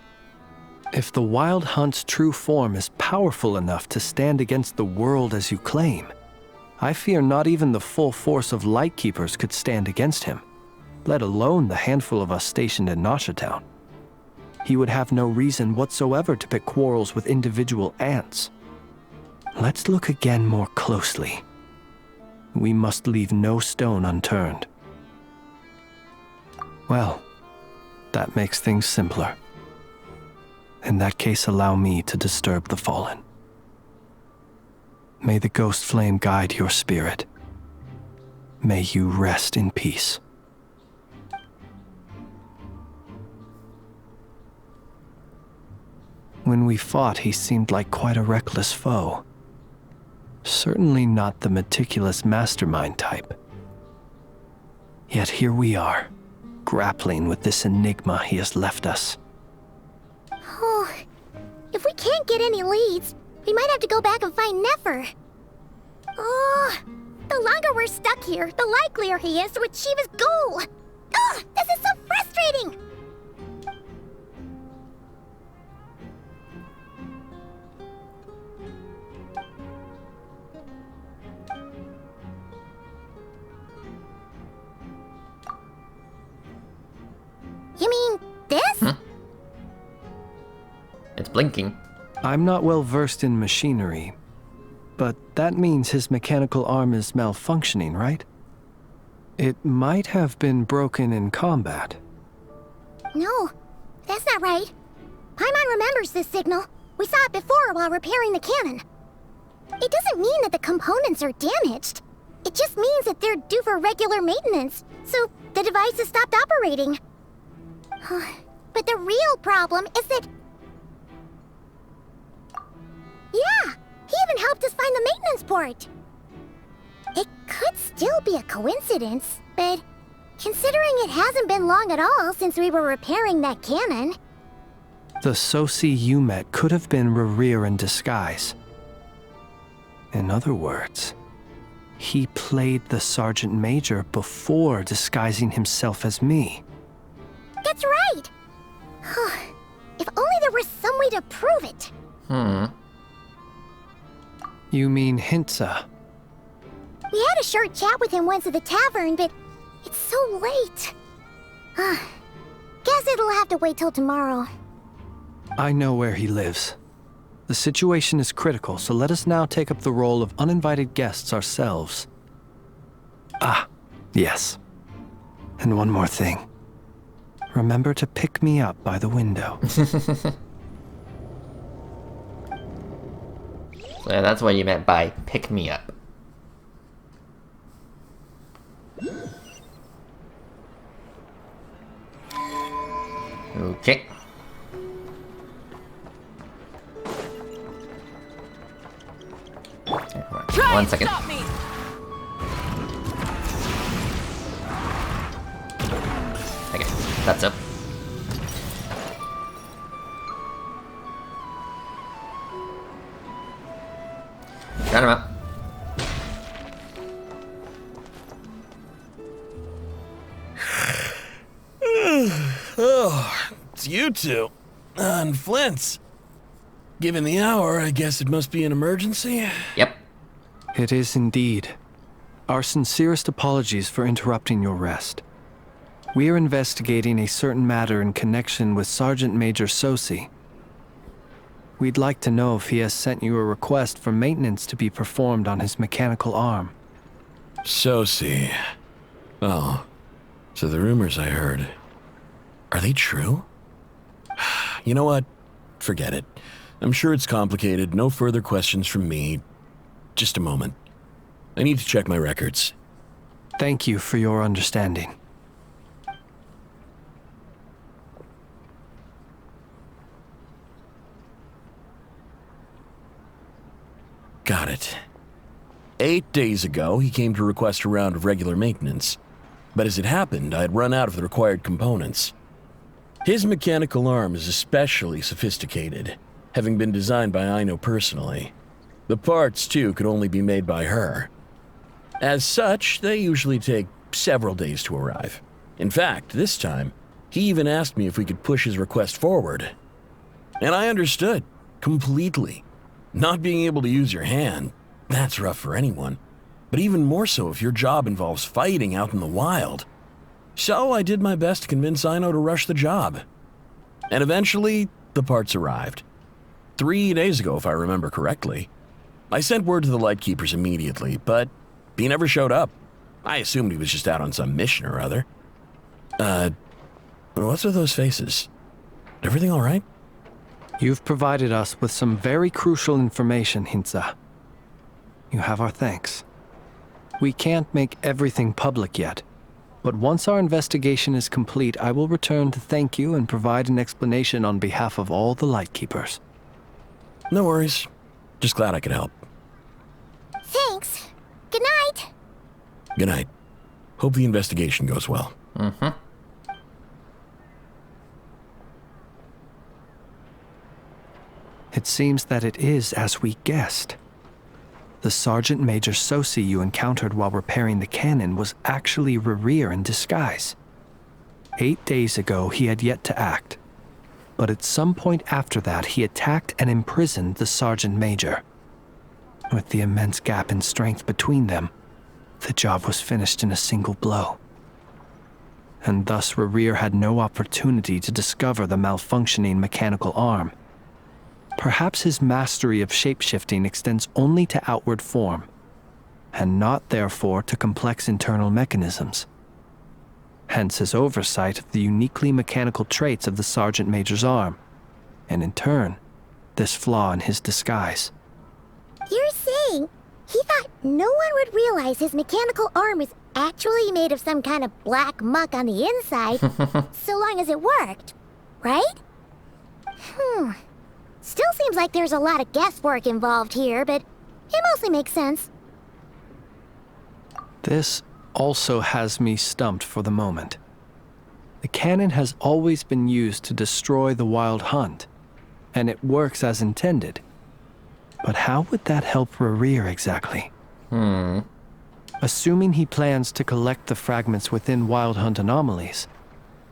If the Wild Hunt's true form is powerful enough to stand against the world as you claim, I fear not even the full force of Lightkeepers could stand against him, let alone the handful of us stationed in Nashatown. He would have no reason whatsoever to pick quarrels with individual ants. Let's look again more closely. We must leave no stone unturned. Well, that makes things simpler. In that case, allow me to disturb the fallen. May the ghost flame guide your spirit. May you rest in peace. When we fought, he seemed like quite a reckless foe. Certainly not the meticulous mastermind type. Yet here we are, grappling with this enigma he has left us. Oh, if we can't get any leads, we might have to go back and find Nefer. Oh, the longer we're stuck here, the likelier he is to achieve his goal. Oh, this is so frustrating! You mean this? It's blinking. I'm not well versed in machinery, but that means his mechanical arm is malfunctioning, right? It might have been broken in combat. No, that's not right. Paimon remembers this signal. We saw it before while repairing the cannon. It doesn't mean that the components are damaged. It just means that they're due for regular maintenance, so the device has stopped operating. But the real problem is that Yeah, he even helped us find the maintenance port. It could still be a coincidence, but considering it hasn't been long at all since we were repairing that cannon. The Sosi you met could have been Rerir in disguise. In other words, he played the Sergeant Major before disguising himself as me. That's right! If only there were some way to prove it. You mean Hintsa? We had a short chat with him once at the tavern, but it's so late. Guess it'll have to wait till tomorrow. I know where he lives. The situation is critical, so let us now take up the role of uninvited guests ourselves. Ah, yes. And one more thing. Remember to pick me up by the window. So yeah, that's what you meant by pick me up. Okay. One second. Okay, that's up. Got him up. Oh, it's you two. And Flint's. Given the hour, I guess it must be an emergency? Yep. It is indeed. Our sincerest apologies for interrupting your rest. We are investigating a certain matter in connection with Sergeant Major Sosi. We'd like to know if he has sent you a request for maintenance to be performed on his mechanical arm. Sosi. Oh, so the rumors I heard, are they true? You know what? Forget it. I'm sure it's complicated. No further questions from me. Just a moment. I need to check my records. Thank you for your understanding. Got it. 8 days ago, he came to request a round of regular maintenance. But as it happened, I had run out of the required components. His mechanical arm is especially sophisticated, having been designed by Aino personally. The parts, too, could only be made by her. As such, they usually take several days to arrive. In fact, this time, he even asked me if we could push his request forward. And I understood, completely. Not being able to use your hand, that's rough for anyone. But even more so if your job involves fighting out in the wild. So I did my best to convince Aino to rush the job. And eventually, the parts arrived. 3 days ago, if I remember correctly. I sent word to the Lightkeepers immediately, but he never showed up. I assumed he was just out on some mission or other. What's with those faces? Everything all right? You've provided us with some very crucial information, Hintsa. You have our thanks. We can't make everything public yet, but once our investigation is complete, I will return to thank you and provide an explanation on behalf of all the Lightkeepers. No worries. Just glad I could help. Thanks. Good night. Good night. Hope the investigation goes well. It seems that it is as we guessed. The Sergeant Major Sosi you encountered while repairing the cannon was actually Rerir in disguise. 8 days ago, he had yet to act. But at some point after that, he attacked and imprisoned the Sergeant Major. With the immense gap in strength between them, the job was finished in a single blow. And thus Rerir had no opportunity to discover the malfunctioning mechanical arm. Perhaps his mastery of shapeshifting extends only to outward form, and not therefore to complex internal mechanisms. Hence his oversight of the uniquely mechanical traits of the Sergeant Major's arm, and in turn, this flaw in his disguise. You're saying he thought no one would realize his mechanical arm is actually made of some kind of black muck on the inside, so long as it worked, right? Still seems like there's a lot of guesswork involved here, but it mostly makes sense. This also has me stumped for the moment. The cannon has always been used to destroy the Wild Hunt, and it works as intended. But how would that help Rerir exactly? Assuming he plans to collect the fragments within Wild Hunt anomalies,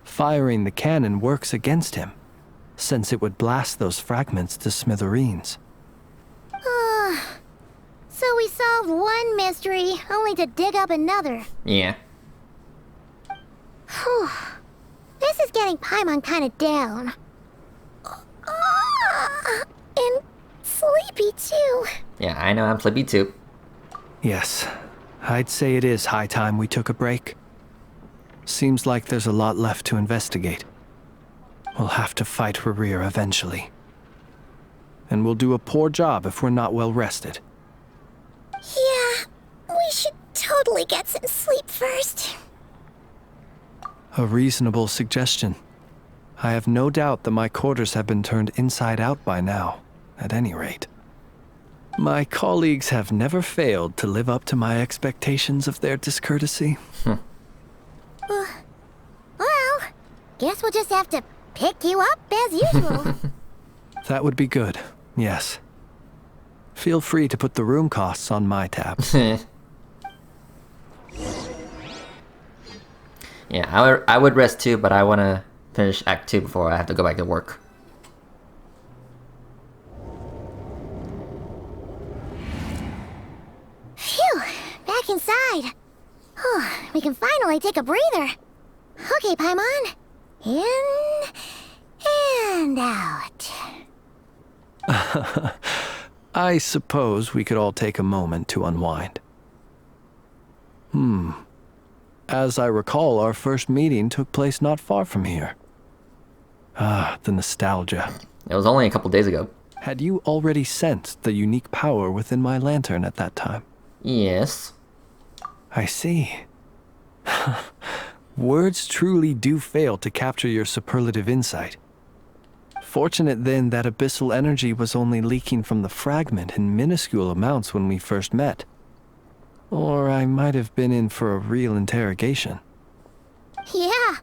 firing the cannon works against him, since it would blast those fragments to smithereens. So we solved one mystery, only to dig up another. Yeah. Whew. This is getting Paimon kind of down. And sleepy too. Yeah, I know, I'm sleepy too. Yes, I'd say it is high time we took a break. Seems like there's a lot left to investigate. We'll have to fight Rerir eventually. And we'll do a poor job if we're not well rested. Yeah, we should totally get some sleep first. A reasonable suggestion. I have no doubt that my quarters have been turned inside out by now, at any rate. My colleagues have never failed to live up to my expectations of their discourtesy. Well, guess we'll just have to pick you up as usual. That would be good, yes. Feel free to put the room costs on my tab. Yeah, I would rest too, but I want to finish Act 2 before I have to go back to work. Phew, back inside. We can finally take a breather. Okay, Paimon. In and out. I suppose we could all take a moment to unwind. As I recall, our first meeting took place not far from here. The nostalgia. It was only a couple days ago. Had you already sensed the unique power within my lantern at that time? Yes. I see. Words truly do fail to capture your superlative insight. Fortunate then that abyssal energy was only leaking from the fragment in minuscule amounts when we first met. Or I might have been in for a real interrogation. Yeah,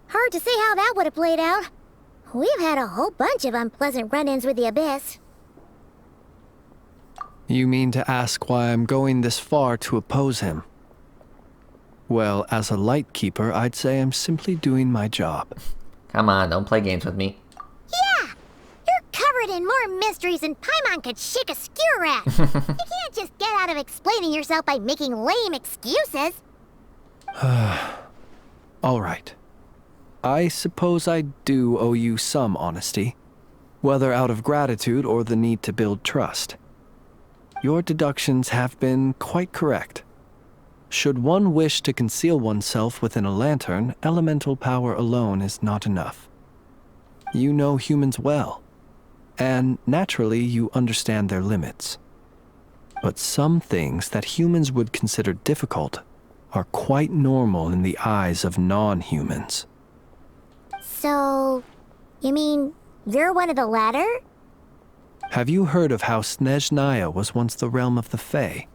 hard to say how that would have played out. We've had a whole bunch of unpleasant run-ins with the Abyss. You mean to ask why I'm going this far to oppose him? Well, as a light keeper, I'd say I'm simply doing my job. Come on, don't play games with me. Yeah! You're covered in more mysteries than Paimon could shake a skewer at. You can't just get out of explaining yourself by making lame excuses. All right. I suppose I do owe you some honesty, whether out of gratitude or the need to build trust. Your deductions have been quite correct. Should one wish to conceal oneself within a lantern, elemental power alone is not enough. You know humans well, and naturally you understand their limits. But some things that humans would consider difficult are quite normal in the eyes of non-humans. So, you mean you're one of the latter? Have you heard of how Snezhnaya was once the realm of the Fae?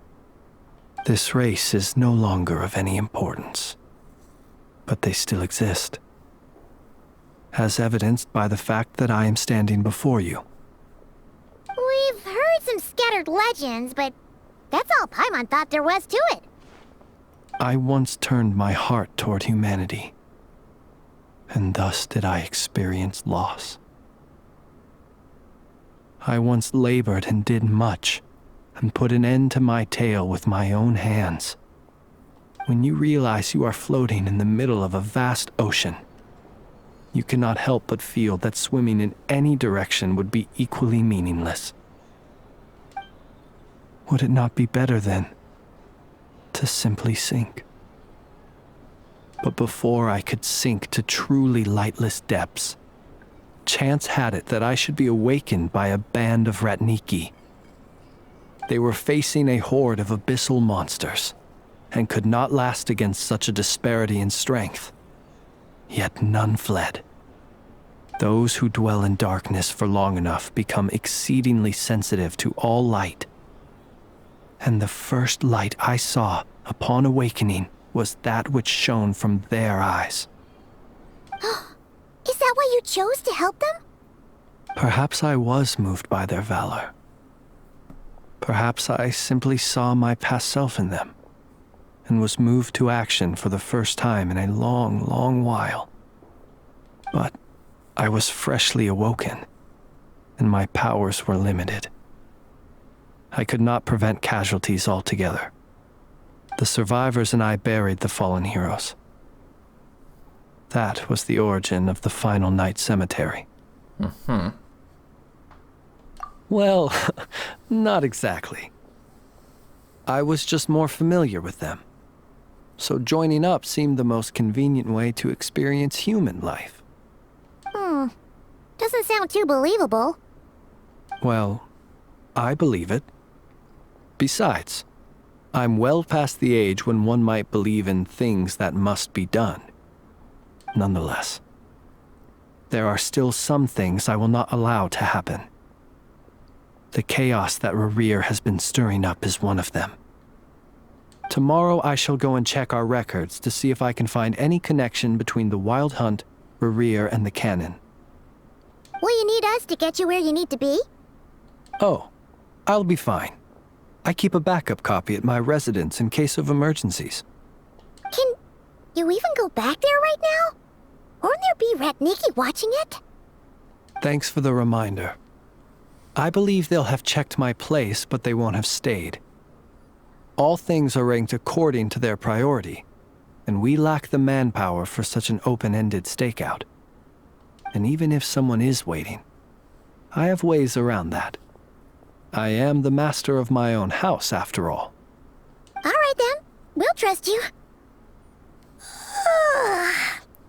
This race is no longer of any importance, but they still exist, as evidenced by the fact that I am standing before you. We've heard some scattered legends, but that's all Paimon thought there was to it. I once turned my heart toward humanity, and thus did I experience loss. I once labored and did much, and put an end to my tale with my own hands. When you realize you are floating in the middle of a vast ocean, you cannot help but feel that swimming in any direction would be equally meaningless. Would it not be better, then, to simply sink? But before I could sink to truly lightless depths, chance had it that I should be awakened by a band of Ratniki. They were facing a horde of abyssal monsters, and could not last against such a disparity in strength. Yet none fled. Those who dwell in darkness for long enough become exceedingly sensitive to all light. And the first light I saw upon awakening was that which shone from their eyes. Is that why you chose to help them? Perhaps I was moved by their valor. Perhaps I simply saw my past self in them, and was moved to action for the first time in a long, long while. But I was freshly awoken, and my powers were limited. I could not prevent casualties altogether. The survivors and I buried the fallen heroes. That was the origin of the final night cemetery. Well, not exactly. I was just more familiar with them. So joining up seemed the most convenient way to experience human life. Doesn't sound too believable. Well, I believe it. Besides, I'm well past the age when one might believe in things that must be done. Nonetheless, there are still some things I will not allow to happen. The chaos that Rerir has been stirring up is one of them. Tomorrow I shall go and check our records to see if I can find any connection between the Wild Hunt, Rerir, and the Canon. Will you need us to get you where you need to be? Oh, I'll be fine. I keep a backup copy at my residence in case of emergencies. Can you even go back there right now? Won't there be Ratniki watching it? Thanks for the reminder. I believe they'll have checked my place, but they won't have stayed. All things are ranked according to their priority, and we lack the manpower for such an open-ended stakeout. And even if someone is waiting, I have ways around that. I am the master of my own house, after all. All right then, we'll trust you.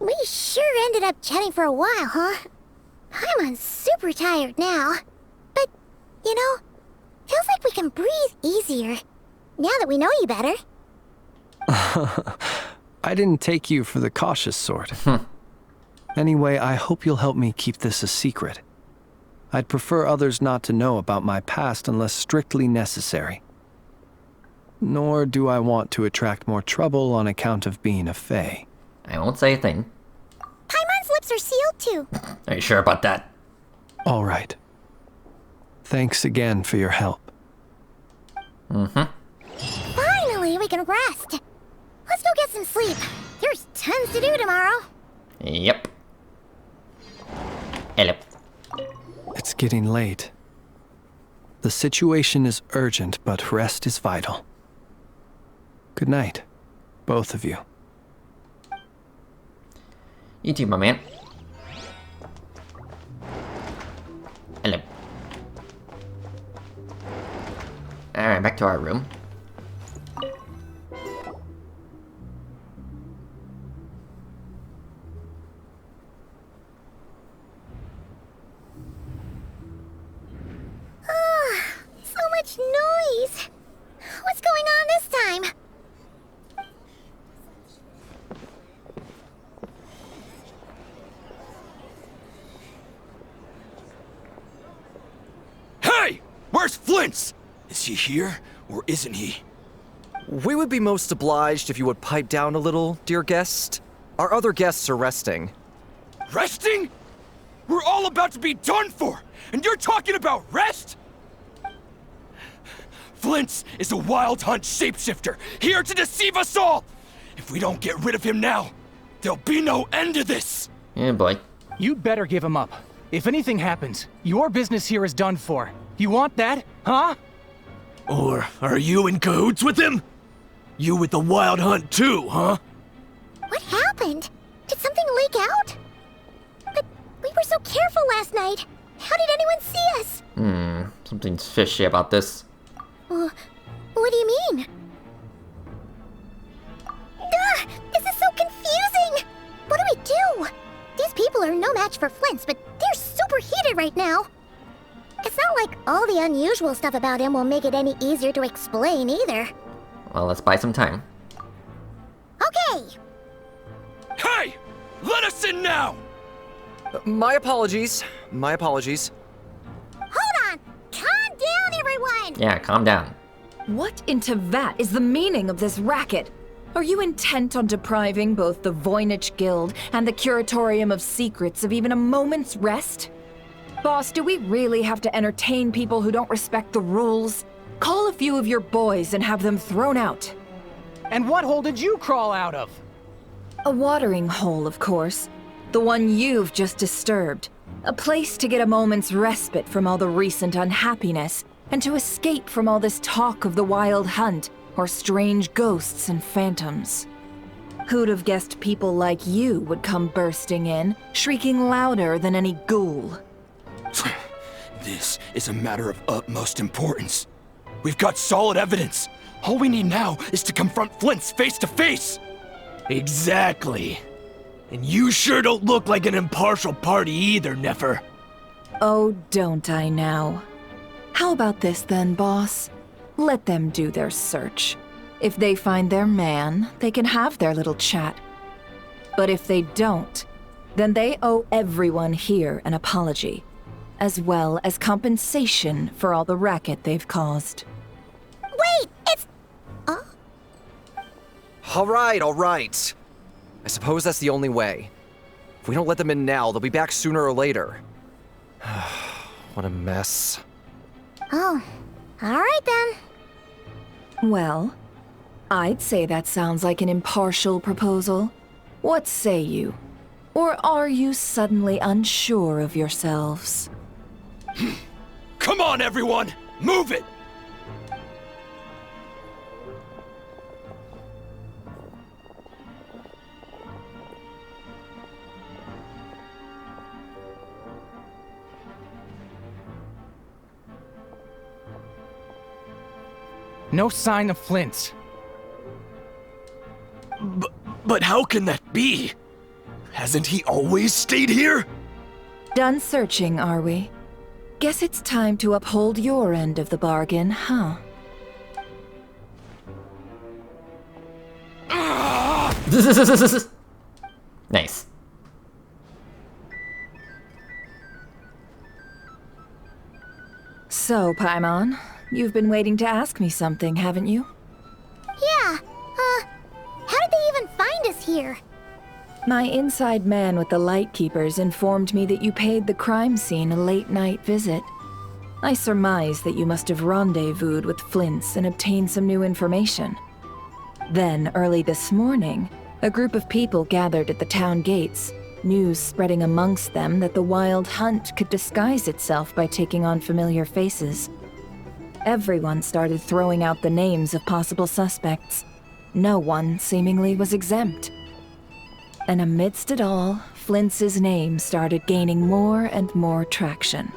We sure ended up chatting for a while, huh? I'm super tired now. But, you know, feels like we can breathe easier, now that we know you better. I didn't take you for the cautious sort. Anyway, I hope you'll help me keep this a secret. I'd prefer others not to know about my past unless strictly necessary. Nor do I want to attract more trouble on account of being a fae. I won't say a thing. Paimon's lips are sealed too. Are you sure about that? All right. Thanks again for your help. Finally, we can rest. Let's go get some sleep. There's tons to do tomorrow. Yep. Hello. It's getting late. The situation is urgent, but rest is vital. Good night, both of you. You too, my man. Hello. Alright, back to our room. So much noise. What's going on this time? Hey! Where's Flint's? Is he here, or isn't he? We would be most obliged if you would pipe down a little, dear guest. Our other guests are resting. Resting? We're all about to be done for, and you're talking about rest? Flint's is a Wild Hunt shapeshifter, here to deceive us all! If we don't get rid of him now, there'll be no end to this! Yeah, boy. You'd better give him up. If anything happens, your business here is done for. You want that, huh? Or are you in cahoots with him? You with the Wild Hunt too, huh? What happened? Did something leak out? But we were so careful last night. How did anyone see us? Something's fishy about this. What do you mean? This is so confusing! What do we do? These people are no match for Flint's, but they're super heated right now. It's not like all the unusual stuff about him will make it any easier to explain either. Well, let's buy some time. Okay! Hey! Let us in now! My apologies. My apologies. Hold on! Calm down, everyone! Yeah, calm down. What in Tevat is the meaning of this racket? Are you intent on depriving both the Voynich Guild and the Curatorium of Secrets of even a moment's rest? Boss, do we really have to entertain people who don't respect the rules? Call a few of your boys and have them thrown out. And what hole did you crawl out of? A watering hole, of course. The one you've just disturbed. A place to get a moment's respite from all the recent unhappiness, and to escape from all this talk of the Wild Hunt, or strange ghosts and phantoms. Who'd have guessed people like you would come bursting in, shrieking louder than any ghoul? This is a matter of utmost importance. We've got solid evidence. All we need now is to confront Flint's face to face. Exactly. And you sure don't look like an impartial party either, Nefer. Oh, don't I now? How about this then, boss? Let them do their search. If they find their man, they can have their little chat. But if they don't, then they owe everyone here an apology, as well as compensation for all the racket they've caused. Wait, it's... All right. I suppose that's the only way. If we don't let them in now, they'll be back sooner or later. What a mess. Oh, alright then. Well, I'd say that sounds like an impartial proposal. What say you? Or are you suddenly unsure of yourselves? Come on, everyone! Move it! No sign of Flint's. But how can that be? Hasn't he always stayed here? Done searching, are we? Guess it's time to uphold your end of the bargain, huh? Nice. So, Paimon, you've been waiting to ask me something, haven't you? Yeah, how did they even find us here? My inside man with the Lightkeepers informed me that you paid the crime scene a late-night visit. I surmise that you must have rendezvoused with Flint's and obtained some new information. Then, early this morning, a group of people gathered at the town gates, news spreading amongst them that the Wild Hunt could disguise itself by taking on familiar faces. Everyone started throwing out the names of possible suspects. No one, seemingly, was exempt. And amidst it all, Flint's name started gaining more and more traction.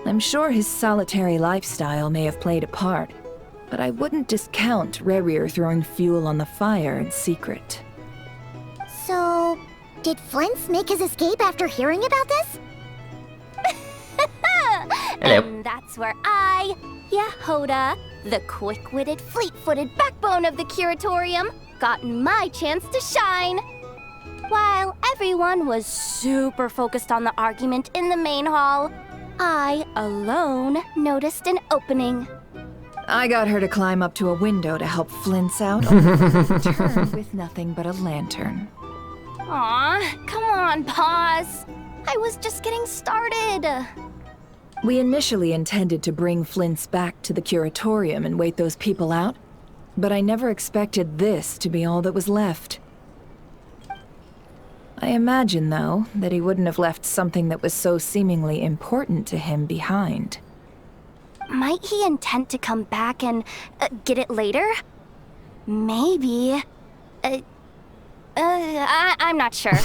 I'm sure his solitary lifestyle may have played a part, but I wouldn't discount Rerir throwing fuel on the fire in secret. So, did Flint's make his escape after hearing about this? Hello. And that's where I, Yehoda, the quick-witted, fleet-footed backbone of the Curatorium, got my chance to shine. While everyone was super focused on the argument in the main hall, I alone noticed an opening. I got her to climb up to a window to help Flint's out, only for her to return with nothing but a lantern. Aw, come on, pause. I was just getting started. We initially intended to bring Flint's back to the Curatorium and wait those people out, but I never expected this to be all that was left. I imagine, though, that he wouldn't have left something that was so seemingly important to him behind. Might he intend to come back and get it later? Maybe. I'm not sure.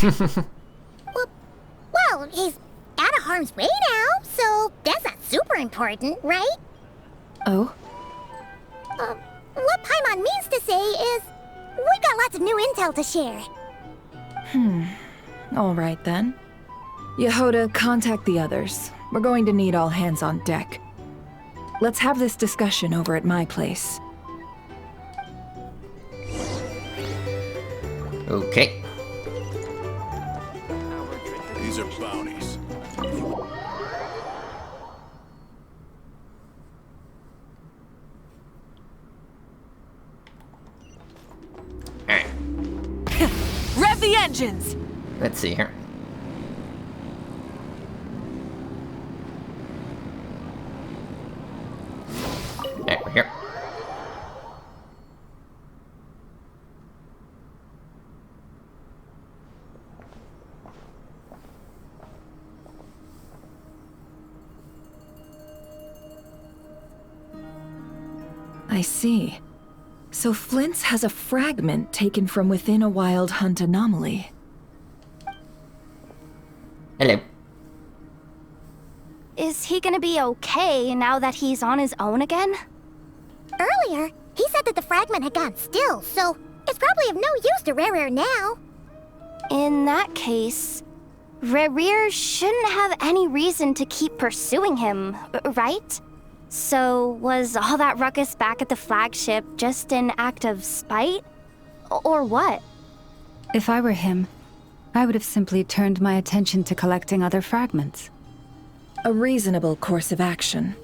Well, he's out of harm's way now, so that's not super important, right? Oh? What Paimon means to say is, we got lots of new intel to share. All right then. Yehoda, contact the others. We're going to need all hands on deck. Let's have this discussion over at my place. Okay. These are bounties. Rev the engines! Let's see here. Alright, we're here. I see. So Flint's has a fragment taken from within a Wild Hunt anomaly. Hello. Is he gonna be okay now that he's on his own again? Earlier, he said that the fragment had gone still, so it's probably of no use to Rare now. In that case, Rare shouldn't have any reason to keep pursuing him, right? So, was all that ruckus back at the flagship just an act of spite? Or what? If I were him, I would have simply turned my attention to collecting other fragments. A reasonable course of action.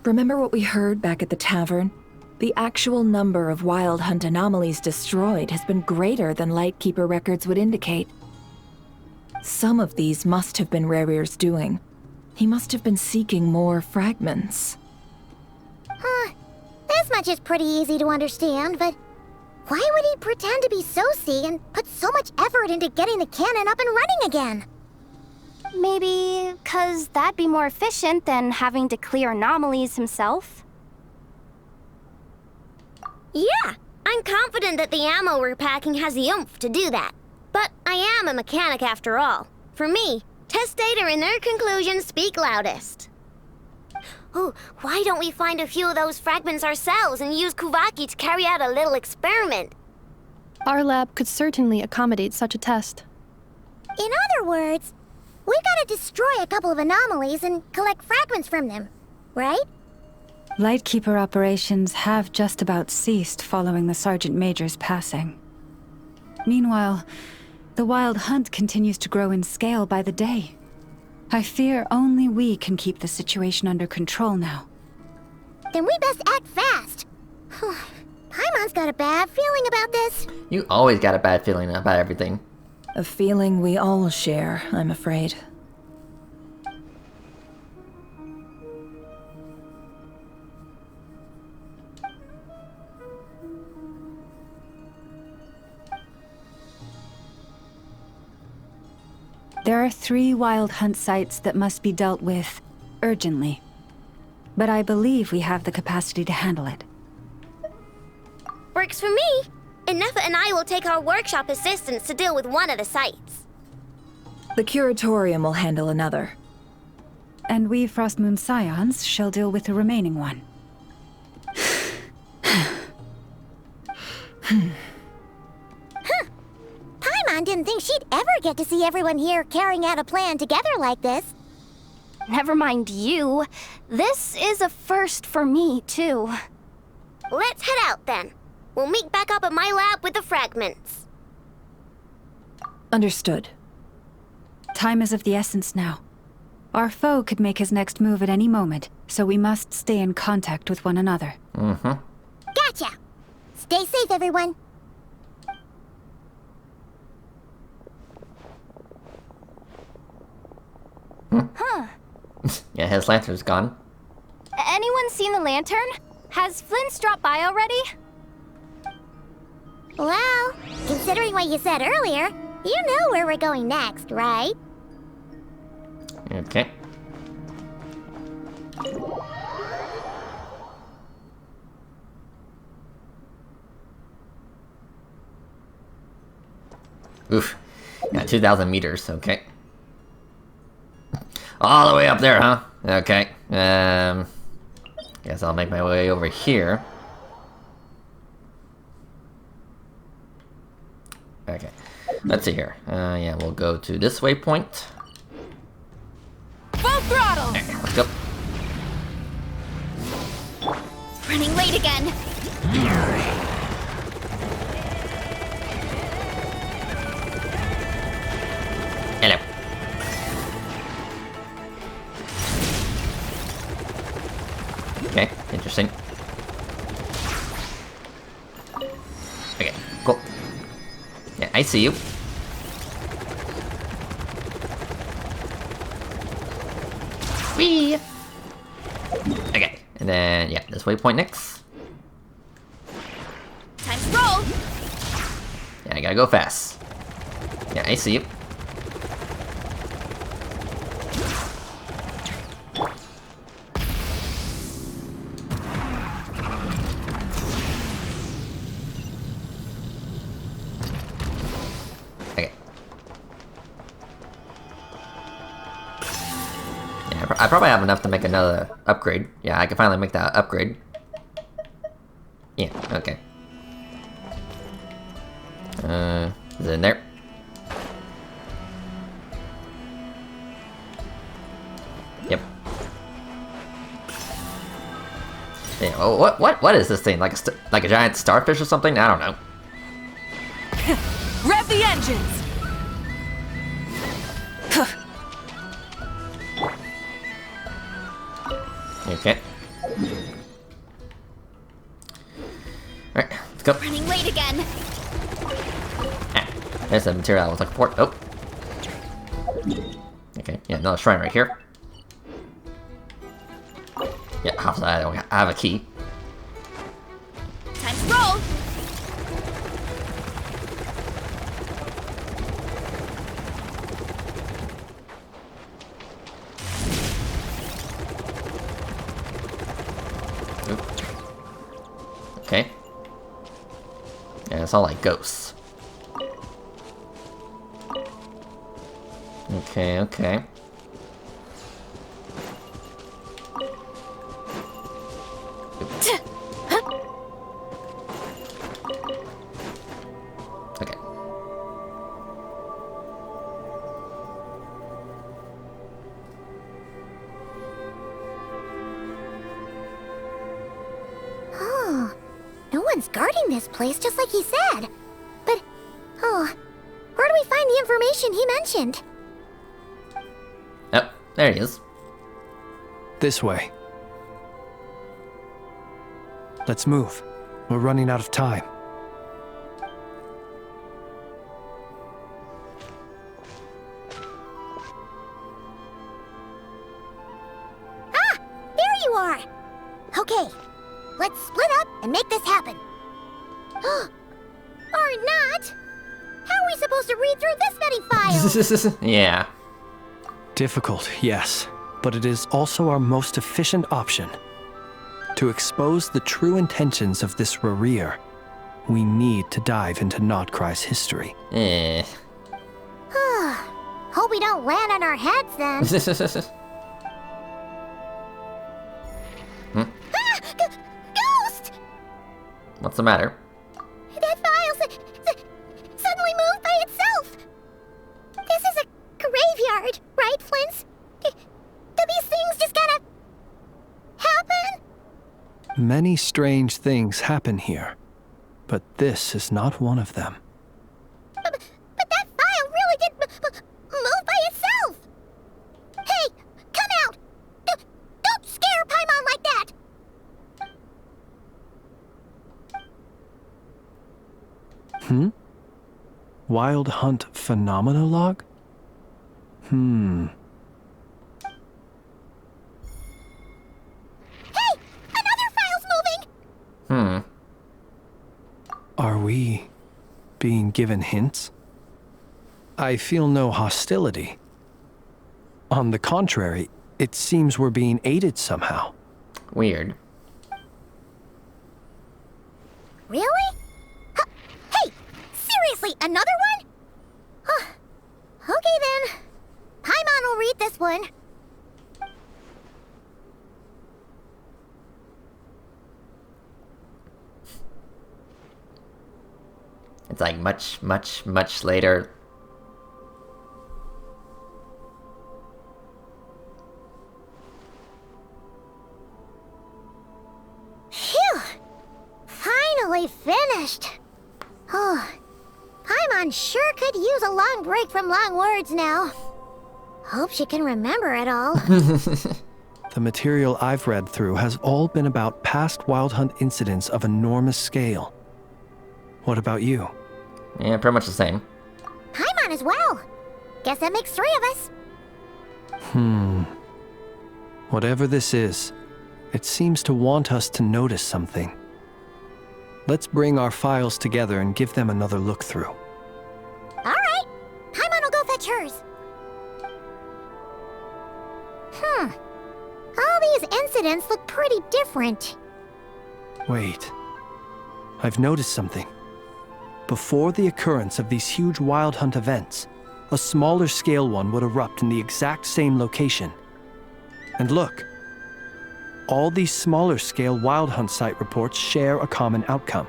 Remember what we heard back at the tavern? The actual number of Wild Hunt anomalies destroyed has been greater than Lightkeeper records would indicate. Some of these must have been Rare's doing. He must have been seeking more fragments. This much is pretty easy to understand, but why would he pretend to be Soci and put so much effort into getting the cannon up and running again? Maybe 'cause that'd be more efficient than having to clear anomalies himself? Yeah, I'm confident that the ammo we're packing has the oomph to do that. But I am a mechanic after all. For me, test data and their conclusions speak loudest. Ooh, why don't we find a few of those fragments ourselves and use Kuvaki to carry out a little experiment? Our lab could certainly accommodate such a test. In other words, we gotta destroy a couple of anomalies and collect fragments from them, right? Lightkeeper operations have just about ceased following the Sergeant Major's passing. Meanwhile, the Wild Hunt continues to grow in scale by the day. I fear only we can keep the situation under control now. Then we best act fast. Paimon's got a bad feeling about this. You always got a bad feeling about everything. A feeling we all share, I'm afraid. There are 3 Wild Hunt sites that must be dealt with urgently. But I believe we have the capacity to handle it. Works for me. Nefa and I will take our workshop assistants to deal with one of the sites. The Curatorium will handle another. And we Frostmoon Scions shall deal with the remaining one. Paimon didn't think she'd ever get to see everyone here carrying out a plan together like this. Never mind you. This is a first for me, too. Let's head out then. We'll meet back up at my lab with the fragments. Understood. Time is of the essence now. Our foe could make his next move at any moment, so we must stay in contact with one another. Mm-hmm. Gotcha! Stay safe, everyone. Huh. Yeah, his lantern's gone. Anyone seen the lantern? Has Flint dropped by already? Well, considering what you said earlier, you know where we're going next, right? Okay. Oof. Yeah, 2,000 meters, okay. All the way up there, huh? Okay. Guess I'll make my way over here. Okay. Let's see here. Yeah, we'll go to this waypoint. Full throttle! Okay, let's go. Running late again. Hello. I see you. Whee! Okay, and then, yeah, this waypoint next. Time to roll! Yeah, I gotta go fast. Yeah, I see you. Okay. Yeah, I probably have enough to make another upgrade. Yeah, I can finally make that upgrade. Yeah, okay. Is it in there? Yep. Yeah, oh, what is this thing? Like a giant starfish or something? I don't know. Rev the engines! Okay. Alright, let's go. Running late again. There's the material I was looking for. Oh. Okay, yeah, another shrine right here. Yeah, I have a key. Time to roll! Okay. Yeah, it's all like ghosts. Okay. Okay. Oh, no one's guarding this place just like he said. But, oh, where do we find the information he mentioned? Oh, there he is. This way. Let's move. We're running out of time. Ah! There you are! Okay, let's split up and make this happen. Or not! How are we supposed to read through this many files? Yeah. Difficult, yes, but it is also our most efficient option. To expose the true intentions of this Rereer, we need to dive into Notcry's history. Hope we don't land on our heads then. Ghost! What's the matter? That file suddenly moved by itself. This is a graveyard, right, Flint's? Do these things just gotta happen? Many strange things happen here, but this is not one of them. But that file really did move by itself. Hey, come out! Don't scare Paimon like that! Wild Hunt Phenomenologue? Hey! Another file's moving! Are we being given hints? I feel no hostility. On the contrary, it seems we're being aided somehow. Weird. Really? Hey! Seriously, another one? Okay then. Paimon will read this one. It's like much later. Phew! Finally finished. Oh, Paimon sure could use a long break from long words now. Hope she can remember it all. The material I've read through has all been about past Wild Hunt incidents of enormous scale. What about you? Yeah, pretty much the same. one as well. Guess that makes 3 of us. Whatever this is, it seems to want us to notice something. Let's bring our files together and give them another look through. Alright, Paimon will go fetch hers. All these incidents look pretty different. Wait. I've noticed something. Before the occurrence of these huge Wild Hunt events, a smaller scale one would erupt in the exact same location. And look. All these smaller scale Wild Hunt site reports share a common outcome.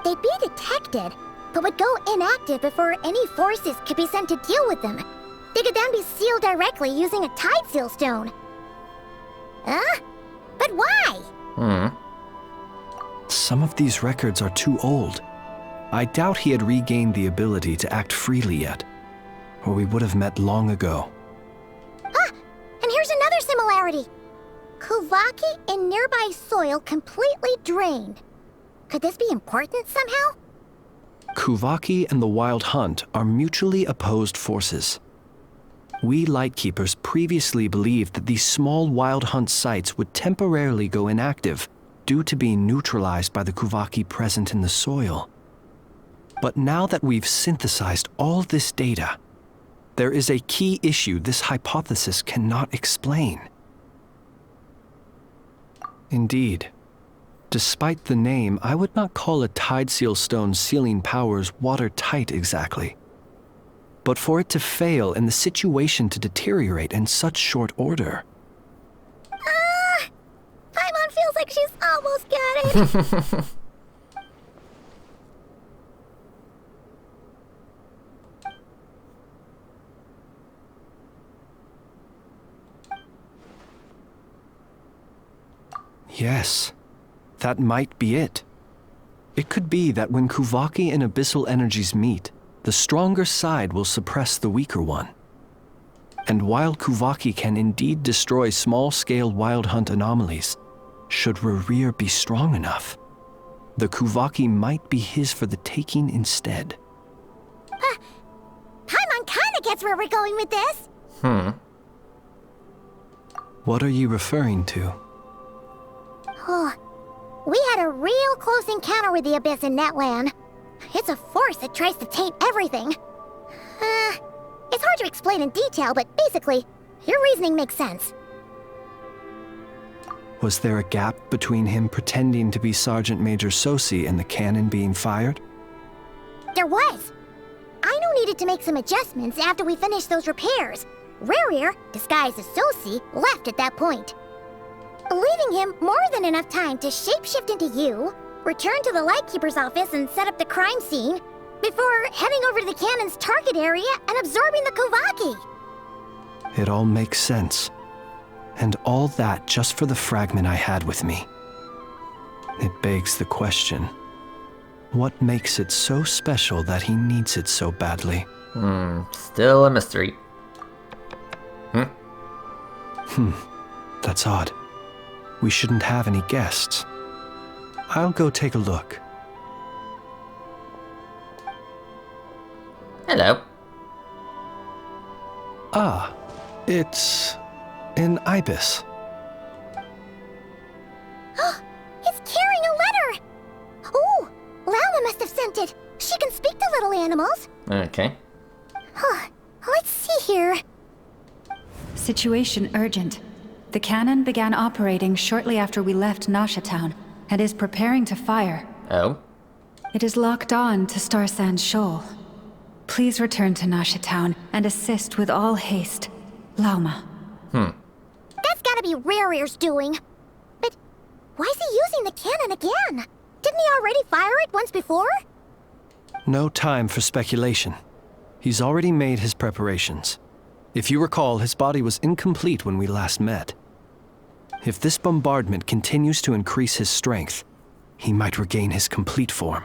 They'd be detected, but would go inactive before any forces could be sent to deal with them. They could then be sealed directly using a tide seal stone. But why? Some of these records are too old. I doubt he had regained the ability to act freely yet, or we would have met long ago. And here's another similarity. Kuvaki and nearby soil completely drained. Could this be important somehow? Kuvaki and the Wild Hunt are mutually opposed forces. We Lightkeepers previously believed that these small Wild Hunt sites would temporarily go inactive due to being neutralized by the Kuvaki present in the soil. But now that we've synthesized all this data, there is a key issue this hypothesis cannot explain. Indeed, despite the name, I would not call a tide seal stone's sealing powers watertight exactly. But for it to fail and the situation to deteriorate in such short order. Paimon feels like she's almost got it. Yes, that might be it. It could be that when Kuvaki and abyssal energies meet, the stronger side will suppress the weaker one. And while Kuvaki can indeed destroy small-scale Wild Hunt anomalies, should Rerir be strong enough, the Kuvaki might be his for the taking instead. Paimon kinda gets where we're going with this. What are you referring to? We had a real close encounter with the Abyss in Netland. It's a force that tries to taint everything. It's hard to explain in detail, but basically, your reasoning makes sense. Was there a gap between him pretending to be Sergeant Major Sosi and the cannon being fired? There was. Aino needed to make some adjustments after we finished those repairs. Rerir, disguised as Sosi, left at that point, leaving him more than enough time to shapeshift into you, return to the Lightkeeper's office and set up the crime scene, before heading over to the cannon's target area and absorbing the Kuvaki. It all makes sense. And all that just for the fragment I had with me. It begs the question, what makes it so special that he needs it so badly? Still a mystery. That's odd. We shouldn't have any guests. I'll go take a look. Hello. It's an ibis. It's carrying a letter! Ooh, Lala must have sent it. She can speak to little animals. Okay. Let's see here. Situation urgent. The cannon began operating shortly after we left Nasha Town and is preparing to fire. Oh? It is locked on to Star Sand Shoal. Please return to Nasha Town and assist with all haste. Lauma. That's gotta be Rerir's doing. But why is he using the cannon again? Didn't he already fire it once before? No time for speculation. He's already made his preparations. If you recall, his body was incomplete when we last met. If this bombardment continues to increase his strength, he might regain his complete form.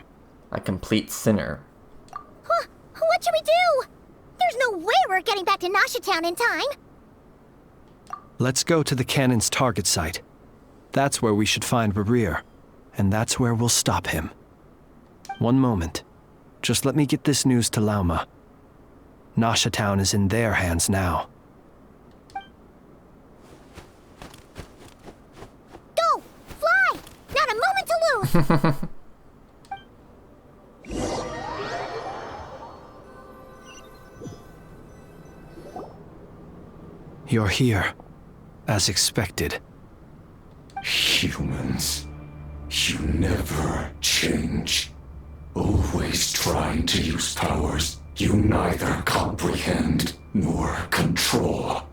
A complete sinner. What should we do? There's no way we're getting back to Nasha Town in time. Let's go to the cannon's target site. That's where we should find Rerir, and that's where we'll stop him. One moment. Just let me get this news to Lauma. Nasha Town is in their hands now. Go! Fly! Not a moment to lose! You're here, as expected. Humans, you never change. Always trying to use powers you neither comprehend nor control.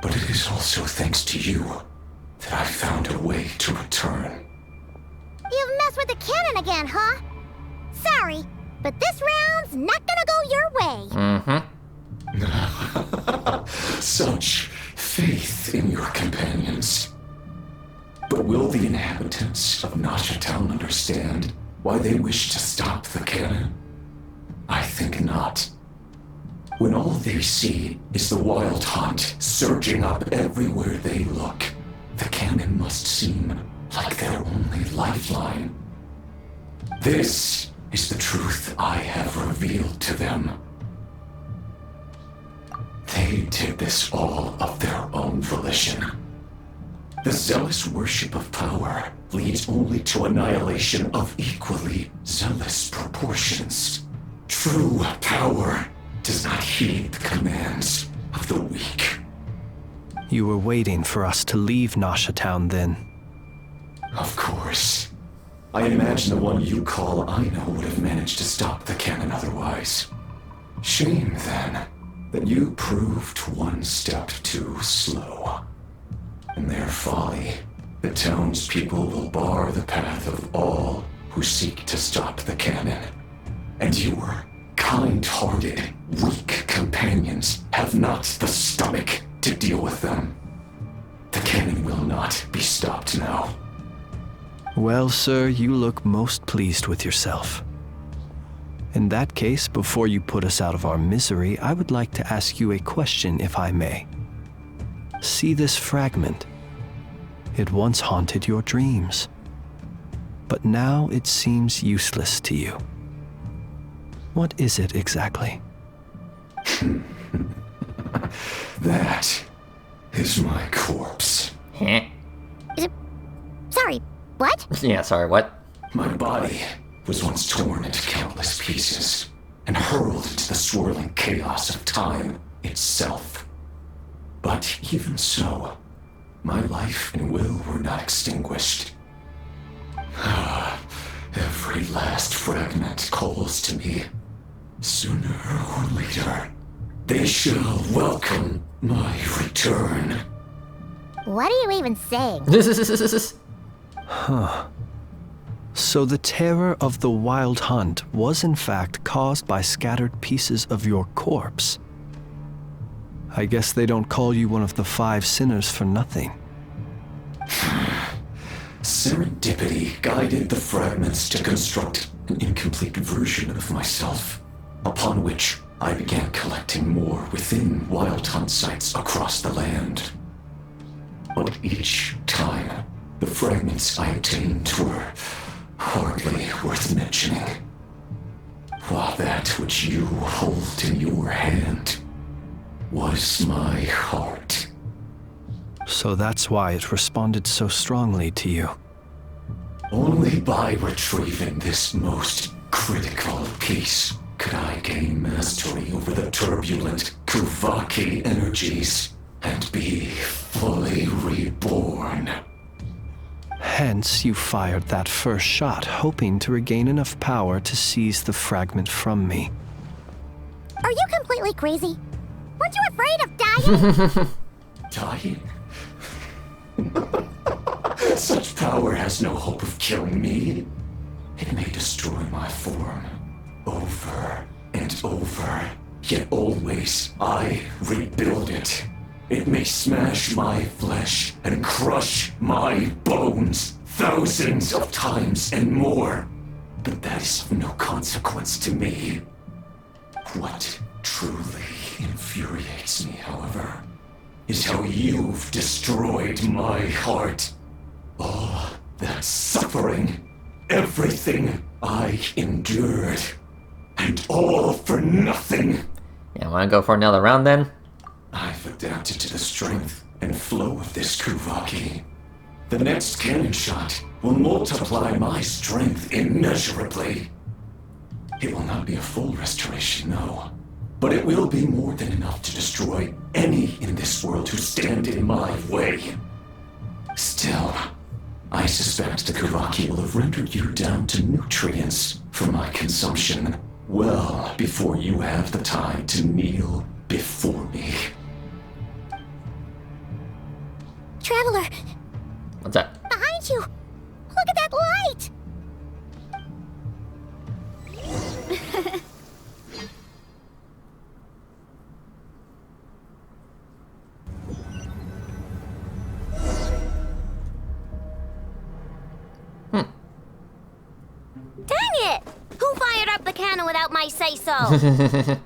But it is also thanks to you that I found a way to return. You've messed with the cannon again, huh? Sorry, but this round's not gonna go your way. Such faith in your companions. But will the inhabitants of Nasha Town understand why they wish to stop the cannon? I think not. When all they see is the wild hunt surging up everywhere they look, the cannon must seem like their only lifeline. This is the truth I have revealed to them. They did this all of their own volition. The zealous worship of power leads only to annihilation of equally zealous proportions. True power does not heed the commands of the weak. You were waiting for us to leave Nasha Town then? Of course. I imagine the one you call Aino would have managed to stop the cannon otherwise. Shame, then, that you proved one step too slow. In their folly, the townspeople will bar the path of all who seek to stop the cannon. And your kind-hearted, weak companions have not the stomach to deal with them. The cannon will not be stopped now. Well, sir, you look most pleased with yourself. In that case, before you put us out of our misery, I would like to ask you a question, if I may. See this fragment? It once haunted your dreams, but now it seems useless to you. What is it exactly? That is my corpse. Sorry, what? Yeah, sorry, what? My body was once torn into countless pieces and hurled into the swirling chaos of time itself. But even so, my life and will were not extinguished. Every last fragment calls to me. Sooner or later, they shall welcome my return. What are you even saying? Huh. So the terror of the wild hunt was in fact caused by scattered pieces of your corpse. I guess they don't call you one of the 5 sinners for nothing. Serendipity guided the fragments to construct an incomplete version of myself, upon which I began collecting more within wild hunt sites across the land. But each time, the fragments I obtained were hardly worth mentioning. While that which you hold in your hand was my heart. So that's why it responded so strongly to you. Only by retrieving this most critical piece could I gain mastery over the turbulent Kuvaki energies and be fully reborn. Hence, you fired that first shot, hoping to regain enough power to seize the fragment from me. Are you completely crazy? Weren't you afraid of dying? Dying? Such power has no hope of killing me. It may destroy my form over and over, yet always I rebuild it. It may smash my flesh and crush my bones thousands of times and more, but that is of no consequence to me. What truly infuriates me, however, is how you've destroyed my heart. All that suffering, everything I endured, and all for nothing. Yeah, wanna go for another round then? I've adapted to the strength and flow of this Kuvaki. The next cannon shot will multiply my strength immeasurably. It will not be a full restoration, no. But it will be more than enough to destroy any in this world who stand in my way. Still, I suspect the Kuvaki will have rendered you down to nutrients for my consumption well before you have the time to kneel before me. Traveler, What's that? behind you! Look at that light! Dang it! Who fired up the cannon without my say-so?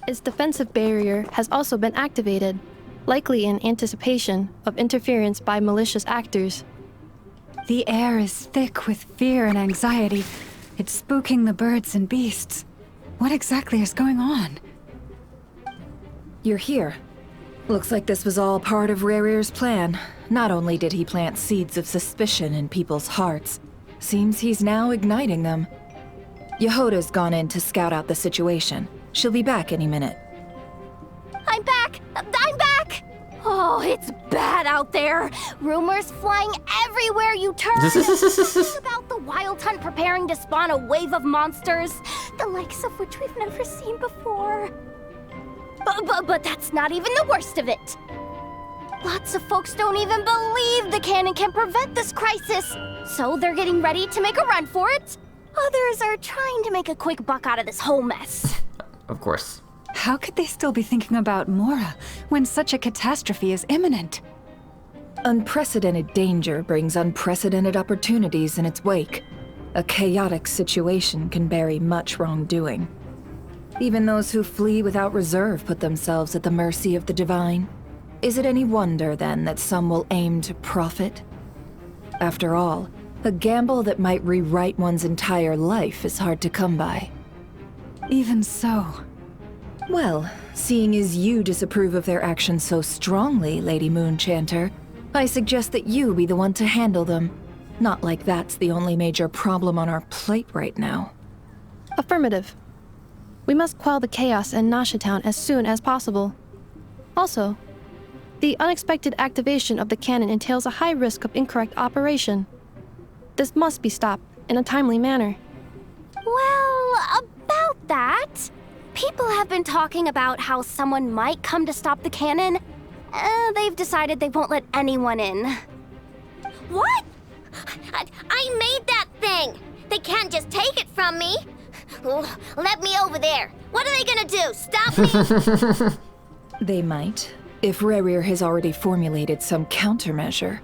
Its defensive barrier has also been activated, likely in anticipation of interference by malicious actors. The air is thick with fear and anxiety. It's spooking the birds and beasts. What exactly is going on? You're here. Looks like this was all part of Rerir's plan. Not only did he plant seeds of suspicion in people's hearts, seems he's now igniting them. Yehoda's gone in to scout out the situation. She'll be back any minute. I'm back! I'm back! Oh, it's bad out there. Rumors flying everywhere you turn. About the Wild Hunt preparing to spawn a wave of monsters, the likes of which we've never seen before. But that's not even the worst of it. Lots of folks don't even believe the cannon can prevent this crisis, so they're getting ready to make a run for it. Others are trying to make a quick buck out of this whole mess. Of course. How could they still be thinking about Mora when such a catastrophe is imminent? Unprecedented danger brings unprecedented opportunities in its wake. A chaotic situation can bury much wrongdoing. Even those who flee without reserve put themselves at the mercy of the divine. Is it any wonder, then, that some will aim to profit? After all, a gamble that might rewrite one's entire life is hard to come by. Even so. Well, seeing as you disapprove of their actions so strongly, Lady Moonchanter, I suggest that you be the one to handle them. Not like that's the only major problem on our plate right now. Affirmative. We must quell the chaos in Nasha Town as soon as possible. Also, the unexpected activation of the cannon entails a high risk of incorrect operation. This must be stopped in a timely manner. Well, about that, people have been talking about how someone might come to stop the cannon. They've decided they won't let anyone in. What? I made that thing! They can't just take it from me! Let me over there! What are they gonna do? Stop me? They might, if Rerir has already formulated some countermeasure.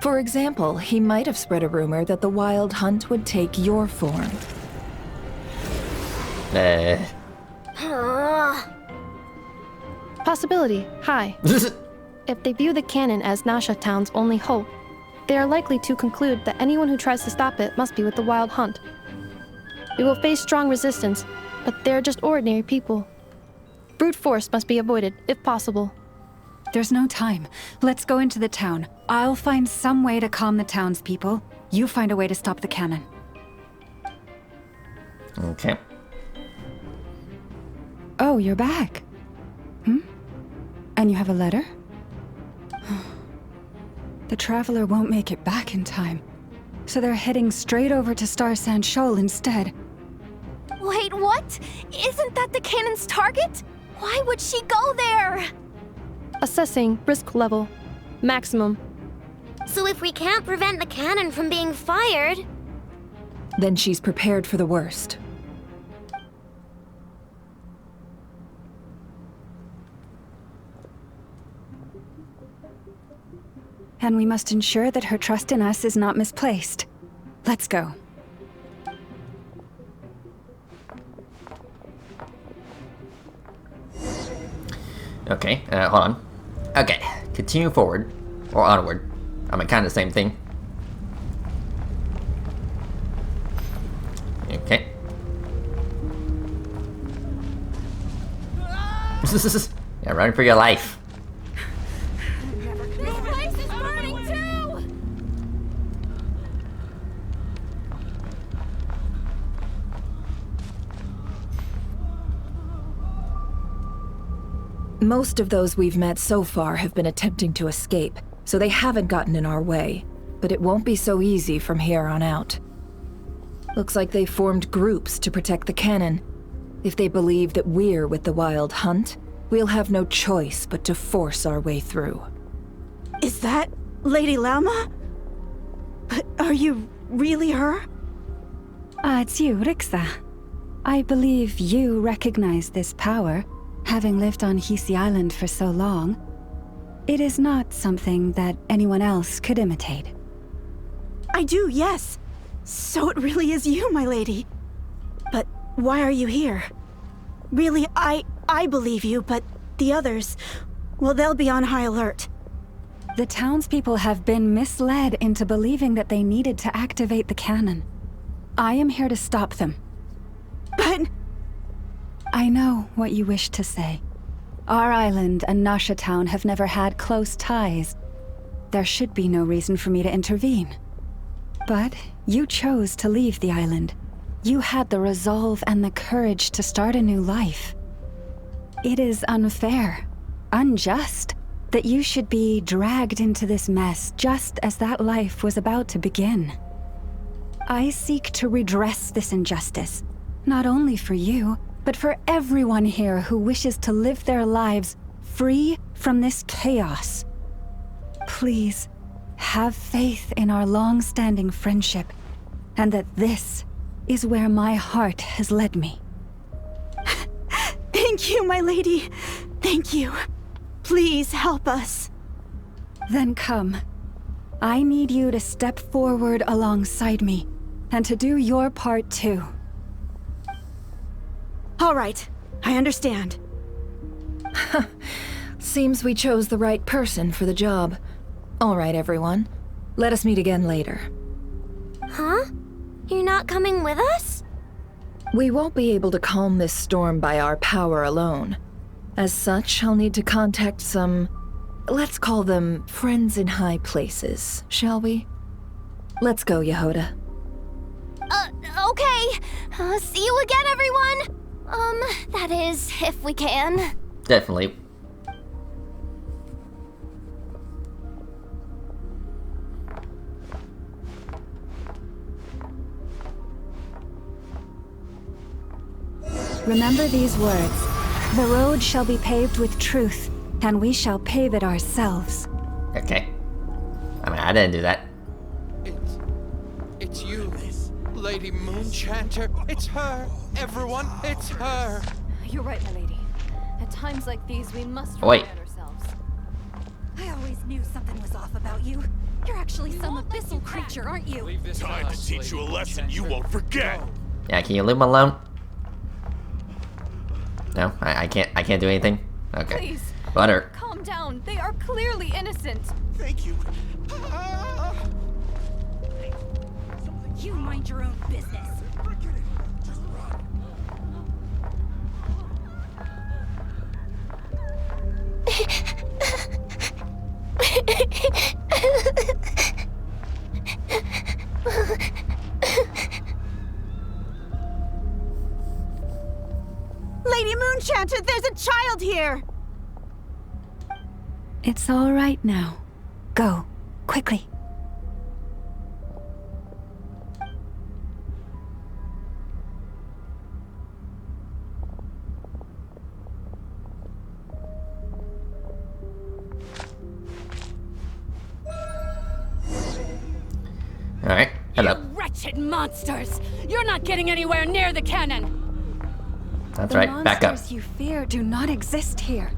For example, he might have spread a rumor that the Wild Hunt would take your form. Possibility high. If they view the cannon as Nasha Town's only hope, they are likely to conclude that anyone who tries to stop it must be with the Wild Hunt. We will face strong resistance, but they're just ordinary people. Brute force must be avoided, if possible. There's no time. Let's go into the town. I'll find some way to calm the townspeople. You find a way to stop the cannon. Okay. Oh, you're back. And you have a letter? The Traveler won't make it back in time. So they're heading straight over to Star Sand Shoal instead. Wait, what? Isn't that the cannon's target? Why would she go there? Assessing risk level. Maximum. So if we can't prevent the cannon from being fired... Then she's prepared for the worst. And we must ensure that her trust in us is not misplaced. Let's go. Okay, hold on. Okay, continue forward. Or onward. I mean, kind of the same thing. Okay. Yeah, run for your life. This place is burning too! Most of those we've met so far have been attempting to escape, so they haven't gotten in our way. But it won't be so easy from here on out. Looks like they formed groups to protect the cannon. If they believe that we're with the Wild Hunt, we'll have no choice but to force our way through. Is that Lady Lauma? But are you really her? It's you, Rixa. I believe you recognize this power, having lived on Hisi Island for so long. It is not something that anyone else could imitate. I do, yes. So it really is you, my lady. But why are you here? Really, I believe you, but the others, well, they'll be on high alert. The townspeople have been misled into believing that they needed to activate the cannon. I am here to stop them. But... I know what you wish to say. Our island and Nasha Town have never had close ties. There should be no reason for me to intervene. But you chose to leave the island. You had the resolve and the courage to start a new life. It is unfair, unjust, that you should be dragged into this mess just as that life was about to begin. I seek to redress this injustice, not only for you, but for everyone here who wishes to live their lives free from this chaos. Please, have faith in our long-standing friendship, and that this is where my heart has led me. Thank you, my lady. Thank you. Please help us. Then come. I need you to step forward alongside me, and to do your part too. All right, I understand. Seems we chose the right person for the job. All right, everyone. Let us meet again later. Huh? You're not coming with us? We won't be able to calm this storm by our power alone. As such, I'll need to contact some... let's call them friends in high places, shall we? Let's go, Yehoda. Okay. See you again, everyone! That is, if we can. Definitely. Remember these words. The road shall be paved with truth, and we shall pave it ourselves. Okay. I mean, I didn't do that. It's you, Lady Moonchanter. It's her. Everyone, it's her. You're right, my lady. At times like these, we must Wait. rely on ourselves. I always knew something was off about you. You're actually some abyssal creature, aren't you? Time to teach you a lesson you won't forget. Yeah, can you leave me alone? No, I can't do anything. Okay. Please. Butter. Calm down. They are clearly innocent. Thank you. You mind your own business. Lady Moonchanter, there's a child here! It's all right now. Go, quickly. Alright, hello. You wretched monsters! You're not getting anywhere near the cannon! That's right, back up. The monsters you fear do not exist here.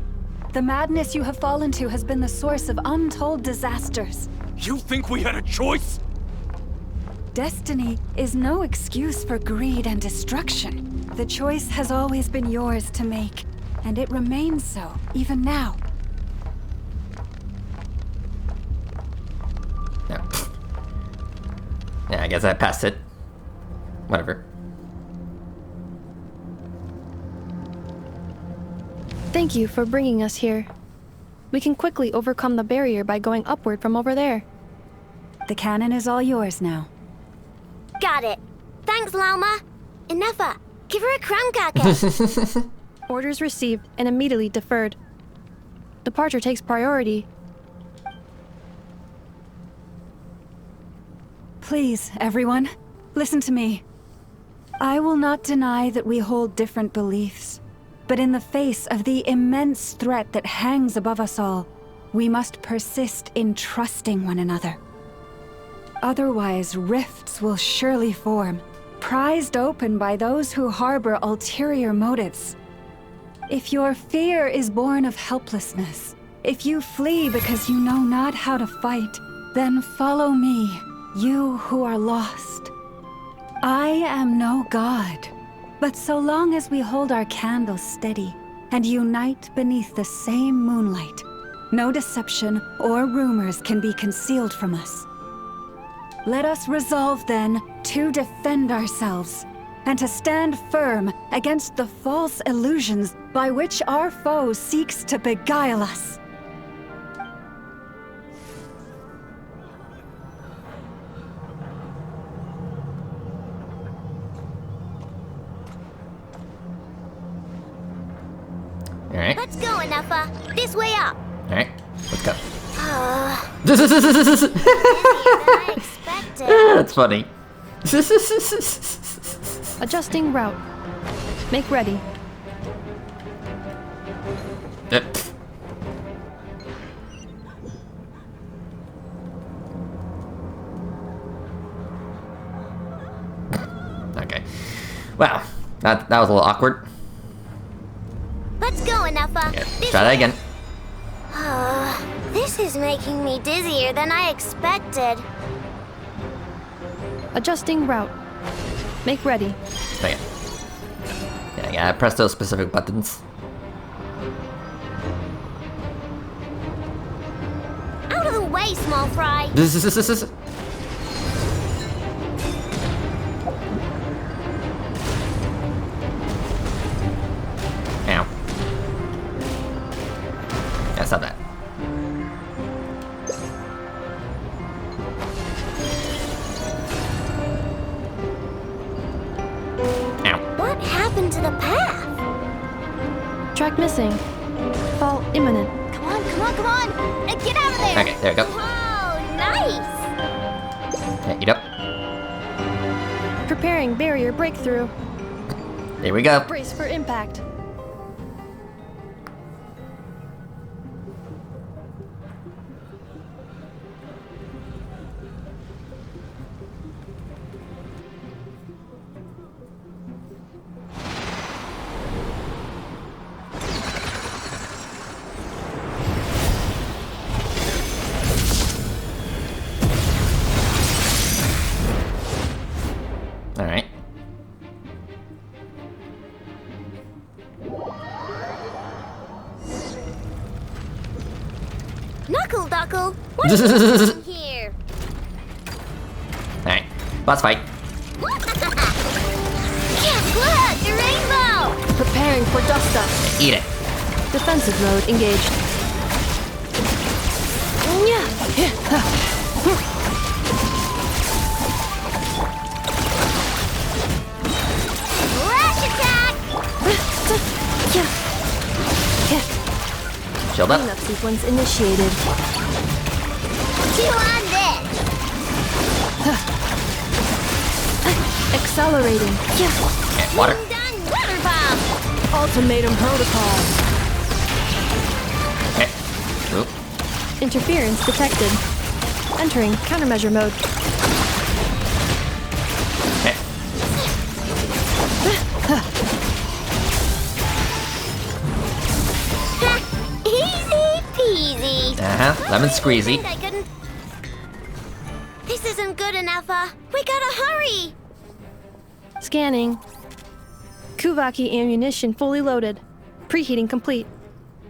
The madness you have fallen to has been the source of untold disasters. You think we had a choice? Destiny is no excuse for greed and destruction. The choice has always been yours to make, and it remains so, even now. Yeah. Yeah, I guess I passed it. Whatever. Thank you for bringing us here. We can quickly overcome the barrier by going upward from over there. The cannon is all yours now. Got it. Thanks, Lauma. Enougha, give her a crumb kake. Orders received and immediately deferred. Departure takes priority. Please, everyone, listen to me. I will not deny that we hold different beliefs, but in the face of the immense threat that hangs above us all, we must persist in trusting one another. Otherwise, rifts will surely form, prized open by those who harbor ulterior motives. If your fear is born of helplessness, if you flee because you know not how to fight, then follow me, you who are lost. I am no god, but so long as we hold our candles steady and unite beneath the same moonlight, no deception or rumors can be concealed from us. Let us resolve then to defend ourselves and to stand firm against the false illusions by which our foe seeks to beguile us. Alright. Let's go, Enougha. This way up. Alright, let's go. I expected. That's funny. Adjusting route. Make ready. Okay. Wow, that was a little awkward. Let's go, Enougha. Yeah, try that again. This is making me dizzier than I expected. Adjusting route. Make ready. Okay. Yeah, I gotta press those specific buttons. Out of the way, small fry. Ow. Yeah, stop that. What happened to the path? Track missing. Fall imminent. Come on, come on, come on! Get out of there! Okay, there we go. Oh, nice! Yeah, eat up. Preparing barrier breakthrough. There we go. Brace for impact. Alright. Knuckle Duckle, what are you doing here? Alright, boss fight. Yeah, look, a rainbow! Preparing for dust up. Eat it. Defensive mode engaged. Flash attack! Shield up. Cleanup sequence initiated. Chew on this! Accelerating. Okay, water. Done water bomb! Ultimatum protocol. Okay. Oop. Interference detected. Entering countermeasure mode. Okay. Easy peasy! Lemon squeezy. I couldn't... This isn't good enough, We gotta hurry! Scanning. Kuvaki ammunition fully loaded. Preheating complete.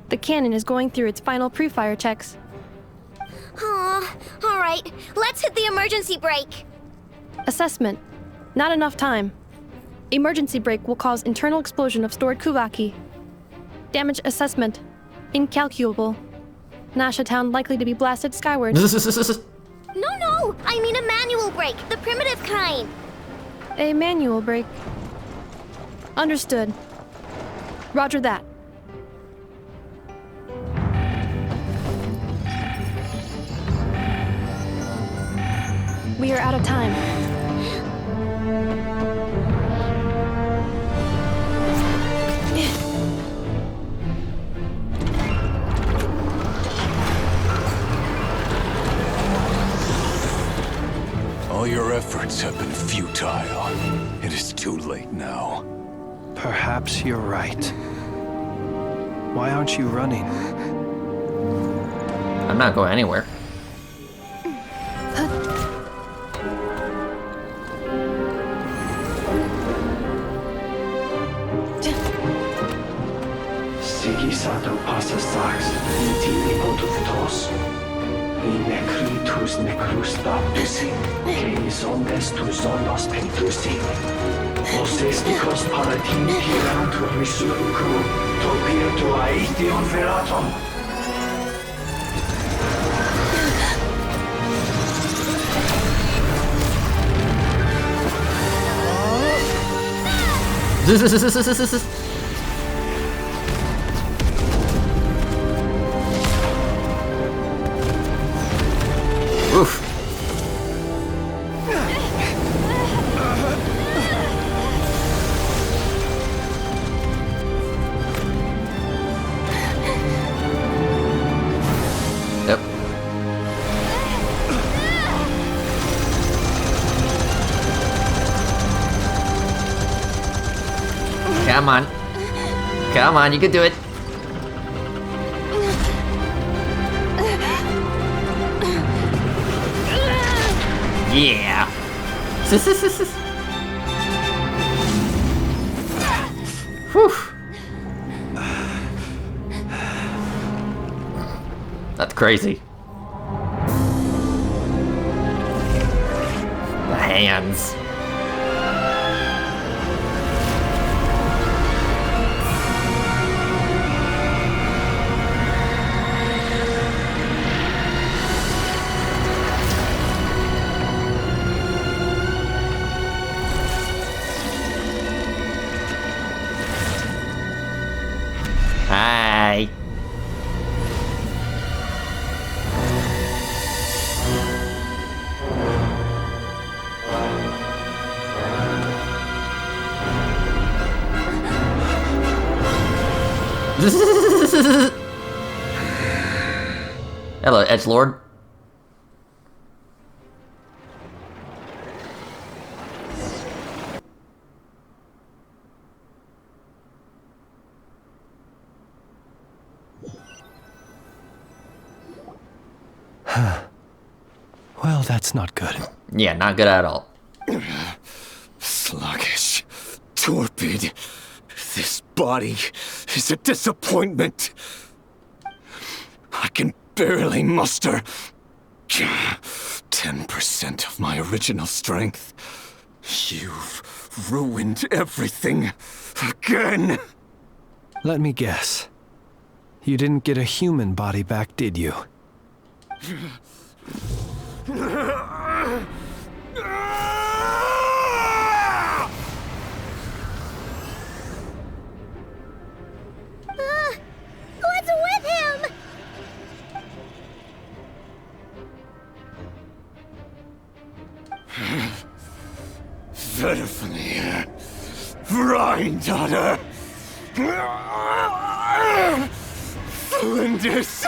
The cannon is going through its final pre-fire checks. Aw, alright. Let's hit the emergency brake. Assessment. Not enough time. Emergency brake will cause internal explosion of stored Kuvaki. Damage assessment. Incalculable. Nasha Town likely to be blasted skyward. No, I mean a manual brake, the primitive kind. A manual brake. Understood. Roger that. We are out of time. All your efforts have been futile. It is too late now. Perhaps you're right. Why aren't you running? I'm not going anywhere. Sigi sato passa sax, tini potus necritus necrus baptusi, canis omnes tu zonos pentusi. Os esticos palatini piratur resurcu, topir tua eition veratum. Oof. Yep. Come on. Come on, you can do it. Yeah. Whew. That's crazy. The hands. Hi. Hello, Edgelord. Well, that's not good. Yeah, not good at all. Sluggish, torpid. This body is a disappointment. I can barely muster 10% of my original strength. You've ruined everything again. Let me guess. You didn't get a human body back, did you? What's with him? Verfnir, Rheindaughter, Flinders.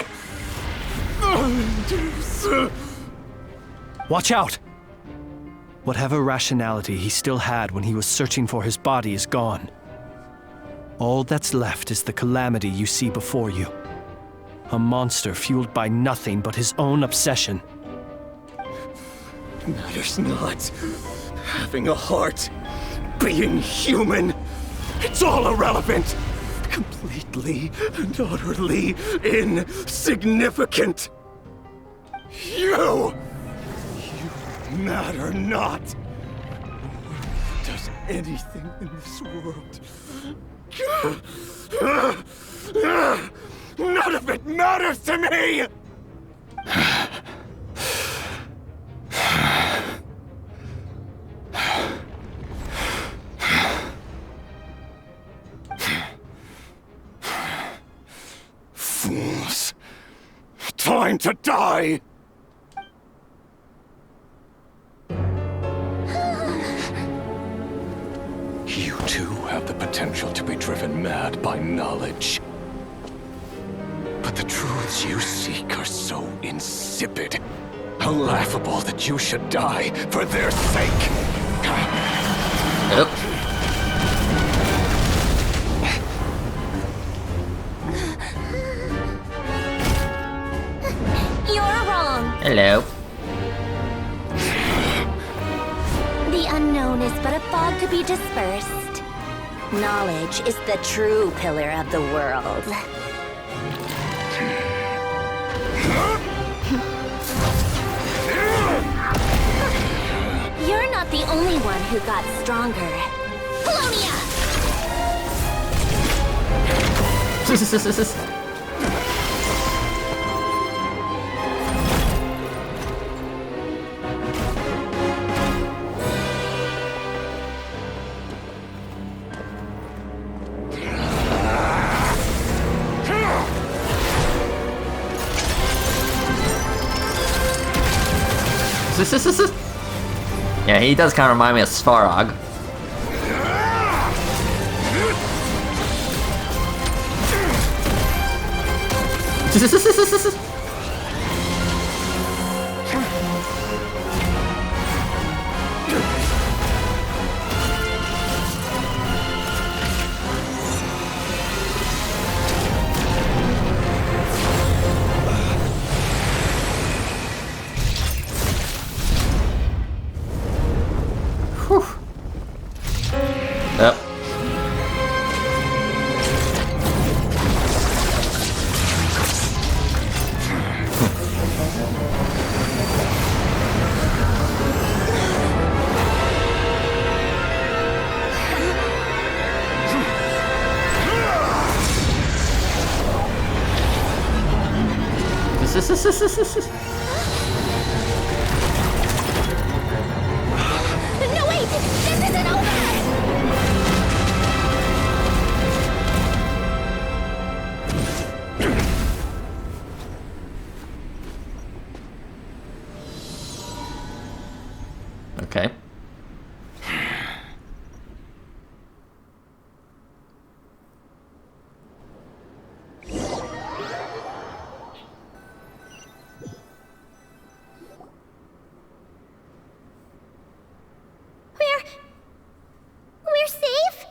Watch out! Whatever rationality he still had when he was searching for his body is gone. All that's left is the calamity you see before you. A monster fueled by nothing but his own obsession. Matters not. Having a heart, being human, it's all irrelevant. Completely and utterly insignificant. You matter not. Does anything in this world. None of it matters to me! Fools. Time to die! You too have the potential to be driven mad by knowledge. But the truths you seek are so insipid, laughable that you should die for their sake. You're wrong. Hello. The unknown is but a fog to be dispersed. Knowledge is the true pillar of the world. You're not the only one who got stronger. Polonia! Yeah, he does kind of remind me of Svarog. Yep. No, wait! This isn't over! Okay. We're safe?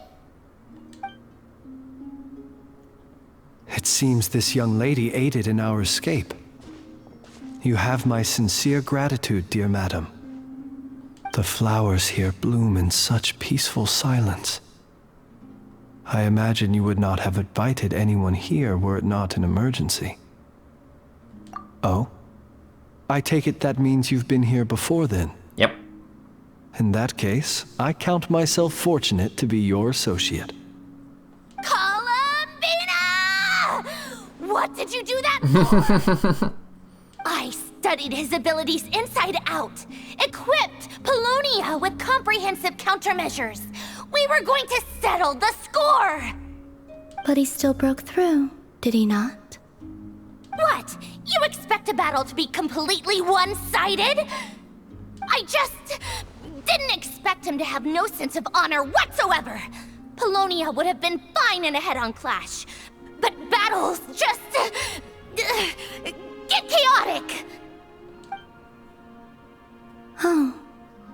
It seems this young lady aided in our escape. You have my sincere gratitude, dear madam. The flowers here bloom in such peaceful silence. I imagine you would not have invited anyone here were it not an emergency. Oh? I take it that means you've been here before then? Yep. In that case, I count myself fortunate to be your associate. Columbina! What did you do that for? I studied his abilities inside out, equipped Polonia with comprehensive countermeasures. We were going to settle the score! But he still broke through, did he not? What? You expect a battle to be completely one-sided? I just didn't expect him to have no sense of honor whatsoever. Polonia would have been fine in a head-on clash, but battles just get chaotic. Oh,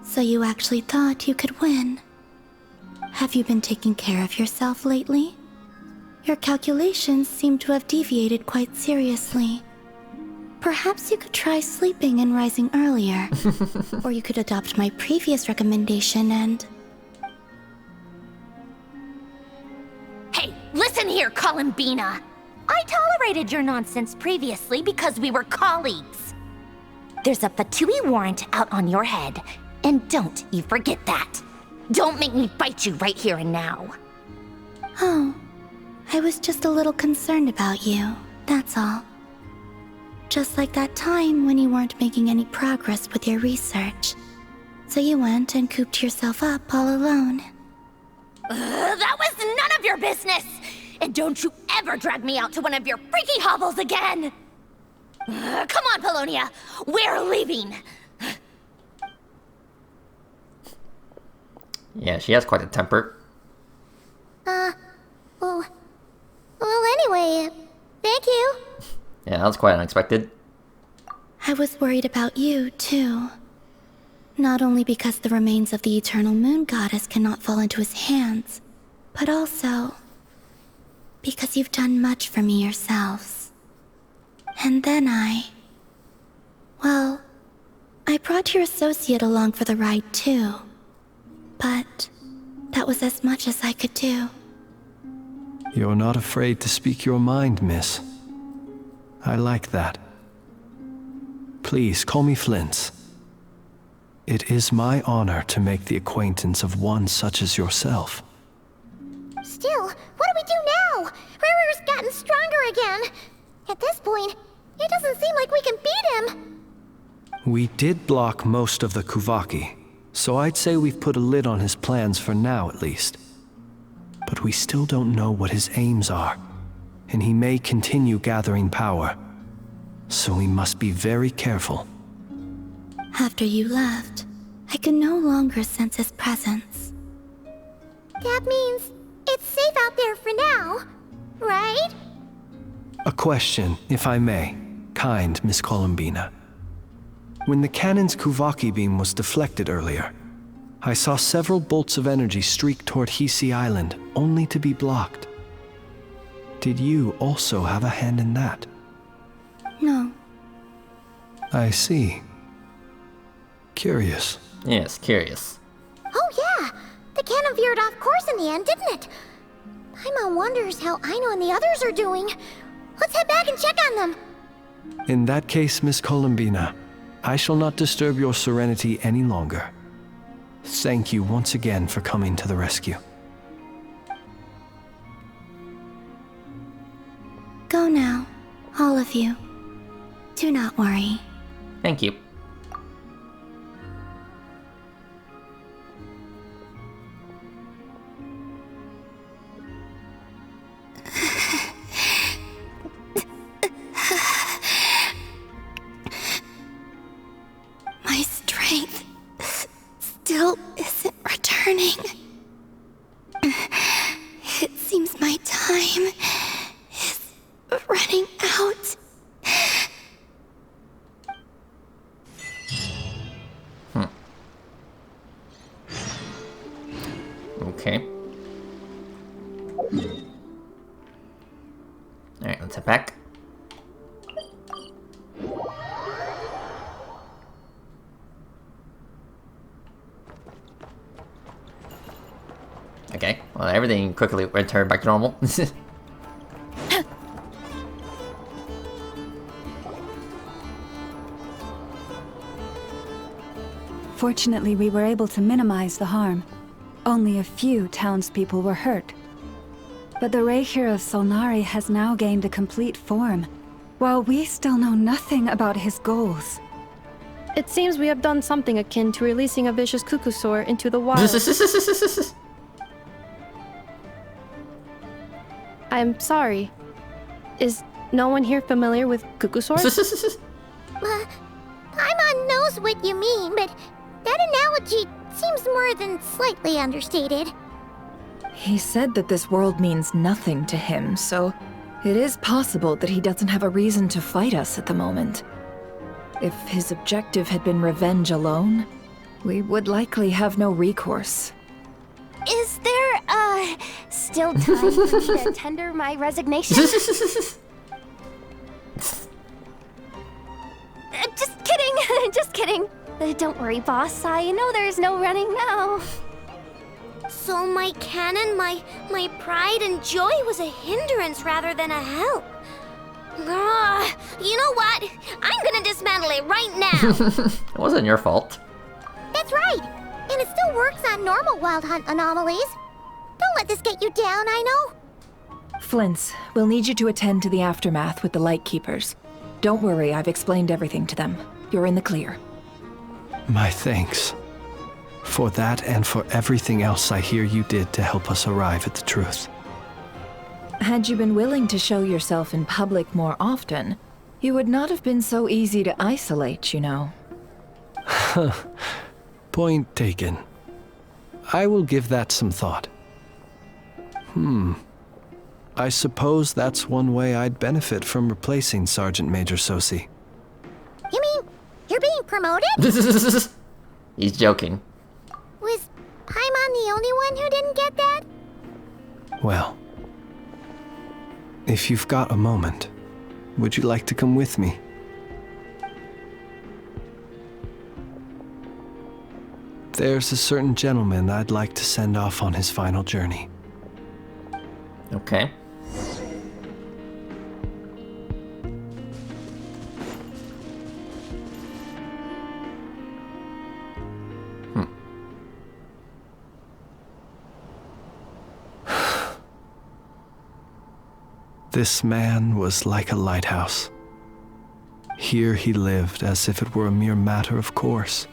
so you actually thought you could win. Have you been taking care of yourself lately? Your calculations seem to have deviated quite seriously. Perhaps you could try sleeping and rising earlier. Or you could adopt my previous recommendation and... Hey, listen here, Columbina. I tolerated your nonsense previously because we were colleagues. There's a Fatui warrant out on your head, and don't you forget that. Don't make me bite you right here and now. Oh, I was just a little concerned about you. That's all. Just like that time when you weren't making any progress with your research. So you went and cooped yourself up all alone. That was none of your business! And don't you ever drag me out to one of your freaky hovels again! Come on, Polonia! We're leaving! Yeah, she has quite a temper. Well, anyway, thank you. Yeah, that was quite unexpected. I was worried about you, too. Not only because the remains of the Eternal Moon Goddess cannot fall into his hands, but also because you've done much for me yourselves. And then well, I brought your associate along for the ride, too. But that was as much as I could do. You're not afraid to speak your mind, miss. I like that. Please call me Flint. It is my honor to make the acquaintance of one such as yourself. Still, what do we do now? Riri's gotten stronger again. At this point, it doesn't seem like we can beat him. We did block most of the Kuvaki, so I'd say we've put a lid on his plans for now at least. But we still don't know what his aims are, and he may continue gathering power. So we must be very careful. After you left, I could no longer sense his presence. That means it's safe out there for now, right? A question, if I may, kind Miss Columbina. When the cannon's Kuvaki beam was deflected earlier, I saw several bolts of energy streak toward Hisi Island, only to be blocked. Did you also have a hand in that? No. I see. Curious. Yes, curious. Oh yeah, the cannon veered off course in the end, didn't it? Paimon wonders how Aino and the others are doing. Let's head back and check on them. In that case, Miss Columbina, I shall not disturb your serenity any longer. Thank you once again for coming to the rescue. Go now, all of you. Do not worry. Thank you. My strength still isn't returning. It seems my time is running out. Okay. Alright, let's head back. Okay, well everything quickly returned back to normal. Fortunately, we were able to minimize the harm. Only a few townspeople were hurt. But the Reikir of Solnari has now gained a complete form, while we still know nothing about his goals. It seems we have done something akin to releasing a vicious Kukusaur into the wild. I'm sorry. Is no one here familiar with Kukusaurs? Paimon knows what you mean, but that analogy seems more than slightly understated. He said that this world means nothing to him, so it is possible that he doesn't have a reason to fight us at the moment. If his objective had been revenge alone, we would likely have no recourse. Is there, still time for me to tender my resignation? Just kidding, just kidding. Don't worry, boss. I know there's no running now. So my cannon, my pride and joy was a hindrance rather than a help. You know what? I'm gonna dismantle it right now. It wasn't your fault. That's right. And it still works on normal Wild Hunt anomalies. Don't let this get you down, I know. Flint's, we'll need you to attend to the aftermath with the Lightkeepers. Don't worry, I've explained everything to them. You're in the clear. My thanks. For that and for everything else I hear you did to help us arrive at the truth. Had you been willing to show yourself in public more often, you would not have been so easy to isolate, you know. Point taken. I will give that some thought. I suppose that's one way I'd benefit from replacing Sergeant Major Sosi. You mean you're being promoted? He's joking. Was Paimon the only one who didn't get that? Well, if you've got a moment, would you like to come with me? There's a certain gentleman I'd like to send off on his final journey. Okay. This man was like a lighthouse. Here he lived as if it were a mere matter of course,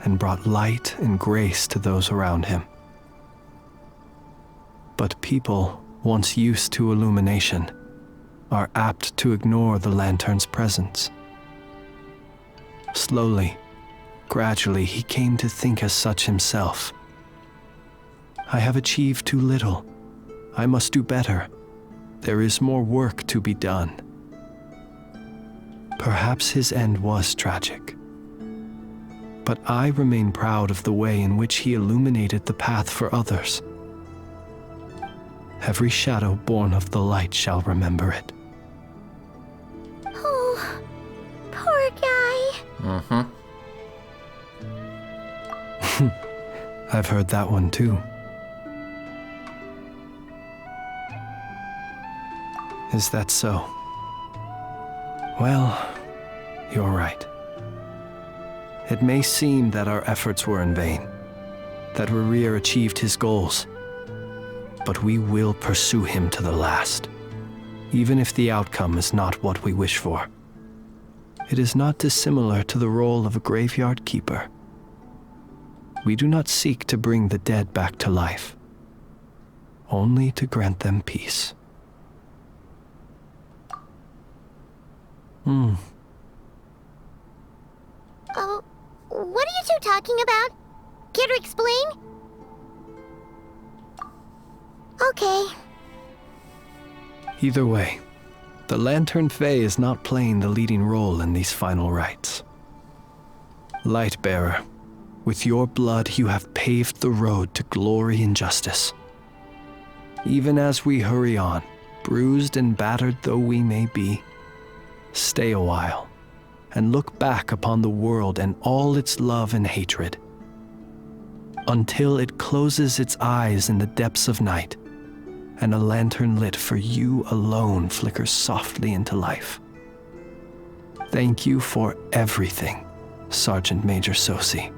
and brought light and grace to those around him. But people, once used to illumination, are apt to ignore the lantern's presence. Slowly, gradually, he came to think as such himself. I have achieved too little. I must do better. There is more work to be done. Perhaps his end was tragic. But I remain proud of the way in which he illuminated the path for others. Every shadow born of the light shall remember it. Oh, poor guy. I've heard that one too. Is that so? Well, you're right. It may seem that our efforts were in vain, that Rerir achieved his goals, but we will pursue him to the last, even if the outcome is not what we wish for. It is not dissimilar to the role of a graveyard keeper. We do not seek to bring the dead back to life, only to grant them peace. Oh, what are you two talking about? Care to explain? Okay. Either way, the Lantern Fae is not playing the leading role in these final rites. Lightbearer, with your blood you have paved the road to glory and justice. Even as we hurry on, bruised and battered though we may be, stay a while and look back upon the world and all its love and hatred, until it closes its eyes in the depths of night and a lantern lit for you alone flickers softly into life. Thank you for everything, Sergeant Major Sosi.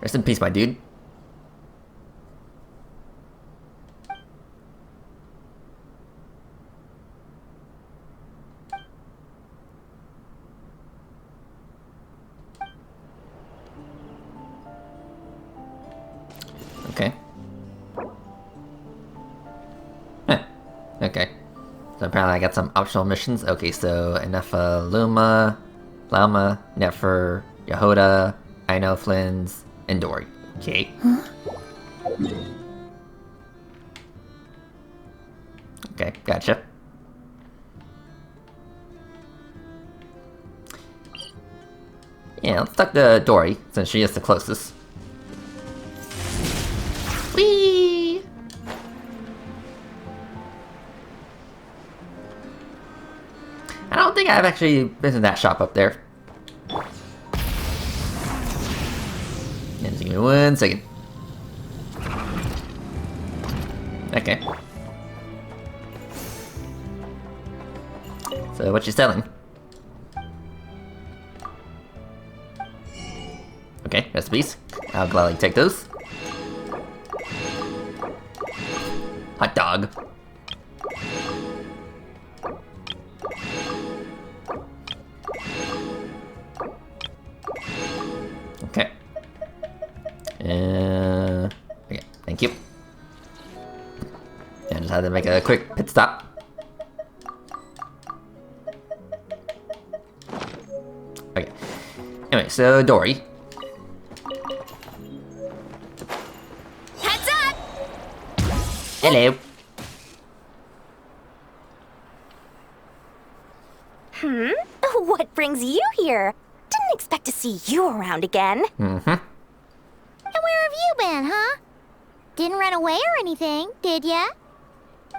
Rest in peace, my dude. Okay. Okay. So apparently I got some optional missions. Okay, so Enefa Lama, Nefer, Yehoda, Aino, Flynn's, and Dory. Okay. Okay, gotcha. Yeah, let's talk to Dory, since she is the closest. Whee! I don't think I've actually been to that shop up there. Just give me 1 second. Okay. So what you selling? Okay, recipes. I'll gladly take those. Hot dog. Okay. Okay, thank you. I just had to make a quick pit stop. Okay. Anyway, so Dory. Heads up! Hello. What brings you here? Didn't expect to see you around again. And where have you been, huh? Didn't run away or anything, did ya?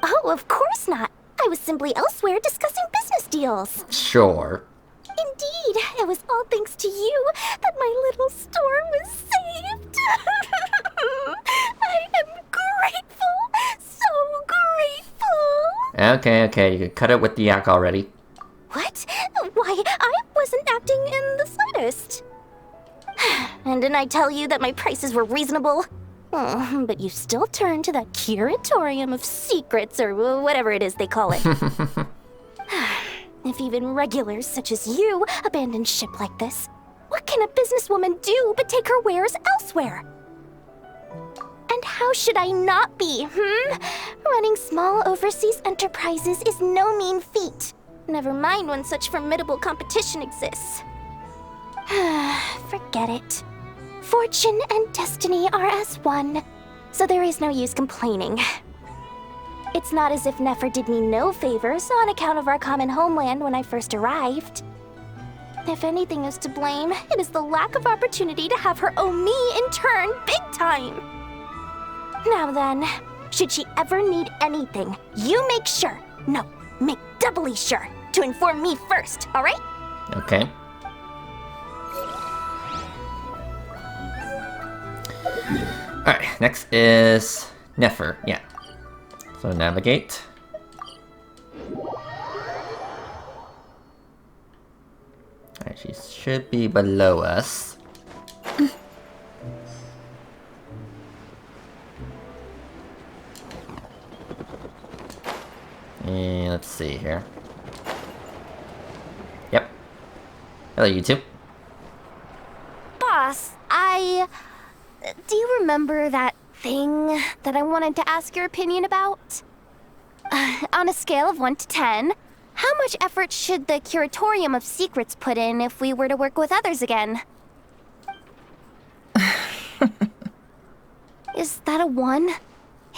Oh, of course not. I was simply elsewhere discussing business deals. Sure. Indeed, it was all thanks to you that my little store was saved. I am grateful, so grateful. Okay, you can cut it with the yak already. What? Why, I wasn't acting in the slightest. And didn't I tell you that my prices were reasonable? Oh, but you still turn to that curatorium of secrets, or whatever it is they call it. If even regulars such as you abandon ship like this, what can a businesswoman do but take her wares elsewhere? And how should I not be, Running small overseas enterprises is no mean feat. Never mind when such formidable competition exists. Forget it. Fortune and destiny are as one, so there is no use complaining. It's not as if Nefer did me no favors on account of our common homeland when I first arrived. If anything is to blame, it is the lack of opportunity to have her owe me in turn big time. Now then, should she ever need anything, you make sure, no, make doubly sure, to inform me first, alright? Okay. Alright, next is Nefer, yeah. So navigate. Alright, she should be below us. And let's see here. Yep. Hello, you two. Boss, do you remember that thing that I wanted to ask your opinion about? On a scale of 1 to 10, how much effort should the Curatorium of Secrets put in if we were to work with others again? Is that a 1?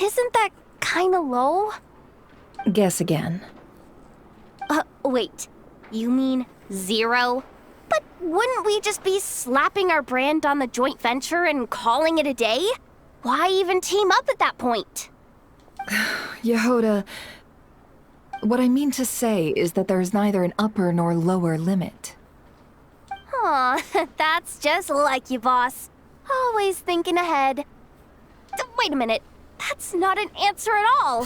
Isn't that kinda low? Guess again. Wait. You mean 0? But wouldn't we just be slapping our brand on the joint venture and calling it a day? Why even team up at that point? Yehoda, what I mean to say is that there's neither an upper nor lower limit. Aw, that's just like you, boss. Always thinking ahead. Wait a minute. That's not an answer at all.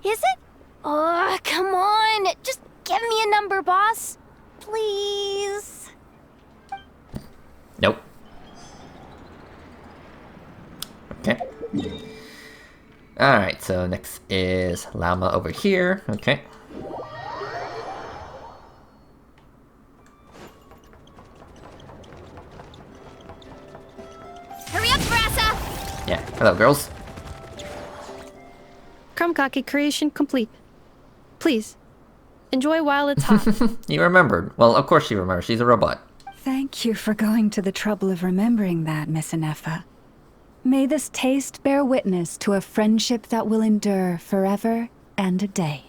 Is it? Oh, come on. Just give me a number, boss. Please. Nope. Okay. Alright, so next is Llama over here. Okay. Hurry up, Brassa! Yeah, hello girls. Krumkake creation complete. Please, enjoy while it's hot. You remembered. Well, of course she remembers. She's a robot. Thank you for going to the trouble of remembering that, Miss Inefa. May this taste bear witness to a friendship that will endure forever and a day.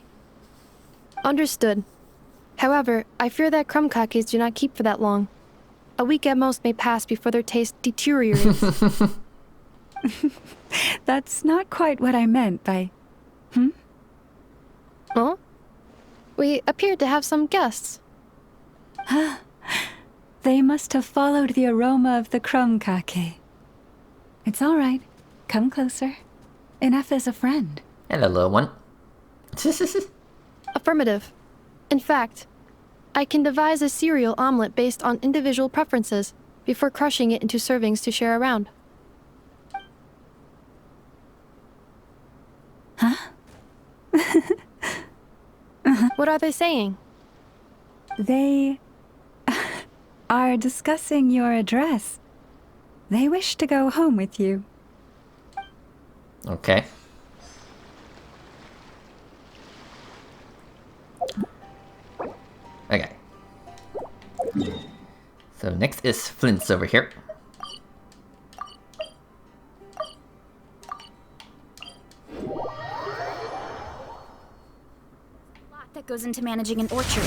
Understood. However, I fear that Krumkakes do not keep for that long. A week at most may pass before their taste deteriorates. That's not quite what I meant by... Oh? We appeared to have some guests. They must have followed the aroma of the Krumkake. It's all right. Come closer. Inefa is a friend. Hello, little one. Affirmative. In fact, I can devise a cereal omelet based on individual preferences before crushing it into servings to share around. What are they saying? They are discussing your address. They wish to go home with you. Okay. Okay. So next is Flint's over here. That goes into managing an orchard.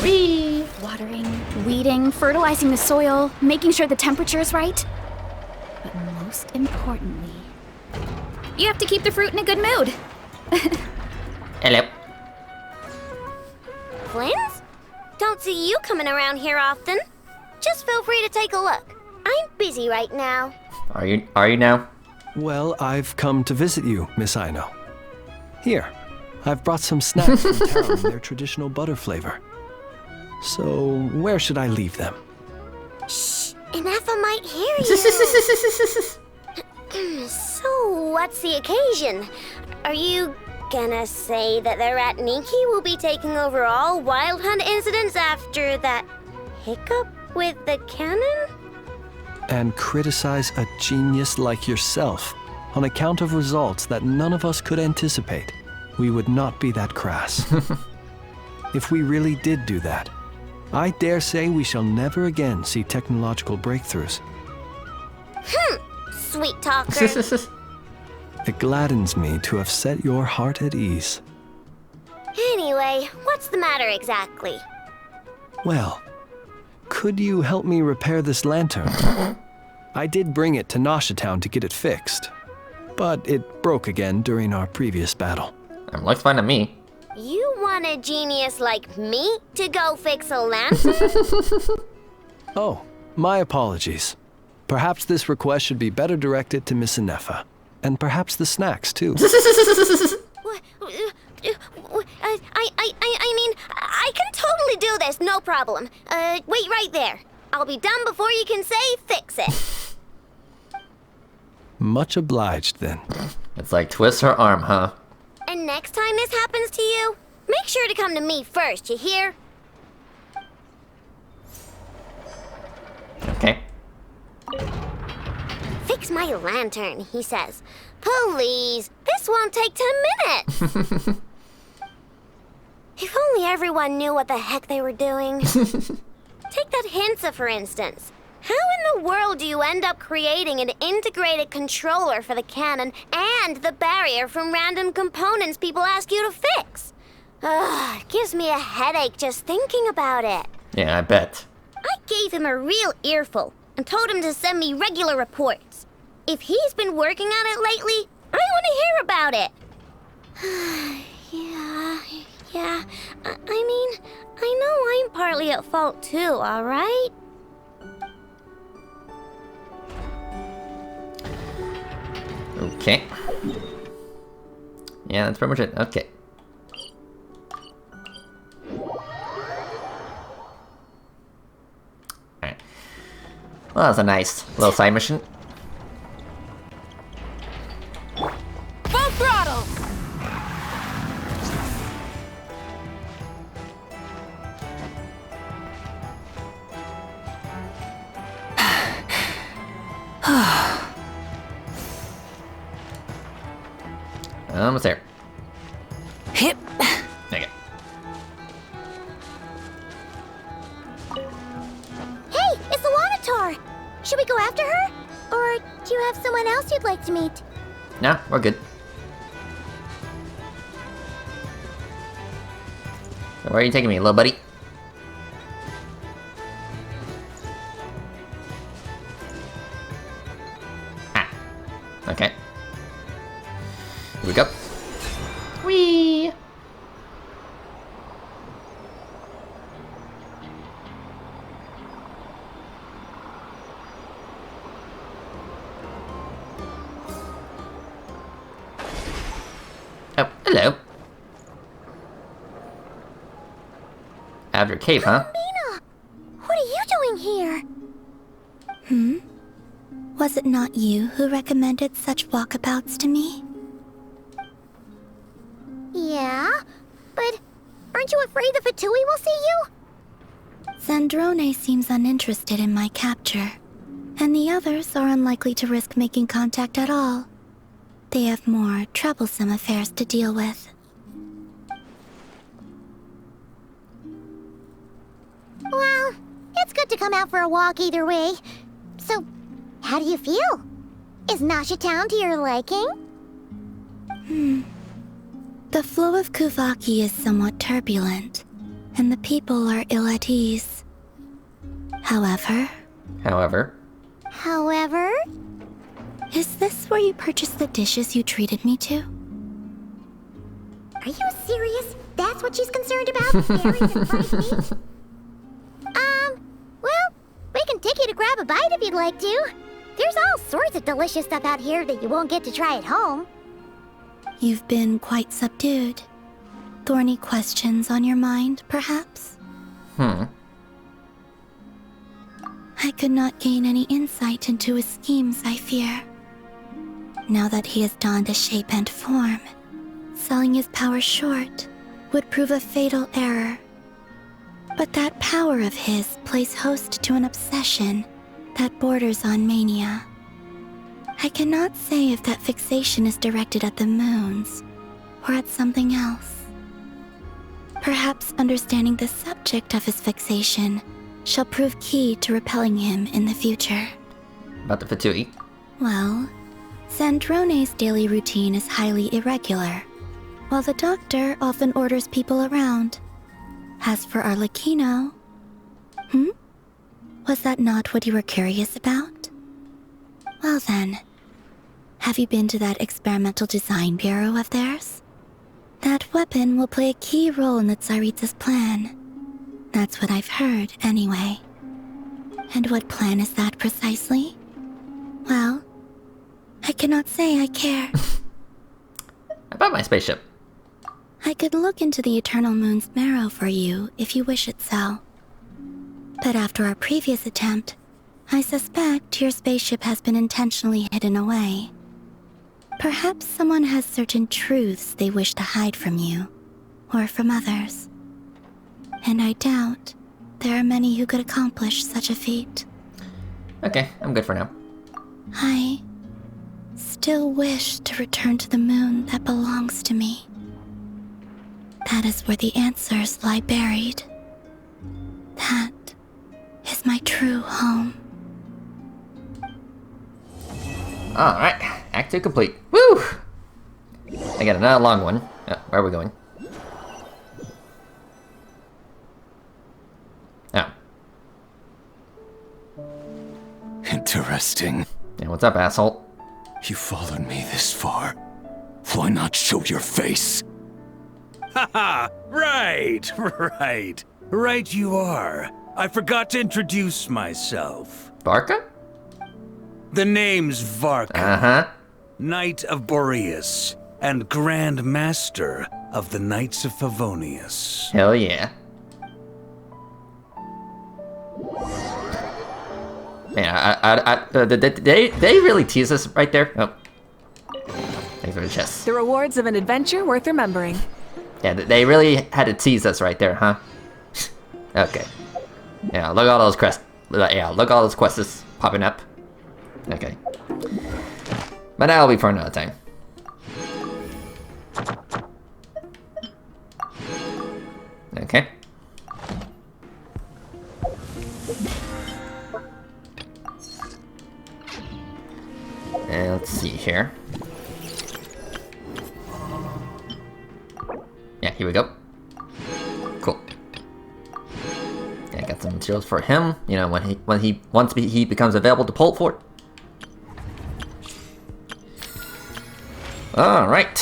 Watering, weeding, fertilizing the soil, making sure the temperature is right. But most importantly, you have to keep the fruit in a good mood. Hello. Flins? Don't see you coming around here often. Just feel free to take a look. I'm busy right now. Are you now? Well, I've come to visit you, Miss Aino. Here, I've brought some snacks from town in their traditional butter flavor. So, where should I leave them? Shh, Ineffa might hear you. So, what's the occasion? Are you gonna say that the Rat Niki will be taking over all Wild Hunt incidents after that hiccup with the cannon? And criticize a genius like yourself on account of results that none of us could anticipate. We would not be that crass. If we really did do that, I dare say we shall never again see technological breakthroughs. Sweet talker. It gladdens me to have set your heart at ease. Anyway, what's the matter exactly? Well, could you help me repair this lantern? I did bring it to Nasha Town to get it fixed, but it broke again during our previous battle. Looks fine to me. You want a genius like me to go fix a lantern? Oh, my apologies. Perhaps this request should be better directed to Miss Ineffa. And perhaps the snacks, too. I mean, I can totally do this, no problem. Wait right there. I'll be done before you can say fix it. Much obliged, then. It's like twist her arm, huh? And next time this happens to you, make sure to come to me first, you hear? Okay. Fix my lantern, he says. Please, this won't take 10 minutes. If only everyone knew what the heck they were doing. Take that Hinsa, for instance. How in the world do you end up creating an integrated controller for the cannon and the barrier from random components people ask you to fix? Ugh, gives me a headache just thinking about it. Yeah, I bet. I gave him a real earful and told him to send me regular reports. If he's been working on it lately, I want to hear about it. Yeah. I mean, I know I'm partly at fault too, all right? Okay. Yeah, that's pretty much it. Okay. Alright. Well, that was a nice little side mission. Full throttle! Almost there. Hip. Okay. Hey, it's Alanatar! Should we go after her? Or do you have someone else you'd like to meet? No, we're good. So where are you taking me, little buddy? Okay. Here we go. Whee! Oh, hello. After cave, huh? Mina! What are you doing here? Was it not you who recommended such walkabouts to me? Yeah, but Aren't you afraid the Fatui will see you? Zandrone seems uninterested in my capture, and the others are unlikely to risk making contact at all. They have more troublesome affairs to deal with. Well, it's good to come out for a walk either way. So, how do you feel? Is Nasha Town to your liking? The flow of Kuvaki is somewhat turbulent, and the people are ill at ease. However... However? Is this where you purchased the dishes you treated me to? Are you serious? That's what she's concerned about? Berries and fresh meat? Well, we can take you to grab a bite if you'd like to. There's all sorts of delicious stuff out here that you won't get to try at home. You've been quite subdued. Thorny questions on your mind, perhaps? Hmm. I could not gain any insight into his schemes, I fear. Now that he has donned a shape and form, selling his power short would prove a fatal error. But that power of his plays host to an obsession that borders on mania. I cannot say if that fixation is directed at the moons or at something else. Perhaps understanding the subject of his fixation shall prove key to repelling him in the future. About the Fatui. Well, Zandrone's daily routine is highly irregular, while the doctor often orders people around. As for Arlecchino... Was that not what you were curious about? Well then, have you been to that experimental design bureau of theirs? That weapon will play a key role in the Tsaritsa's plan. That's what I've heard, anyway. And what plan is that precisely? Well, I cannot say I care. About my spaceship. I could look into the Eternal Moon's marrow for you if you wish it so. But after our previous attempt, I suspect your spaceship has been intentionally hidden away. Perhaps someone has certain truths they wish to hide from you, or from others. And I doubt there are many who could accomplish such a feat. Okay, I'm good for now. I still wish to return to the moon that belongs to me. That is where the answers lie buried. That is my true home. Alright, Act 2 complete. Woo! I got another long one. Where are we going? Oh. Interesting. Yeah, what's up, asshole? You followed me this far. Why not show your face? Haha! Right! Right you are. I forgot to introduce myself. Varka? The name's Varka. Uh-huh. Knight of Boreas, and Grand Master of the Knights of Favonius. Hell yeah. Yeah, they really tease us right there. Oh. Thanks for the chest. The rewards of an adventure worth remembering. Yeah, they really had to tease us right there, huh? Okay. Yeah, look at all those quests. Yeah, look at all those quests popping up. Okay. But that'll be for another time. Okay. And let's see here. Yeah, here we go. Cool. Yeah, got some materials for him. You know, once he becomes available to pull for. All right.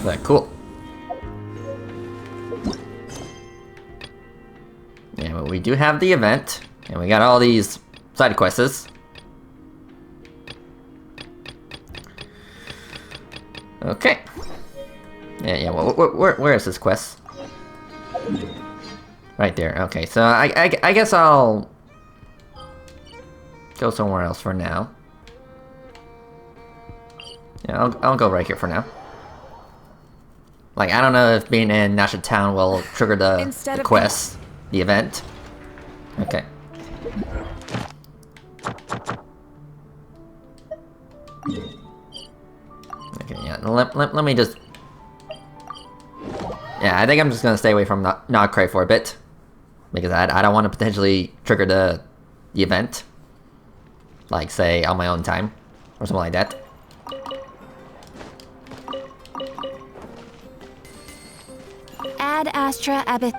That cool. Yeah, but we do have the event, and we got all these side quests. Okay. Yeah. Where is this quest? Right there. Okay, so I guess I'll go somewhere else for now. Yeah, I'll go right here for now. Like, I don't know if being in Nasha Town will trigger the quest, the event. Okay. Okay, yeah, let me just... Yeah, I think I'm just gonna stay away from Nogcray for a bit. Because I don't want to potentially trigger the event. Like, say, on my own time. Or something like that. Ad Astra Abbot.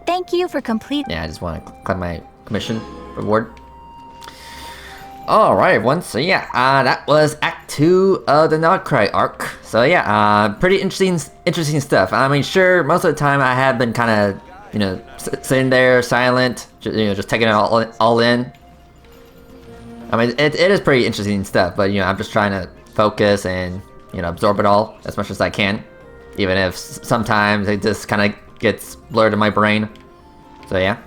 Thank you for complete. Yeah, I just want to claim my commission reward. Alright everyone, so yeah, that was Act 2 of the Nogcray arc. So yeah, pretty interesting stuff. I mean, sure, most of the time I have been kind of, you know, sitting there silent, just taking it all in. I mean, it is pretty interesting stuff, but you know, I'm just trying to focus and, you know, absorb it all as much as I can. Even if sometimes it just kind of gets blurred in my brain. So yeah.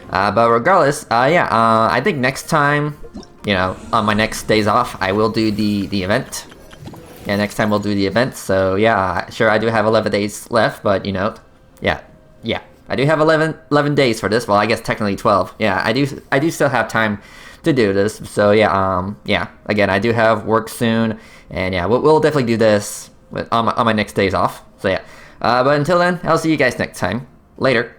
But regardless, yeah, I think next time, you know, on my next days off, I will do the event. Yeah, next time we'll do the event. So yeah, sure, I do have 11 days left, but you know, yeah. I do have 11 days for this. Well, I guess technically 12. Yeah, I do still have time to do this. So yeah, yeah. Again, I do have work soon, and yeah, we'll definitely do this on my next days off. So yeah. But until then, I'll see you guys next time. Later.